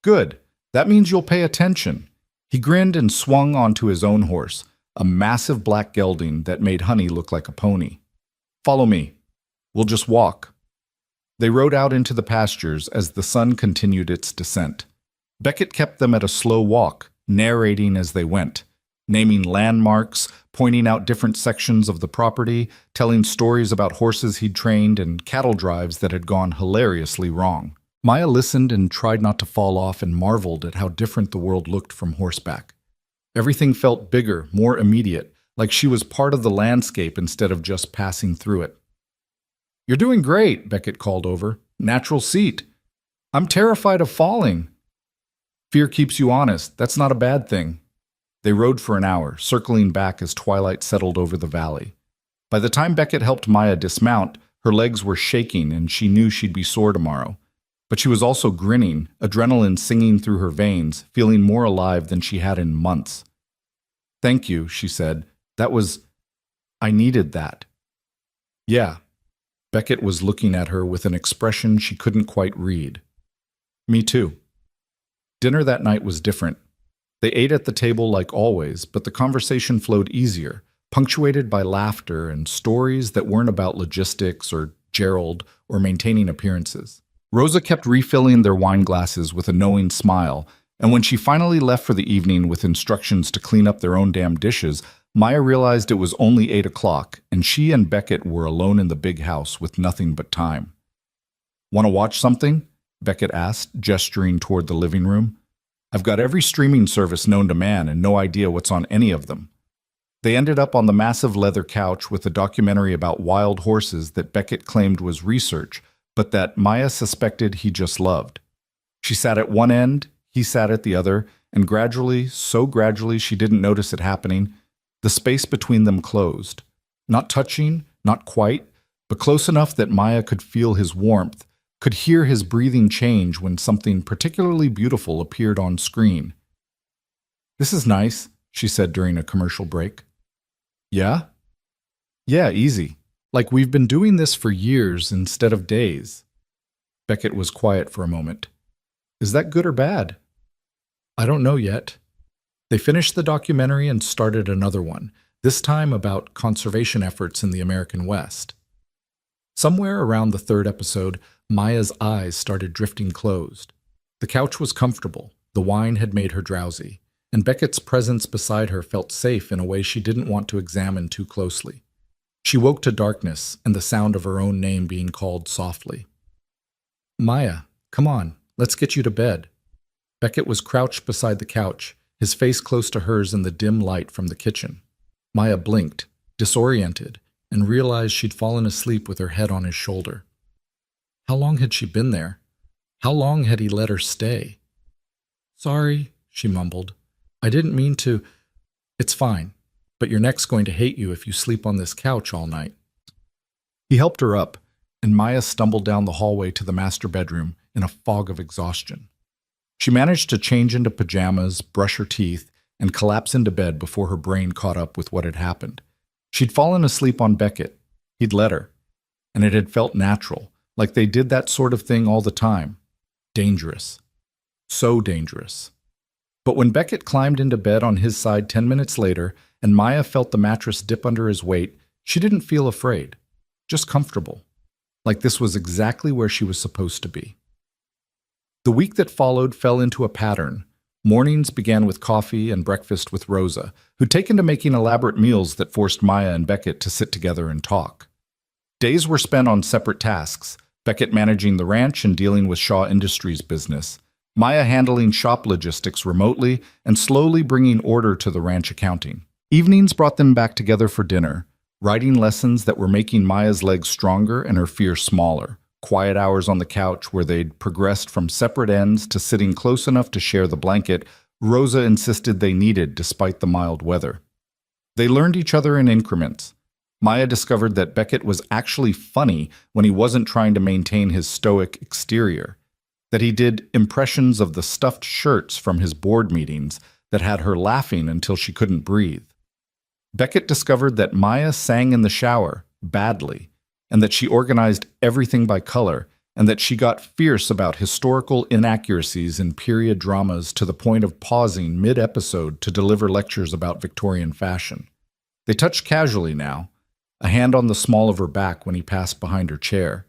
"Good. That means you'll pay attention." He grinned and swung onto his own horse, a massive black gelding that made Honey look like a pony. "Follow me. We'll just walk." They rode out into the pastures as the sun continued its descent. Beckett kept them at a slow walk, narrating as they went, naming landmarks, pointing out different sections of the property, telling stories about horses he'd trained and cattle drives that had gone hilariously wrong. Maya listened and tried not to fall off and marveled at how different the world looked from horseback. Everything felt bigger, more immediate, like she was part of the landscape instead of just passing through it. "You're doing great," Beckett called over. "Natural seat." "I'm terrified of falling." "Fear keeps you honest. That's not a bad thing." They rode for an hour, circling back as twilight settled over the valley. By the time Beckett helped Maya dismount, her legs were shaking and she knew she'd be sore tomorrow. But she was also grinning, adrenaline singing through her veins, feeling more alive than she had in months. "Thank you," she said. I needed that." "Yeah." Beckett was looking at her with an expression she couldn't quite read. "Me too." Dinner that night was different. They ate at the table like always, but the conversation flowed easier, punctuated by laughter and stories that weren't about logistics or Gerald or maintaining appearances. Rosa kept refilling their wine glasses with a knowing smile, and when she finally left for the evening with instructions to clean up their own damn dishes, Maya realized it was only 8 o'clock, and she and Beckett were alone in the big house with nothing but time. "Want to watch something?" Beckett asked, gesturing toward the living room. "I've got every streaming service known to man and no idea what's on any of them." They ended up on the massive leather couch with a documentary about wild horses that Beckett claimed was research, but that Maya suspected he just loved. She sat at one end, he sat at the other, and gradually, so gradually she didn't notice it happening, the space between them closed. Not touching, not quite, but close enough that Maya could feel his warmth, could hear his breathing change when something particularly beautiful appeared on screen. "This is nice," she said during a commercial break. Yeah? Yeah, easy. Like we've been doing this for years instead of days. Beckett was quiet for a moment. Is that good or bad? I don't know yet. They finished the documentary and started another one, this time about conservation efforts in the American West. Somewhere around the third episode, Maya's eyes started drifting closed. The couch was comfortable, the wine had made her drowsy, and Beckett's presence beside her felt safe in a way she didn't want to examine too closely. She woke to darkness and the sound of her own name being called softly. Maya, come on, let's get you to bed. Beckett was crouched beside the couch, his face close to hers in the dim light from the kitchen. Maya blinked, disoriented, and realized she'd fallen asleep with her head on his shoulder. How long had she been there? How long had he let her stay? Sorry, she mumbled. I didn't mean to. It's fine, but your neck's going to hate you if you sleep on this couch all night. He helped her up, and Maya stumbled down the hallway to the master bedroom in a fog of exhaustion. She managed to change into pajamas, brush her teeth, and collapse into bed before her brain caught up with what had happened. She'd fallen asleep on Beckett. He'd let her. And it had felt natural, like they did that sort of thing all the time. Dangerous. So dangerous. But when Beckett climbed into bed on his side 10 minutes later, and Maya felt the mattress dip under his weight, she didn't feel afraid. Just comfortable. Like this was exactly where she was supposed to be. The week that followed fell into a pattern. Mornings began with coffee and breakfast with Rosa, who'd taken to making elaborate meals that forced Maya and Beckett to sit together and talk. Days were spent on separate tasks, Beckett managing the ranch and dealing with Shaw Industries' business, Maya handling shop logistics remotely and slowly bringing order to the ranch accounting. Evenings brought them back together for dinner, writing lessons that were making Maya's legs stronger and her fear smaller. Quiet hours on the couch where they'd progressed from separate ends to sitting close enough to share the blanket Rosa insisted they needed despite the mild weather. They learned each other in increments. Maya discovered that Beckett was actually funny when he wasn't trying to maintain his stoic exterior, that he did impressions of the stuffed shirts from his board meetings that had her laughing until she couldn't breathe. Beckett discovered that Maya sang in the shower, badly, and that she organized everything by color, and that she got fierce about historical inaccuracies in period dramas to the point of pausing mid-episode to deliver lectures about Victorian fashion. They touched casually now, a hand on the small of her back when he passed behind her chair,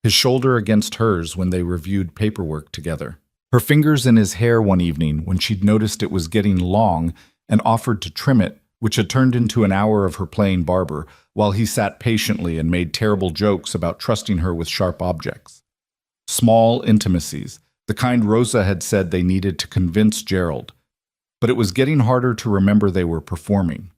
his shoulder against hers when they reviewed paperwork together, her fingers in his hair one evening when she'd noticed it was getting long and offered to trim it, which had turned into an hour of her playing barber, while he sat patiently and made terrible jokes about trusting her with sharp objects. Small intimacies, the kind Rosa had said they needed to convince Gerald. But it was getting harder to remember they were performing.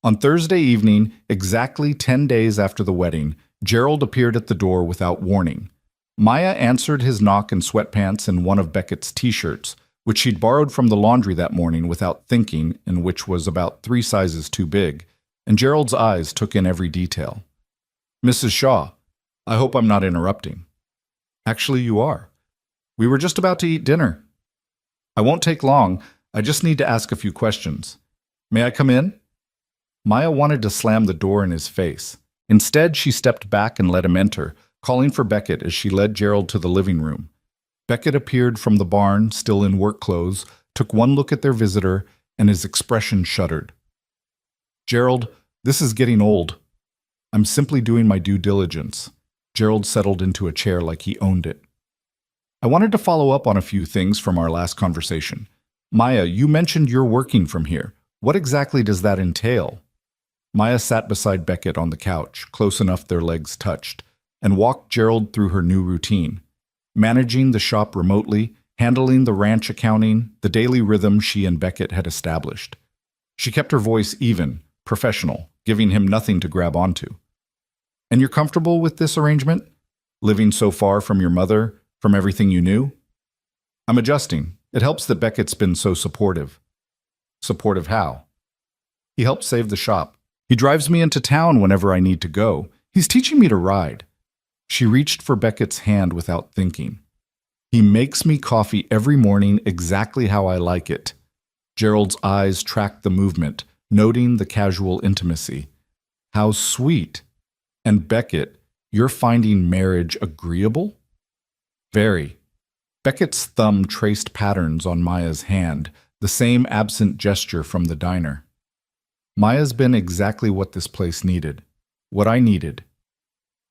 On Thursday evening, exactly 10 days after the wedding, Gerald appeared at the door without warning. Maya answered his knock in sweatpants and one of Beckett's t-shirts, which she'd borrowed from the laundry that morning without thinking and which was about 3 sizes too big, and Gerald's eyes took in every detail. Mrs. Shaw, I hope I'm not interrupting. Actually, you are. We were just about to eat dinner. I won't take long. I just need to ask a few questions. May I come in? Maya wanted to slam the door in his face. Instead, she stepped back and let him enter, calling for Beckett as she led Gerald to the living room. Beckett appeared from the barn, still in work clothes, took one look at their visitor, and his expression shuddered. Gerald, this is getting old. I'm simply doing my due diligence. Gerald settled into a chair like he owned it. I wanted to follow up on a few things from our last conversation. Maya, you mentioned you're working from here. What exactly does that entail? Maya sat beside Beckett on the couch, close enough their legs touched, and walked Gerald through her new routine. Managing the shop remotely, handling the ranch accounting, the daily rhythm she and Beckett had established. She kept her voice even, professional, giving him nothing to grab onto. And you're comfortable with this arrangement? Living so far from your mother, from everything you knew? I'm adjusting. It helps that Beckett's been so supportive. Supportive how? He helped save the shop. He drives me into town whenever I need to go. He's teaching me to ride. She reached for Beckett's hand without thinking. He makes me coffee every morning exactly how I like it. Gerald's eyes tracked the movement, noting the casual intimacy. How sweet. And Beckett, you're finding marriage agreeable? Very. Beckett's thumb traced patterns on Maya's hand, the same absent gesture from the diner. Maya's been exactly what this place needed. What I needed.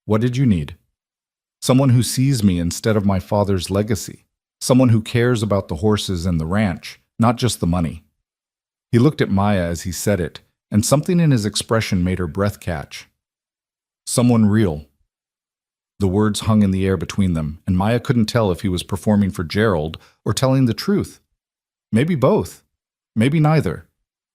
What did you need? Someone who sees me instead of my father's legacy. Someone who cares about the horses and the ranch, not just the money. He looked at Maya as he said it, and something in his expression made her breath catch. Someone real. The words hung in the air between them, and Maya couldn't tell if he was performing for Gerald or telling the truth. Maybe both. Maybe neither.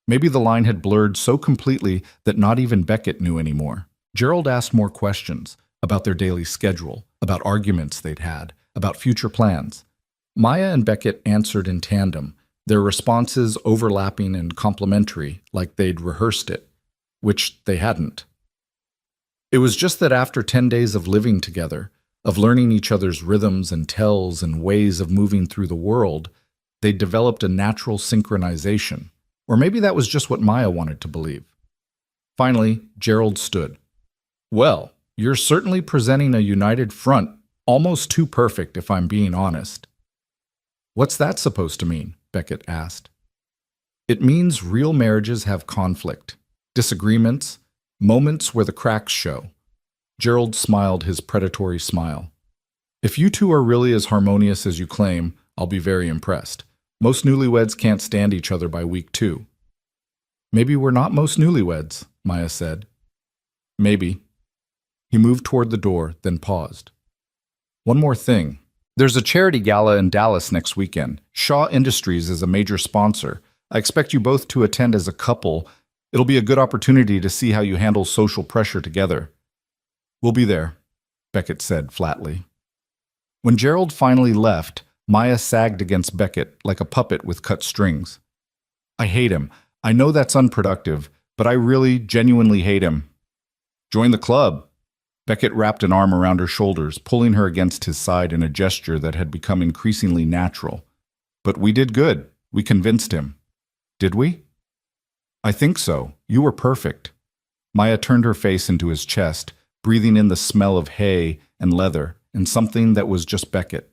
Maybe the line had blurred so completely that not even Beckett knew anymore. Gerald asked more questions about their daily schedule, about arguments they'd had, about future plans. Maya and Beckett answered in tandem, their responses overlapping and complementary, like they'd rehearsed it, which they hadn't. It was just that after 10 days of living together, of learning each other's rhythms and tells and ways of moving through the world, they'd developed a natural synchronization. Or maybe that was just what Maya wanted to believe. Finally, Gerald stood. Well, you're certainly presenting a united front, almost too perfect if I'm being honest. What's that supposed to mean? Beckett asked. It means real marriages have conflict, disagreements, moments where the cracks show. Gerald smiled his predatory smile. If you two are really as harmonious as you claim, I'll be very impressed. Most newlyweds can't stand each other by week 2. Maybe we're not most newlyweds, Maya said. Maybe. He moved toward the door, then paused. One more thing. There's a charity gala in Dallas next weekend. Shaw Industries is a major sponsor. I expect you both to attend as a couple. It'll be a good opportunity to see how you handle social pressure together. We'll be there, Beckett said flatly. When Gerald finally left, Maya sagged against Beckett like a puppet with cut strings. I hate him. I know that's unproductive, but I really, genuinely hate him. Join the club. Beckett wrapped an arm around her shoulders, pulling her against his side in a gesture that had become increasingly natural. But we did good. We convinced him. Did we? I think so. You were perfect. Maya turned her face into his chest, breathing in the smell of hay and leather and something that was just Beckett.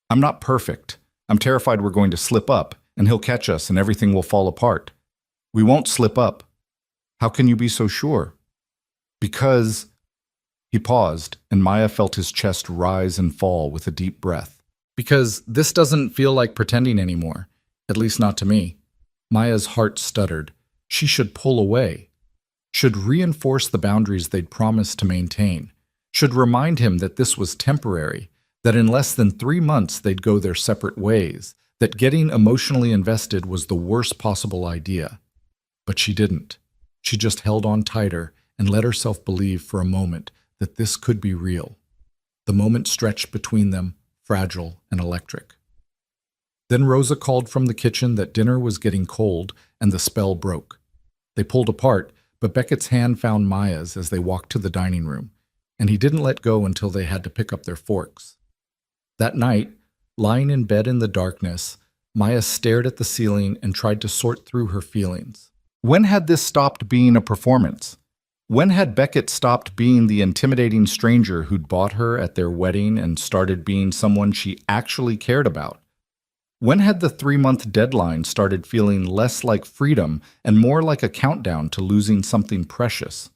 I'm not perfect. I'm terrified we're going to slip up, and he'll catch us and everything will fall apart. We won't slip up. How can you be so sure? Because... He paused, and Maya felt his chest rise and fall with a deep breath. Because this doesn't feel like pretending anymore, at least not to me. Maya's heart stuttered. She should pull away. Should reinforce the boundaries they'd promised to maintain. Should remind him that this was temporary, that in less than 3 months they'd go their separate ways, that getting emotionally invested was the worst possible idea. But she didn't. She just held on tighter and let herself believe for a moment that this could be real. The moment stretched between them, fragile and electric. Then Rosa called from the kitchen that dinner was getting cold and the spell broke. They pulled apart, but Beckett's hand found Maya's as they walked to the dining room, and he didn't let go until they had to pick up their forks. That night, lying in bed in the darkness, Maya stared at the ceiling and tried to sort through her feelings. When had this stopped being a performance? When had Beckett stopped being the intimidating stranger who'd bought her at their wedding and started being someone she actually cared about? When had the 3-month deadline started feeling less like freedom and more like a countdown to losing something precious?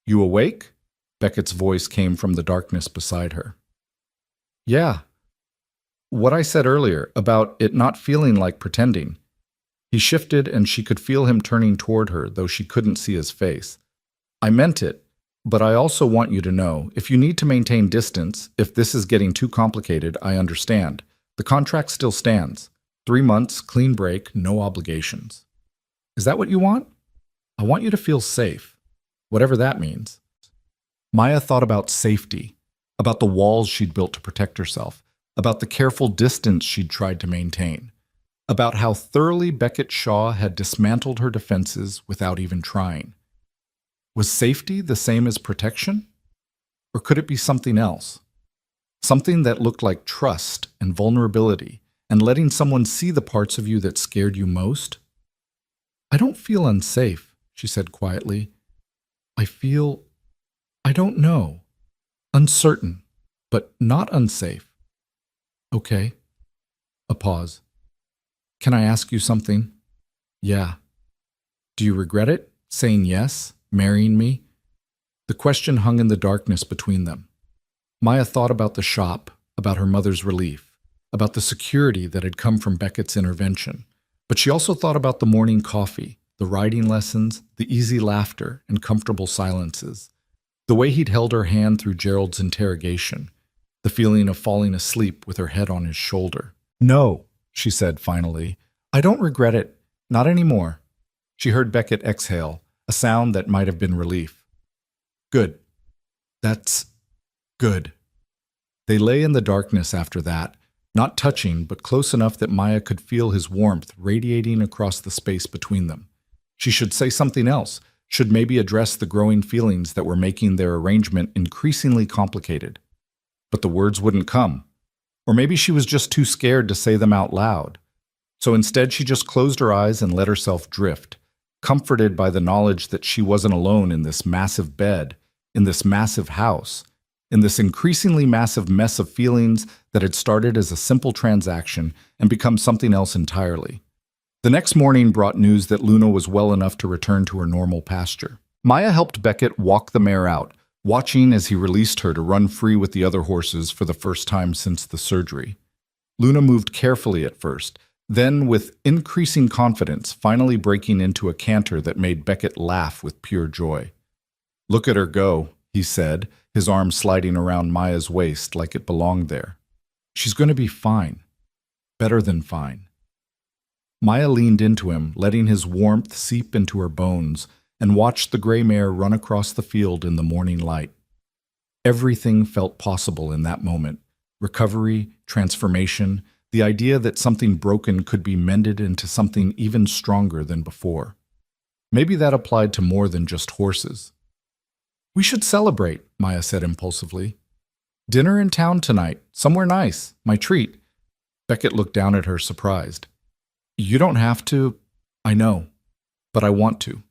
You awake? Beckett's voice came from the darkness beside her. Yeah. What I said earlier about it not feeling like pretending. He shifted and she could feel him turning toward her, though she couldn't see his face. I meant it, but I also want you to know, if you need to maintain distance, if this is getting too complicated, I understand. The contract still stands. 3 months, clean break, no obligations. Is that what you want? I want you to feel safe, whatever that means. Maya thought about safety, about the walls she'd built to protect herself, about the careful distance she'd tried to maintain, about how thoroughly Beckett Shaw had dismantled her defenses without even trying. Was safety the same as protection? Or could it be something else? Something that looked like trust and vulnerability and letting someone see the parts of you that scared you most? I don't feel unsafe, she said quietly. I don't know. Uncertain, but not unsafe. Okay. A pause. Can I ask you something? Yeah. Do you regret it? Saying yes? Marrying me? The question hung in the darkness between them. Maya thought about the shop, about her mother's relief, about the security that had come from Beckett's intervention. But she also thought about the morning coffee, the writing lessons, the easy laughter, and comfortable silences. The way he'd held her hand through Gerald's interrogation, the feeling of falling asleep with her head on his shoulder. No, she said finally. I don't regret it. Not anymore. She heard Beckett exhale, a sound that might have been relief. Good. That's good. They lay in the darkness after that, not touching, but close enough that Maya could feel his warmth radiating across the space between them. She should say something else, should maybe address the growing feelings that were making their arrangement increasingly complicated. But the words wouldn't come. Or maybe she was just too scared to say them out loud. So instead she just closed her eyes and let herself drift, comforted by the knowledge that she wasn't alone in this massive bed, in this massive house, in this increasingly massive mess of feelings that had started as a simple transaction and become something else entirely. The next morning brought news that Luna was well enough to return to her normal pasture. Maya helped Beckett walk the mare out, watching as he released her to run free with the other horses for the first time since the surgery. Luna moved carefully at first, then with increasing confidence, finally breaking into a canter that made Beckett laugh with pure joy. Look at her go, he said, his arm sliding around Maya's waist like it belonged there. She's going to be fine. Better than fine. Maya leaned into him, letting his warmth seep into her bones, and watched the gray mare run across the field in the morning light. Everything felt possible in that moment. Recovery, transformation, the idea that something broken could be mended into something even stronger than before. Maybe that applied to more than just horses. We should celebrate, Maya said impulsively. Dinner in town tonight, somewhere nice, my treat. Beckett looked down at her, surprised. You don't have to. I know, but I want to.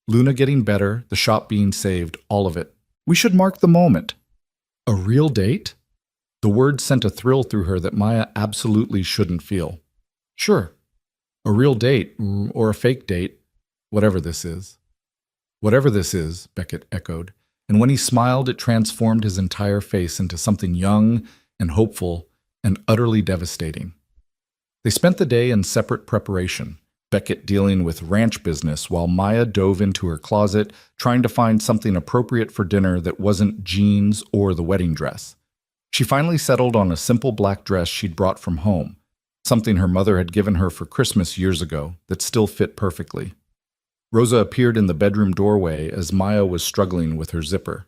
Luna getting better, the shop being saved, all of it. We should mark the moment. A real date? The word sent a thrill through her that Maya absolutely shouldn't feel. Sure. A real date, or a fake date, whatever this is. Whatever this is, Beckett echoed, and when he smiled, it transformed his entire face into something young and hopeful and utterly devastating. They spent the day in separate preparation, Beckett dealing with ranch business while Maya dove into her closet, trying to find something appropriate for dinner that wasn't jeans or the wedding dress. She finally settled on a simple black dress she'd brought from home, something her mother had given her for Christmas years ago that still fit perfectly. Rosa appeared in the bedroom doorway as Maya was struggling with her zipper.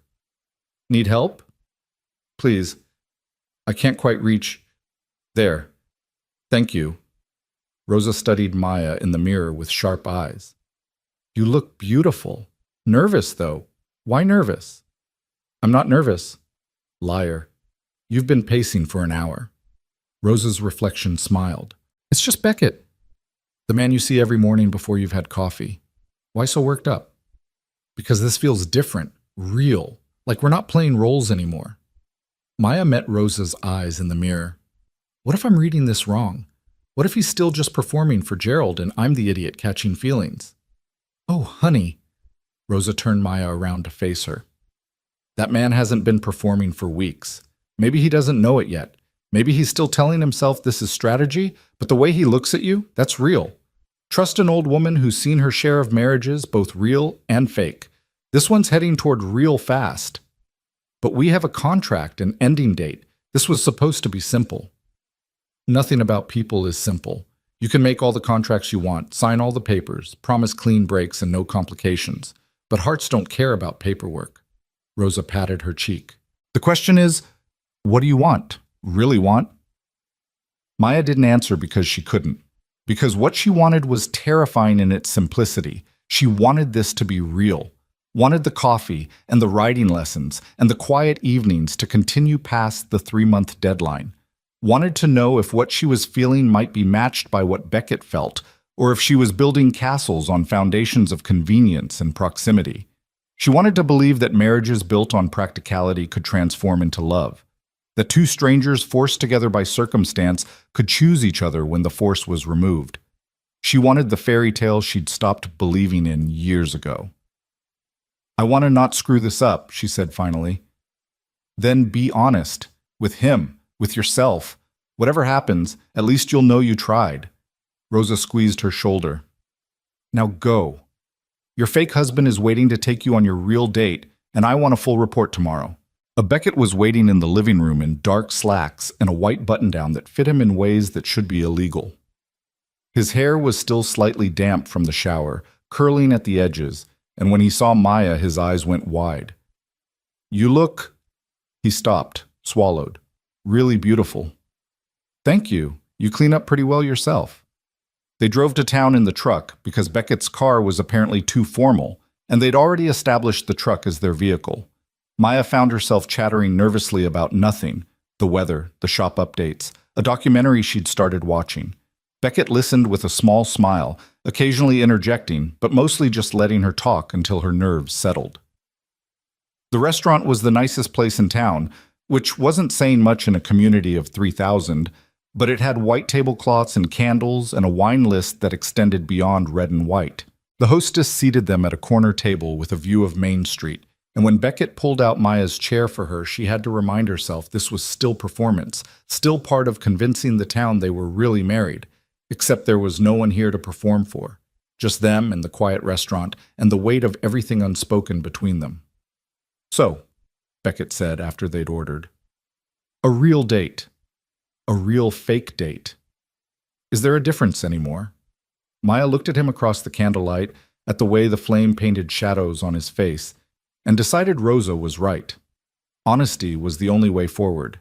Need help? Please. I can't quite reach. There. Thank you. Rosa studied Maya in the mirror with sharp eyes. You look beautiful. Nervous, though. Why nervous? I'm not nervous. Liar. You've been pacing for an hour. Rosa's reflection smiled. It's just Beckett. The man you see every morning before you've had coffee. Why so worked up? Because this feels different, real, like we're not playing roles anymore. Maya met Rosa's eyes in the mirror. What if I'm reading this wrong? What if he's still just performing for Gerald and I'm the idiot catching feelings? Oh, honey. Rosa turned Maya around to face her. That man hasn't been performing for weeks. Maybe he doesn't know it yet. Maybe he's still telling himself this is strategy, but the way he looks at you, that's real. Trust an old woman who's seen her share of marriages, both real and fake. This one's heading toward real fast. But we have a contract, an ending date. This was supposed to be simple. Nothing about people is simple. You can make all the contracts you want, sign all the papers, promise clean breaks and no complications. But hearts don't care about paperwork. Rosa patted her cheek. The question is, what do you want? Really want? Maya didn't answer because she couldn't. Because what she wanted was terrifying in its simplicity. She wanted this to be real. Wanted the coffee and the writing lessons and the quiet evenings to continue past the 3-month deadline. wanted to know if what she was feeling might be matched by what Beckett felt, or if she was building castles on foundations of convenience and proximity. She wanted to believe that marriages built on practicality could transform into love, that two strangers forced together by circumstance could choose each other when the force was removed. She wanted the fairy tale she'd stopped believing in years ago. "I want to not screw this up," she said finally. "Then be honest. With him. With yourself. Whatever happens, at least you'll know you tried." Rosa squeezed her shoulder. "Now go. Your fake husband is waiting to take you on your real date, and I want a full report tomorrow." Beckett was waiting in the living room in dark slacks and a white button-down that fit him in ways that should be illegal. His hair was still slightly damp from the shower, curling at the edges, and when he saw Maya, his eyes went wide. "You look—" He stopped, swallowed. "Really beautiful." "Thank you. You clean up pretty well yourself." They drove to town in the truck because Beckett's car was apparently too formal, and they'd already established the truck as their vehicle. Maya found herself chattering nervously about nothing: the weather, the shop updates, a documentary she'd started watching. Beckett listened with a small smile, occasionally interjecting, but mostly just letting her talk until her nerves settled. The restaurant was the nicest place in town, which wasn't saying much in a community of 3,000, but it had white tablecloths and candles and a wine list that extended beyond red and white. The hostess seated them at a corner table with a view of Main Street, and when Beckett pulled out Maya's chair for her, she had to remind herself this was still performance, still part of convincing the town they were really married, except there was no one here to perform for, just them and the quiet restaurant and the weight of everything unspoken between them. "So," Beckett said after they'd ordered, "a real date. A real fake date. Is there a difference anymore?" Maya looked at him across the candlelight, at the way the flame painted shadows on his face, and decided Rosa was right. Honesty was the only way forward.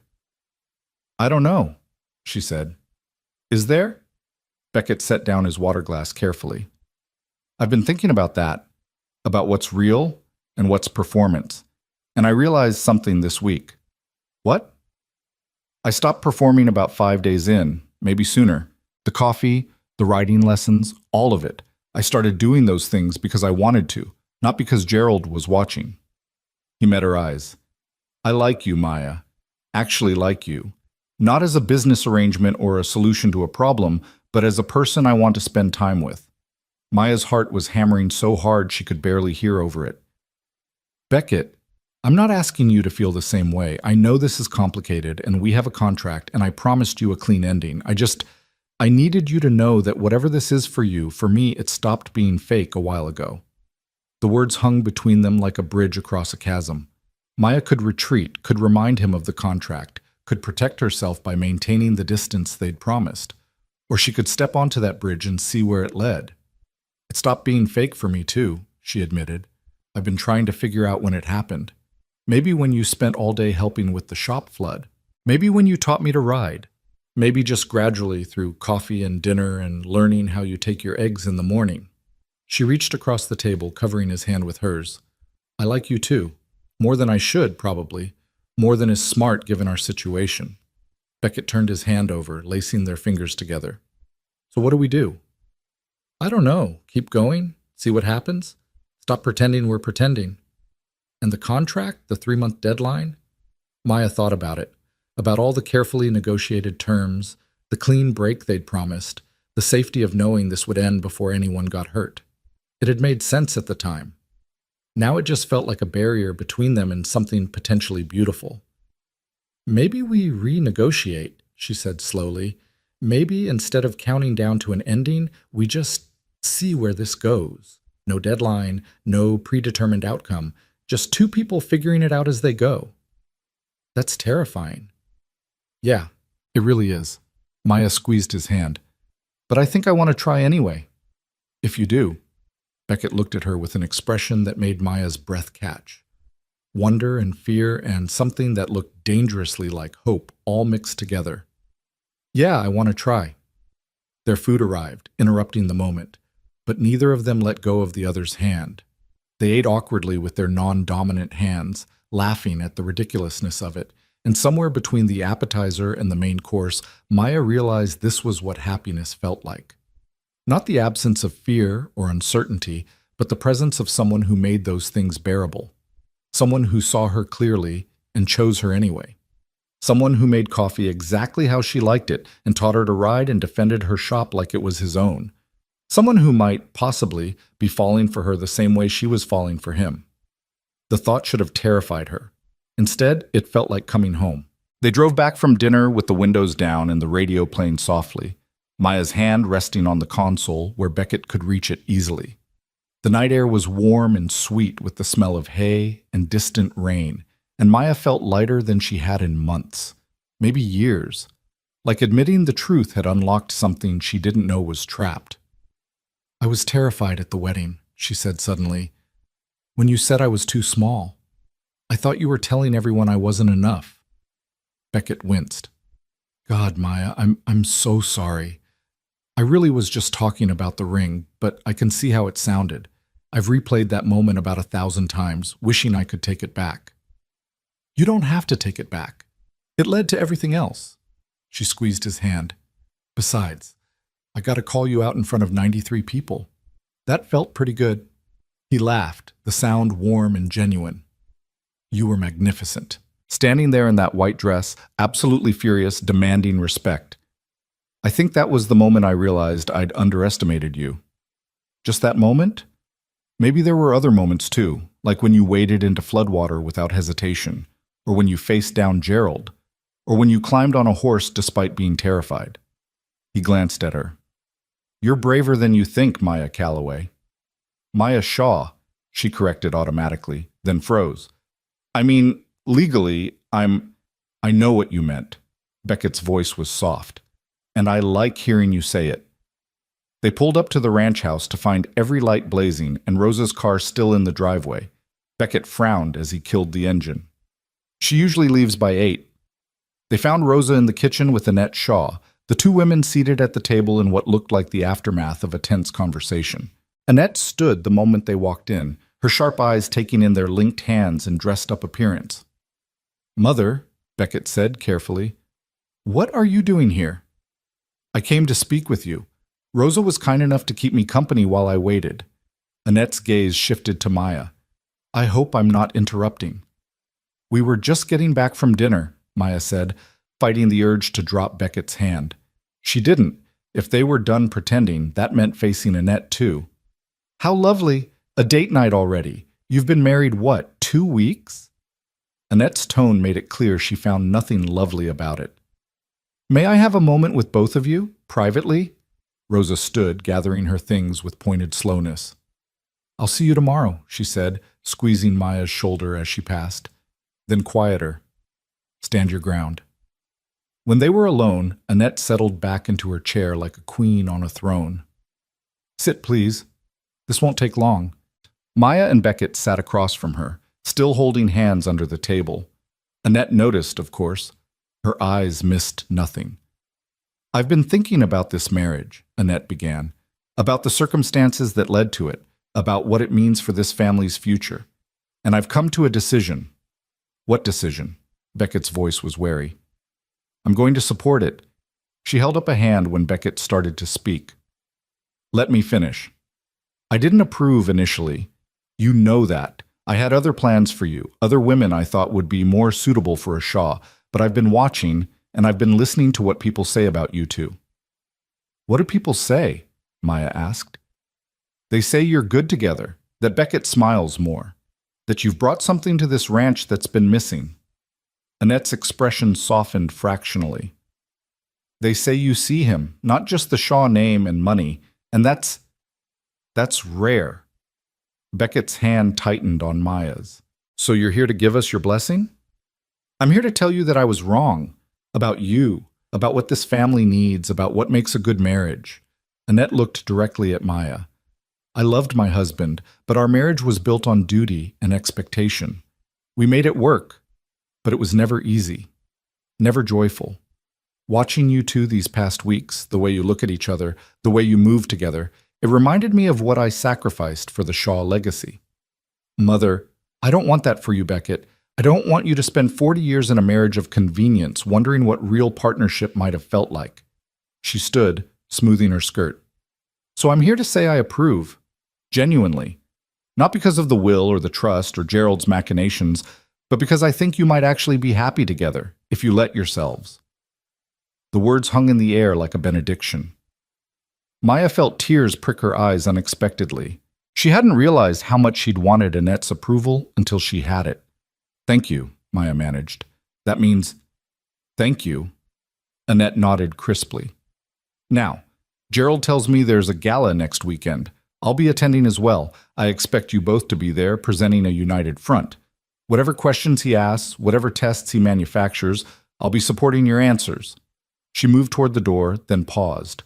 "I don't know," she said. "Is there?" Beckett set down his water glass carefully. "I've been thinking about that, about what's real and what's performance, and I realized something this week." "What?" "I stopped performing about 5 days in, maybe sooner. The coffee, the writing lessons, all of it. I started doing those things because I wanted to, not because Gerald was watching." He met her eyes. "I like you, Maya. Actually like you. Not as a business arrangement or a solution to a problem, but as a person I want to spend time with." Maya's heart was hammering so hard she could barely hear over it. "Beckett, I'm not asking you to feel the same way. I know this is complicated, and we have a contract, and I promised you a clean ending. I needed you to know that whatever this is for you, for me, it stopped being fake a while ago." The words hung between them like a bridge across a chasm. Maya could retreat, could remind him of the contract, could protect herself by maintaining the distance they'd promised. Or she could step onto that bridge and see where it led. "It stopped being fake for me, too," she admitted. "I've been trying to figure out when it happened. Maybe when you spent all day helping with the shop flood. Maybe when you taught me to ride. Maybe just gradually through coffee and dinner and learning how you take your eggs in the morning." She reached across the table, covering his hand with hers. "I like you too. More than I should, probably. More than is smart given our situation." Beckett turned his hand over, lacing their fingers together. "So what do we do?" "I don't know. Keep going? See what happens? Stop pretending we're pretending." "And the contract? The 3-month deadline?" Maya thought about it, about all the carefully negotiated terms, the clean break they'd promised, the safety of knowing this would end before anyone got hurt. It had made sense at the time. Now it just felt like a barrier between them and something potentially beautiful. "Maybe we renegotiate," she said slowly. "Maybe instead of counting down to an ending, we just see where this goes. No deadline, no predetermined outcome, just two people figuring it out as they go." "That's terrifying." "Yeah, it really is." Maya squeezed his hand. "But I think I want to try anyway." "If you do." Beckett looked at her with an expression that made Maya's breath catch. Wonder and fear and something that looked dangerously like hope all mixed together. "Yeah, I want to try." Their food arrived, interrupting the moment, but neither of them let go of the other's hand. They ate awkwardly with their non-dominant hands, laughing at the ridiculousness of it, And somewhere between the appetizer and the main course, Maya realized this was what happiness felt like. Not the absence of fear or uncertainty, but the presence of someone who made those things bearable. Someone who saw her clearly and chose her anyway. Someone who made coffee exactly how she liked it and taught her to ride and defended her shop like it was his own. Someone who might, possibly, be falling for her the same way she was falling for him. The thought should have terrified her. Instead, it felt like coming home. They drove back from dinner with the windows down and the radio playing softly, Maya's hand resting on the console where Beckett could reach it easily. The night air was warm and sweet with the smell of hay and distant rain, and Maya felt lighter than she had in months, maybe years, like admitting the truth had unlocked something she didn't know was trapped. "I was terrified at the wedding," she said suddenly, "when you said I was too small. I thought you were telling everyone I wasn't enough." Beckett winced. "God, Maya, I'm so sorry. I really was just talking about the ring, but I can see how it sounded. I've replayed that moment about 1,000 times, wishing I could take it back." "You don't have to take it back. It led to everything else." She squeezed his hand. "Besides, I got to call you out in front of 93 people. That felt pretty good." He laughed, the sound warm and genuine. "You were magnificent." Standing there in that white dress, absolutely furious, demanding respect. "I think that was the moment I realized I'd underestimated you." "Just that moment?" "Maybe there were other moments too, like when you waded into floodwater without hesitation, or when you faced down Gerald, or when you climbed on a horse despite being terrified." He glanced at her. "You're braver than you think, Maya Calloway." "Maya Shaw," she corrected automatically, then froze. "I mean, legally, I know what you meant." Beckett's voice was soft. "And I like hearing you say it." They pulled up to the ranch house to find every light blazing and Rosa's car still in the driveway. Beckett frowned as he killed the engine. "She usually leaves by 8. They found Rosa in the kitchen with Annette Shaw, the two women seated at the table in what looked like the aftermath of a tense conversation. Annette stood the moment they walked in, her sharp eyes taking in their linked hands and dressed-up appearance. "Mother," Beckett said carefully, "what are you doing here?" "I came to speak with you. Rosa was kind enough to keep me company while I waited." Annette's gaze shifted to Maya. "I hope I'm not interrupting." "We were just getting back from dinner," Maya said, fighting the urge to drop Beckett's hand. She didn't. If they were done pretending, that meant facing Annette too. "How lovely! A date night already. You've been married, what, 2 weeks?" Annette's tone made it clear she found nothing lovely about it. "May I have a moment with both of you, privately?" Rosa stood, gathering her things with pointed slowness. "I'll see you tomorrow," she said, squeezing Maya's shoulder as she passed. Then quieter. "Stand your ground." When they were alone, Annette settled back into her chair like a queen on a throne. "Sit, please. This won't take long." Maya and Beckett sat across from her, still holding hands under the table. Annette noticed, of course. Her eyes missed nothing. "I've been thinking about this marriage," Annette began, "about the circumstances that led to it, about what it means for this family's future. And I've come to a decision." "What decision?" Beckett's voice was wary. "I'm going to support it." She held up a hand when Beckett started to speak. "Let me finish. I didn't approve initially. You know that. I had other plans for you, other women I thought would be more suitable for a Shaw, but I've been watching, and I've been listening to what people say about you two." "What do people say?" Maya asked. "They say you're good together, that Beckett smiles more, that you've brought something to this ranch that's been missing." Annette's expression softened fractionally. "They say you see him, not just the Shaw name and money, and that's rare." Beckett's hand tightened on Maya's. "So you're here to give us your blessing?" "I'm here to tell you that I was wrong. About you, about what this family needs, about what makes a good marriage." Annette looked directly at Maya. "I loved my husband, but our marriage was built on duty and expectation. We made it work, but it was never easy, never joyful. Watching you two these past weeks, the way you look at each other, the way you move together, it reminded me of what I sacrificed for the Shaw legacy." "Mother, I don't want that for you, Beckett. I don't want you to spend 40 years in a marriage of convenience wondering what real partnership might have felt like. She stood, smoothing her skirt. So I'm here to say I approve. Genuinely. Not because of the will or the trust or Gerald's machinations, but because I think you might actually be happy together if you let yourselves. The words hung in the air like a benediction. Maya felt tears prick her eyes unexpectedly. She hadn't realized how much she'd wanted Annette's approval until she had it. Thank you, Maya managed. That means, thank you. Annette nodded crisply. Now, Gerald tells me there's a gala next weekend. I'll be attending as well. I expect you both to be there, presenting a united front. Whatever questions he asks, whatever tests he manufactures, I'll be supporting your answers. She moved toward the door, then paused.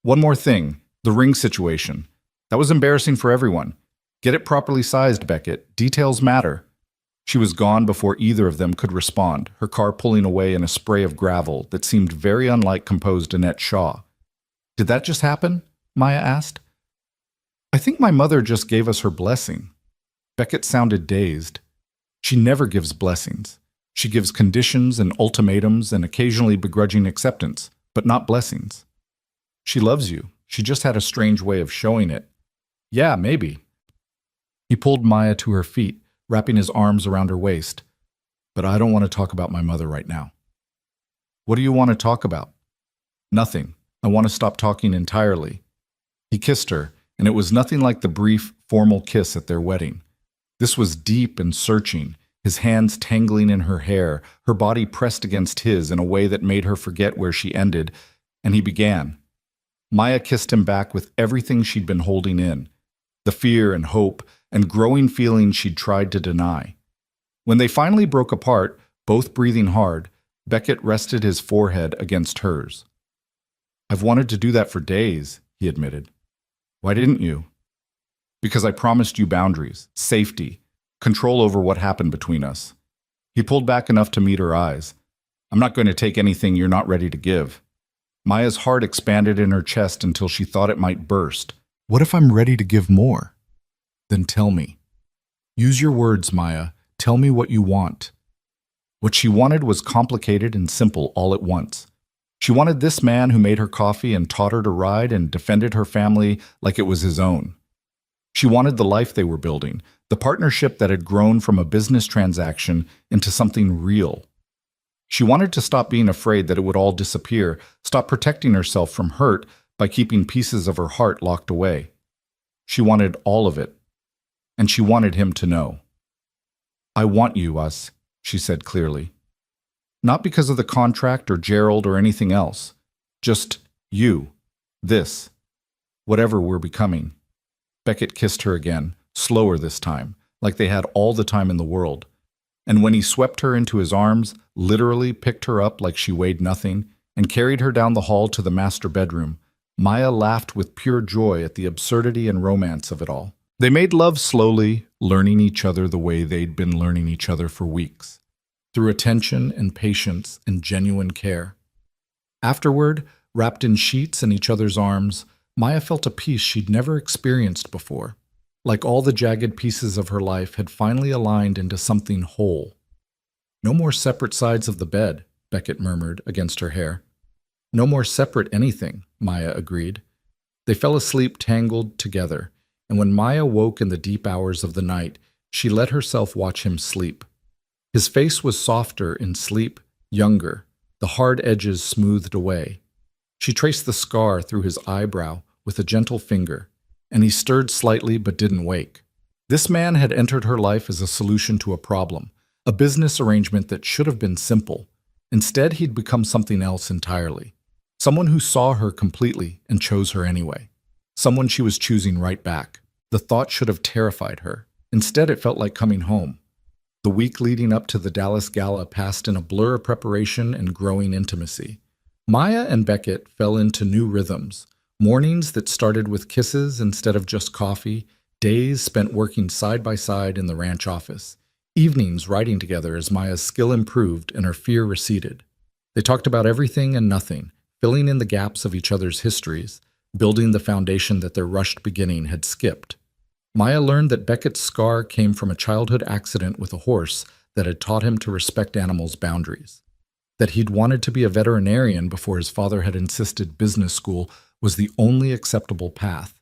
One more thing, the ring situation. That was embarrassing for everyone. Get it properly sized, Beckett. Details matter. She was gone before either of them could respond, her car pulling away in a spray of gravel that seemed very unlike composed Annette Shaw. Did that just happen? Maya asked. I think my mother just gave us her blessing. Beckett sounded dazed. She never gives blessings. She gives conditions and ultimatums and occasionally begrudging acceptance, but not blessings. She loves you. She just had a strange way of showing it. Yeah, maybe. He pulled Maya to her feet, wrapping his arms around her waist. But I don't want to talk about my mother right now. What do you want to talk about? Nothing. I want to stop talking entirely. He kissed her, and it was nothing like the brief, formal kiss at their wedding. This was deep and searching, his hands tangling in her hair, her body pressed against his in a way that made her forget where she ended, and he began. Maya kissed him back with everything she'd been holding in, the fear and hope and growing feelings she'd tried to deny. When they finally broke apart, both breathing hard, Beckett rested his forehead against hers. I've wanted to do that for days, he admitted. Why didn't you? Because I promised you boundaries, safety, control over what happened between us. He pulled back enough to meet her eyes. I'm not going to take anything you're not ready to give. Maya's heart expanded in her chest until she thought it might burst. What if I'm ready to give more? Then tell me. Use your words, Maya. Tell me what you want. What she wanted was complicated and simple all at once. She wanted this man who made her coffee and taught her to ride and defended her family like it was his own. She wanted the life they were building, the partnership that had grown from a business transaction into something real. She wanted to stop being afraid that it would all disappear, stop protecting herself from hurt by keeping pieces of her heart locked away. She wanted all of it, and she wanted him to know. I want you, us, she said clearly. Not because of the contract or Gerald or anything else. Just you, this, whatever we're becoming. Beckett kissed her again, slower this time, like they had all the time in the world. And when he swept her into his arms, literally picked her up like she weighed nothing, and carried her down the hall to the master bedroom, Maya laughed with pure joy at the absurdity and romance of it all. They made love slowly, learning each other the way they'd been learning each other for weeks, through attention and patience and genuine care. Afterward, wrapped in sheets in each other's arms, Maya felt a peace she'd never experienced before, like all the jagged pieces of her life had finally aligned into something whole. No more separate sides of the bed, Beckett murmured against her hair. No more separate anything, Maya agreed. They fell asleep tangled together, and when Maya woke in the deep hours of the night, she let herself watch him sleep. His face was softer in sleep, younger, the hard edges smoothed away. She traced the scar through his eyebrow with a gentle finger, and he stirred slightly but didn't wake. This man had entered her life as a solution to a problem, a business arrangement that should have been simple. Instead, he'd become something else entirely. Someone who saw her completely and chose her anyway. Someone she was choosing right back. The thought should have terrified her. Instead, it felt like coming home. The week leading up to the Dallas Gala passed in a blur of preparation and growing intimacy. Maya and Beckett fell into new rhythms. Mornings that started with kisses instead of just coffee, days spent working side by side in the ranch office, evenings writing together as Maya's skill improved and her fear receded. They talked about everything and nothing, filling in the gaps of each other's histories, building the foundation that their rushed beginning had skipped. Maya learned that Beckett's scar came from a childhood accident with a horse that had taught him to respect animals' boundaries. That he'd wanted to be a veterinarian before his father had insisted business school was the only acceptable path.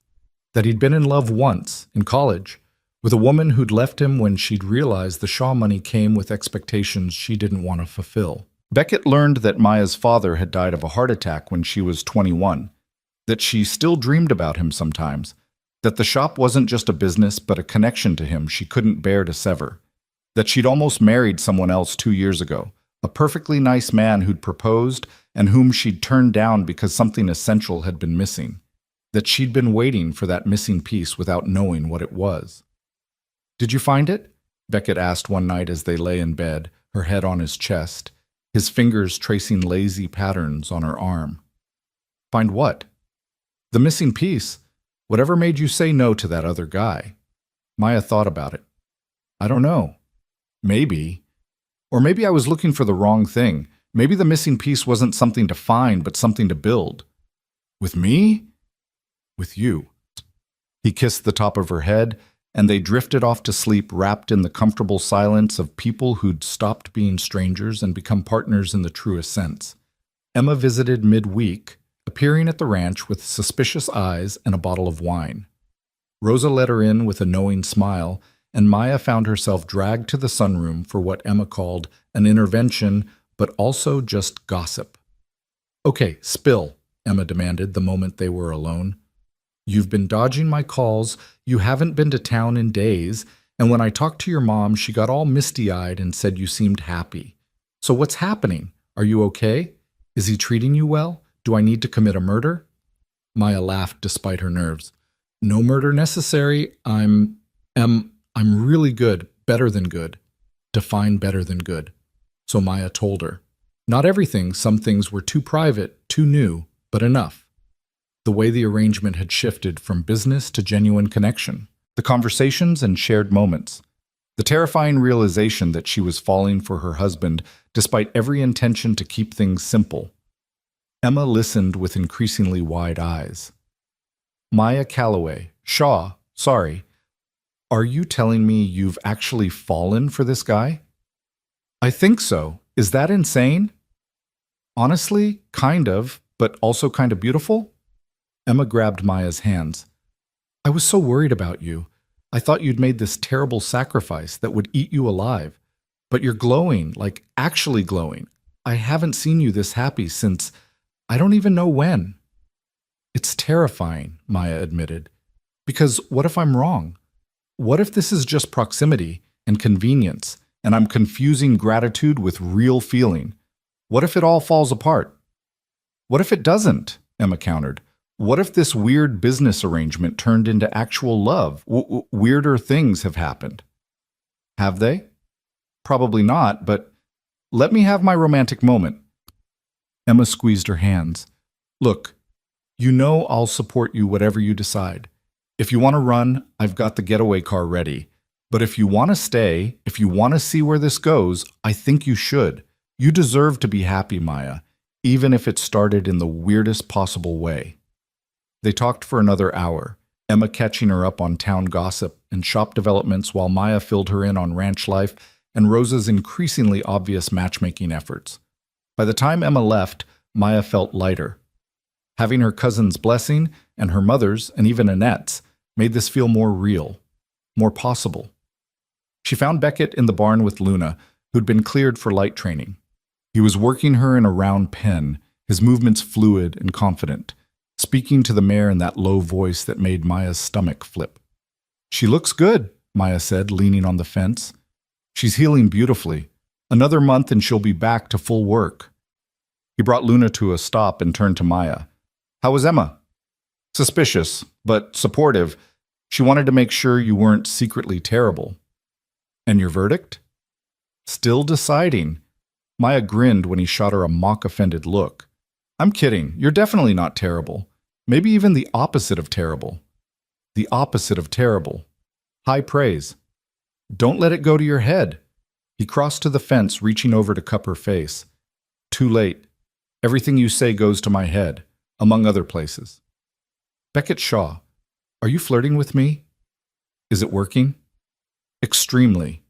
That he'd been in love once, in college, with a woman who'd left him when she'd realized the Shaw money came with expectations she didn't want to fulfill. Beckett learned that Maya's father had died of a heart attack when she was 21, that she still dreamed about him sometimes, that the shop wasn't just a business but a connection to him she couldn't bear to sever, that she'd almost married someone else 2 years ago, a perfectly nice man who'd proposed and whom she'd turned down because something essential had been missing, that she'd been waiting for that missing piece without knowing what it was. "Did you find it?" Beckett asked one night as they lay in bed, her head on his chest, his fingers tracing lazy patterns on her arm. "Find what?" "The missing piece. Whatever made you say no to that other guy?" Maya thought about it. "I don't know. Maybe. Or maybe I was looking for the wrong thing. Maybe the missing piece wasn't something to find, but something to build." "With me?" "With you." He kissed the top of her head, and they drifted off to sleep wrapped in the comfortable silence of people who'd stopped being strangers and become partners in the truest sense. Emma visited midweek, appearing at the ranch with suspicious eyes and a bottle of wine. Rosa let her in with a knowing smile, and Maya found herself dragged to the sunroom for what Emma called an intervention, but also just gossip. "Okay, spill," Emma demanded the moment they were alone. "You've been dodging my calls, you haven't been to town in days, and when I talked to your mom, she got all misty-eyed and said you seemed happy. So what's happening? Are you okay? Is he treating you well? Do I need to commit a murder?" Maya laughed despite her nerves. "No murder necessary. I'm really good, better than good. Define better than good." So Maya told her. Not everything, some things were too private, too new, but enough. The way the arrangement had shifted from business to genuine connection. The conversations and shared moments. The terrifying realization that she was falling for her husband despite every intention to keep things simple. Emma listened with increasingly wide eyes. "Maya Calloway, Shaw, sorry. Are you telling me you've actually fallen for this guy?" "I think so. Is that insane?" "Honestly, kind of, but also kind of beautiful." Emma grabbed Maya's hands. "I was so worried about you. I thought you'd made this terrible sacrifice that would eat you alive. But you're glowing, like actually glowing. I haven't seen you this happy since I don't even know when." "It's terrifying," Maya admitted. "Because what if I'm wrong? What if this is just proximity and convenience, and I'm confusing gratitude with real feeling? What if it all falls apart?" "What if it doesn't?" Emma countered. "What if this weird business arrangement turned into actual love? Weirder things have happened." "Have they?" "Probably not, but let me have my romantic moment." Emma squeezed her hands. "Look, you know I'll support you whatever you decide. If you want to run, I've got the getaway car ready. But if you want to stay, if you want to see where this goes, I think you should. You deserve to be happy, Maya, even if it started in the weirdest possible way." They talked for another hour, Emma catching her up on town gossip and shop developments while Maya filled her in on ranch life and Rosa's increasingly obvious matchmaking efforts. By the time Emma left, Maya felt lighter. Having her cousin's blessing, and her mother's, and even Annette's, made this feel more real, more possible. She found Beckett in the barn with Luna, who'd been cleared for light training. He was working her in a round pen, his movements fluid and confident, speaking to the mare in that low voice that made Maya's stomach flip. "She looks good," Maya said, leaning on the fence. "She's healing beautifully. Another month and she'll be back to full work." He brought Luna to a stop and turned to Maya. "How was Emma?" "Suspicious, but supportive. She wanted to make sure you weren't secretly terrible." "And your verdict?" "Still deciding." Maya grinned when he shot her a mock-offended look. "I'm kidding. You're definitely not terrible. Maybe even the opposite of terrible." "The opposite of terrible." High praise. "Don't let it go to your head." He crossed to the fence, reaching over to cup her face. "Too late. Everything you say goes to my head, among other places." "Beckett Shaw, are you flirting with me? Is it working?" "Extremely."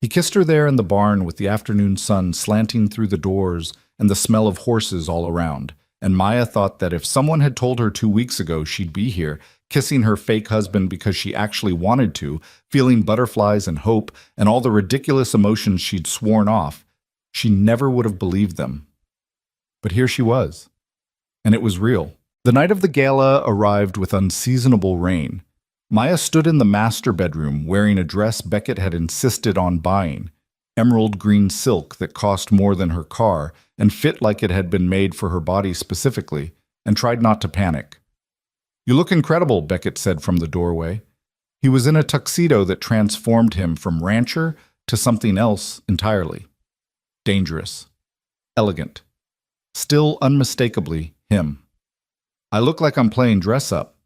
He kissed her there in the barn with the afternoon sun slanting through the doors and the smell of horses all around, and Maya thought that if someone had told her 2 weeks ago she'd be here, kissing her fake husband because she actually wanted to, feeling butterflies and hope and all the ridiculous emotions she'd sworn off, she never would have believed them. But here she was, and it was real. The night of the gala arrived with unseasonable rain. Maya stood in the master bedroom wearing a dress Beckett had insisted on buying, emerald green silk that cost more than her car and fit like it had been made for her body specifically, and tried not to panic. "You look incredible," Beckett said from the doorway. He was in a tuxedo that transformed him from rancher to something else entirely. Dangerous. Elegant. Still unmistakably him. "I look like I'm playing dress-up."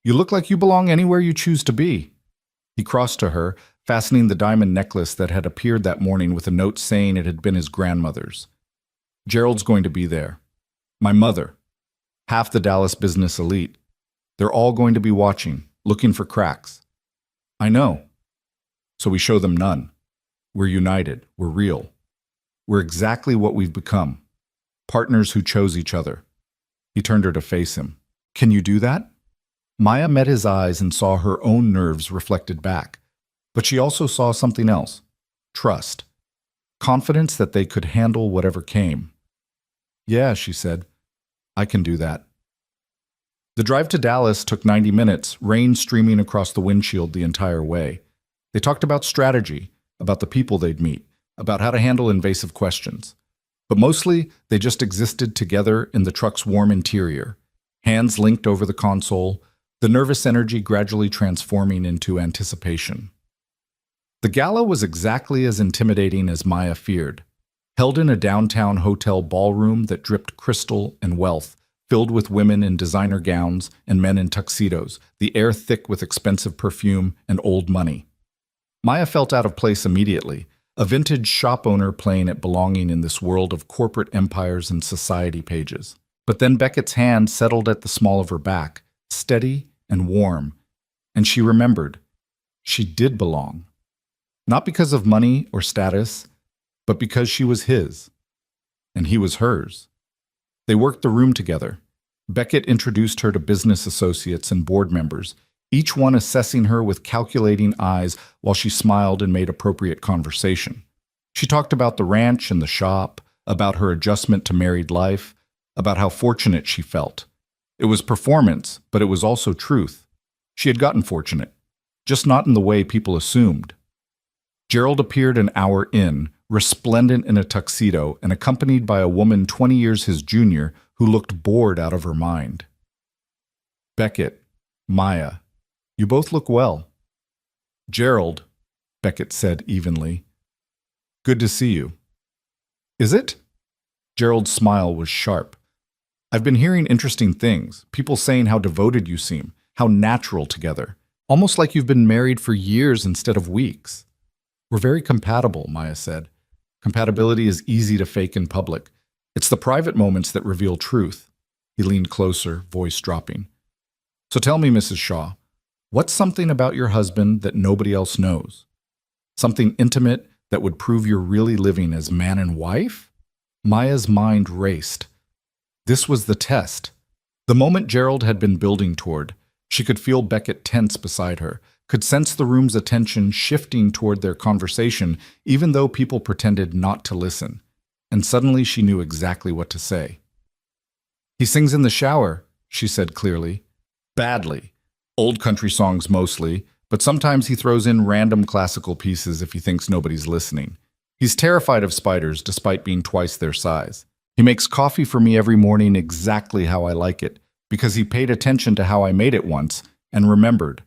"You look like you belong anywhere you choose to be." He crossed to her, fastening the diamond necklace that had appeared that morning with a note saying it had been his grandmother's. "Gerald's going to be there. My mother. Half the Dallas business elite. They're all going to be watching, looking for cracks." "I know." "So we show them none. We're united. We're real. We're exactly what we've become. Partners who chose each other." He turned her to face him. "Can you do that?" Maya met his eyes and saw her own nerves reflected back. But she also saw something else. Trust. Confidence that they could handle whatever came. "Yeah," she said. "I can do that." The drive to Dallas took 90 minutes, rain streaming across the windshield the entire way. They talked about strategy, about the people they'd meet, about how to handle invasive questions. But mostly, they just existed together in the truck's warm interior, hands linked over the console, the nervous energy gradually transforming into anticipation. The gala was exactly as intimidating as Maya feared. Held in a downtown hotel ballroom that dripped crystal and wealth, filled with women in designer gowns and men in tuxedos, the air thick with expensive perfume and old money. Maya felt out of place immediately, a vintage shop owner playing at belonging in this world of corporate empires and society pages. But then Beckett's hand settled at the small of her back, steady and warm, and she remembered. She did belong. Not because of money or status, but because she was his, and he was hers. They worked the room together. Beckett introduced her to business associates and board members, each one assessing her with calculating eyes while she smiled and made appropriate conversation. She talked about the ranch and the shop, about her adjustment to married life, about how fortunate she felt. It was performance, but it was also truth. She had gotten fortunate, just not in the way people assumed. Gerald appeared an hour in, resplendent in a tuxedo and accompanied by a woman 20 years his junior who looked bored out of her mind. "Beckett, Maya, you both look well." "Gerald," Beckett said evenly. "Good to see you." "Is it?" Gerald's smile was sharp. "I've been hearing interesting things, people saying how devoted you seem, how natural together, almost like you've been married for years instead of weeks." "We're very compatible," Maya said. "Compatibility is easy to fake in public. It's the private moments that reveal truth." He leaned closer, voice dropping. "So tell me, Mrs. Shaw, what's something about your husband that nobody else knows? Something intimate that would prove you're really living as man and wife?" Maya's mind raced. This was the test. The moment Gerald had been building toward. She could feel Beckett tense beside her, could sense the room's attention shifting toward their conversation, even though people pretended not to listen. And suddenly she knew exactly what to say. "He sings in the shower," she said clearly. "Badly. Old country songs mostly, but sometimes he throws in random classical pieces if he thinks nobody's listening. He's terrified of spiders despite being twice their size. He makes coffee for me every morning exactly how I like it, because he paid attention to how I made it once and remembered.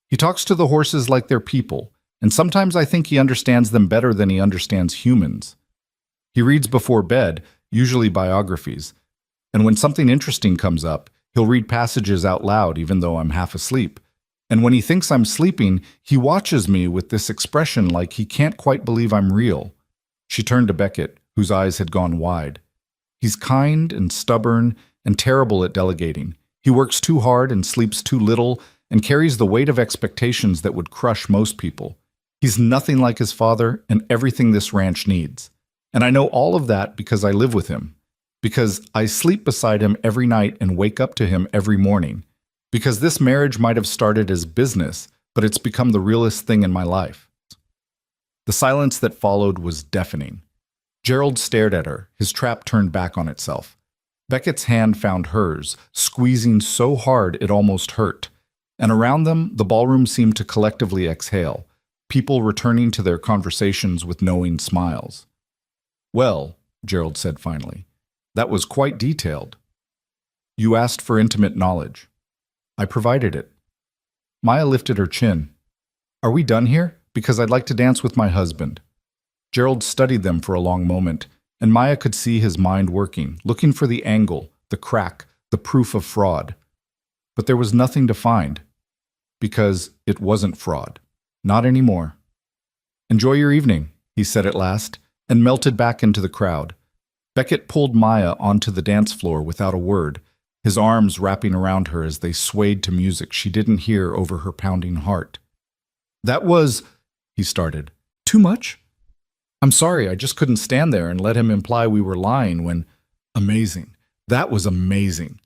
He talks to the horses like they're people, and sometimes I think he understands them better than he understands humans. He reads before bed, usually biographies, and when something interesting comes up, he'll read passages out loud even though I'm half asleep. And when he thinks I'm sleeping, he watches me with this expression like he can't quite believe I'm real." She turned to Beckett, whose eyes had gone wide. "He's kind and stubborn and terrible at delegating. He works too hard and sleeps too little and carries the weight of expectations that would crush most people. He's nothing like his father and everything this ranch needs. And I know all of that because I live with him. Because I sleep beside him every night and wake up to him every morning. Because this marriage might have started as business, but it's become the realest thing in my life. The silence that followed was deafening. Gerald stared at her, his trap turned back on itself. Beckett's hand found hers, squeezing so hard it almost hurt. And around them, the ballroom seemed to collectively exhale, people returning to their conversations with knowing smiles. "Well," Gerald said finally, "that was quite detailed. You asked for intimate knowledge. I provided it." Maya lifted her chin. "Are we done here? Because I'd like to dance with my husband." Gerald studied them for a long moment, and Maya could see his mind working, looking for the angle, the crack, the proof of fraud. But there was nothing to find, because it wasn't fraud. Not anymore. "Enjoy your evening," he said at last, and melted back into the crowd. Beckett pulled Maya onto the dance floor without a word, his arms wrapping around her as they swayed to music she didn't hear over her pounding heart. "That was," he started, "too much? I'm sorry, I just couldn't stand there and let him imply we were lying when—" "Amazing. That was amazing."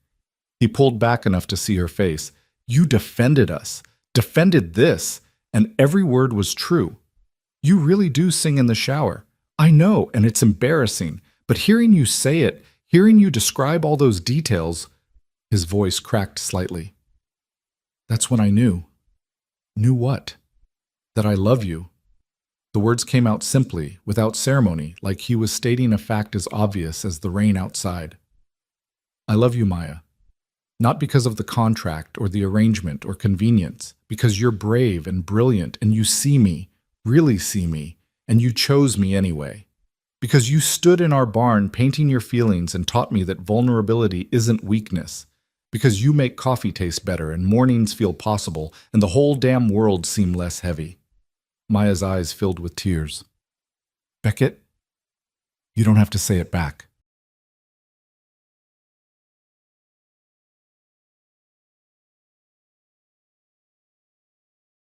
He pulled back enough to see her face. "You defended us, defended this, and every word was true. You really do sing in the shower. I know, and it's embarrassing, but hearing you say it, hearing you describe all those details—" His voice cracked slightly. "That's when I knew." "Knew what?" "That I love you." The words came out simply, without ceremony, like he was stating a fact as obvious as the rain outside. "I love you, Maya. Not because of the contract or the arrangement or convenience, because you're brave and brilliant and you see me, really see me, and you chose me anyway. Because you stood in our barn painting your feelings and taught me that vulnerability isn't weakness. Because you make coffee taste better and mornings feel possible and the whole damn world seem less heavy." Maya's eyes filled with tears. "Beckett, you don't have to say it back."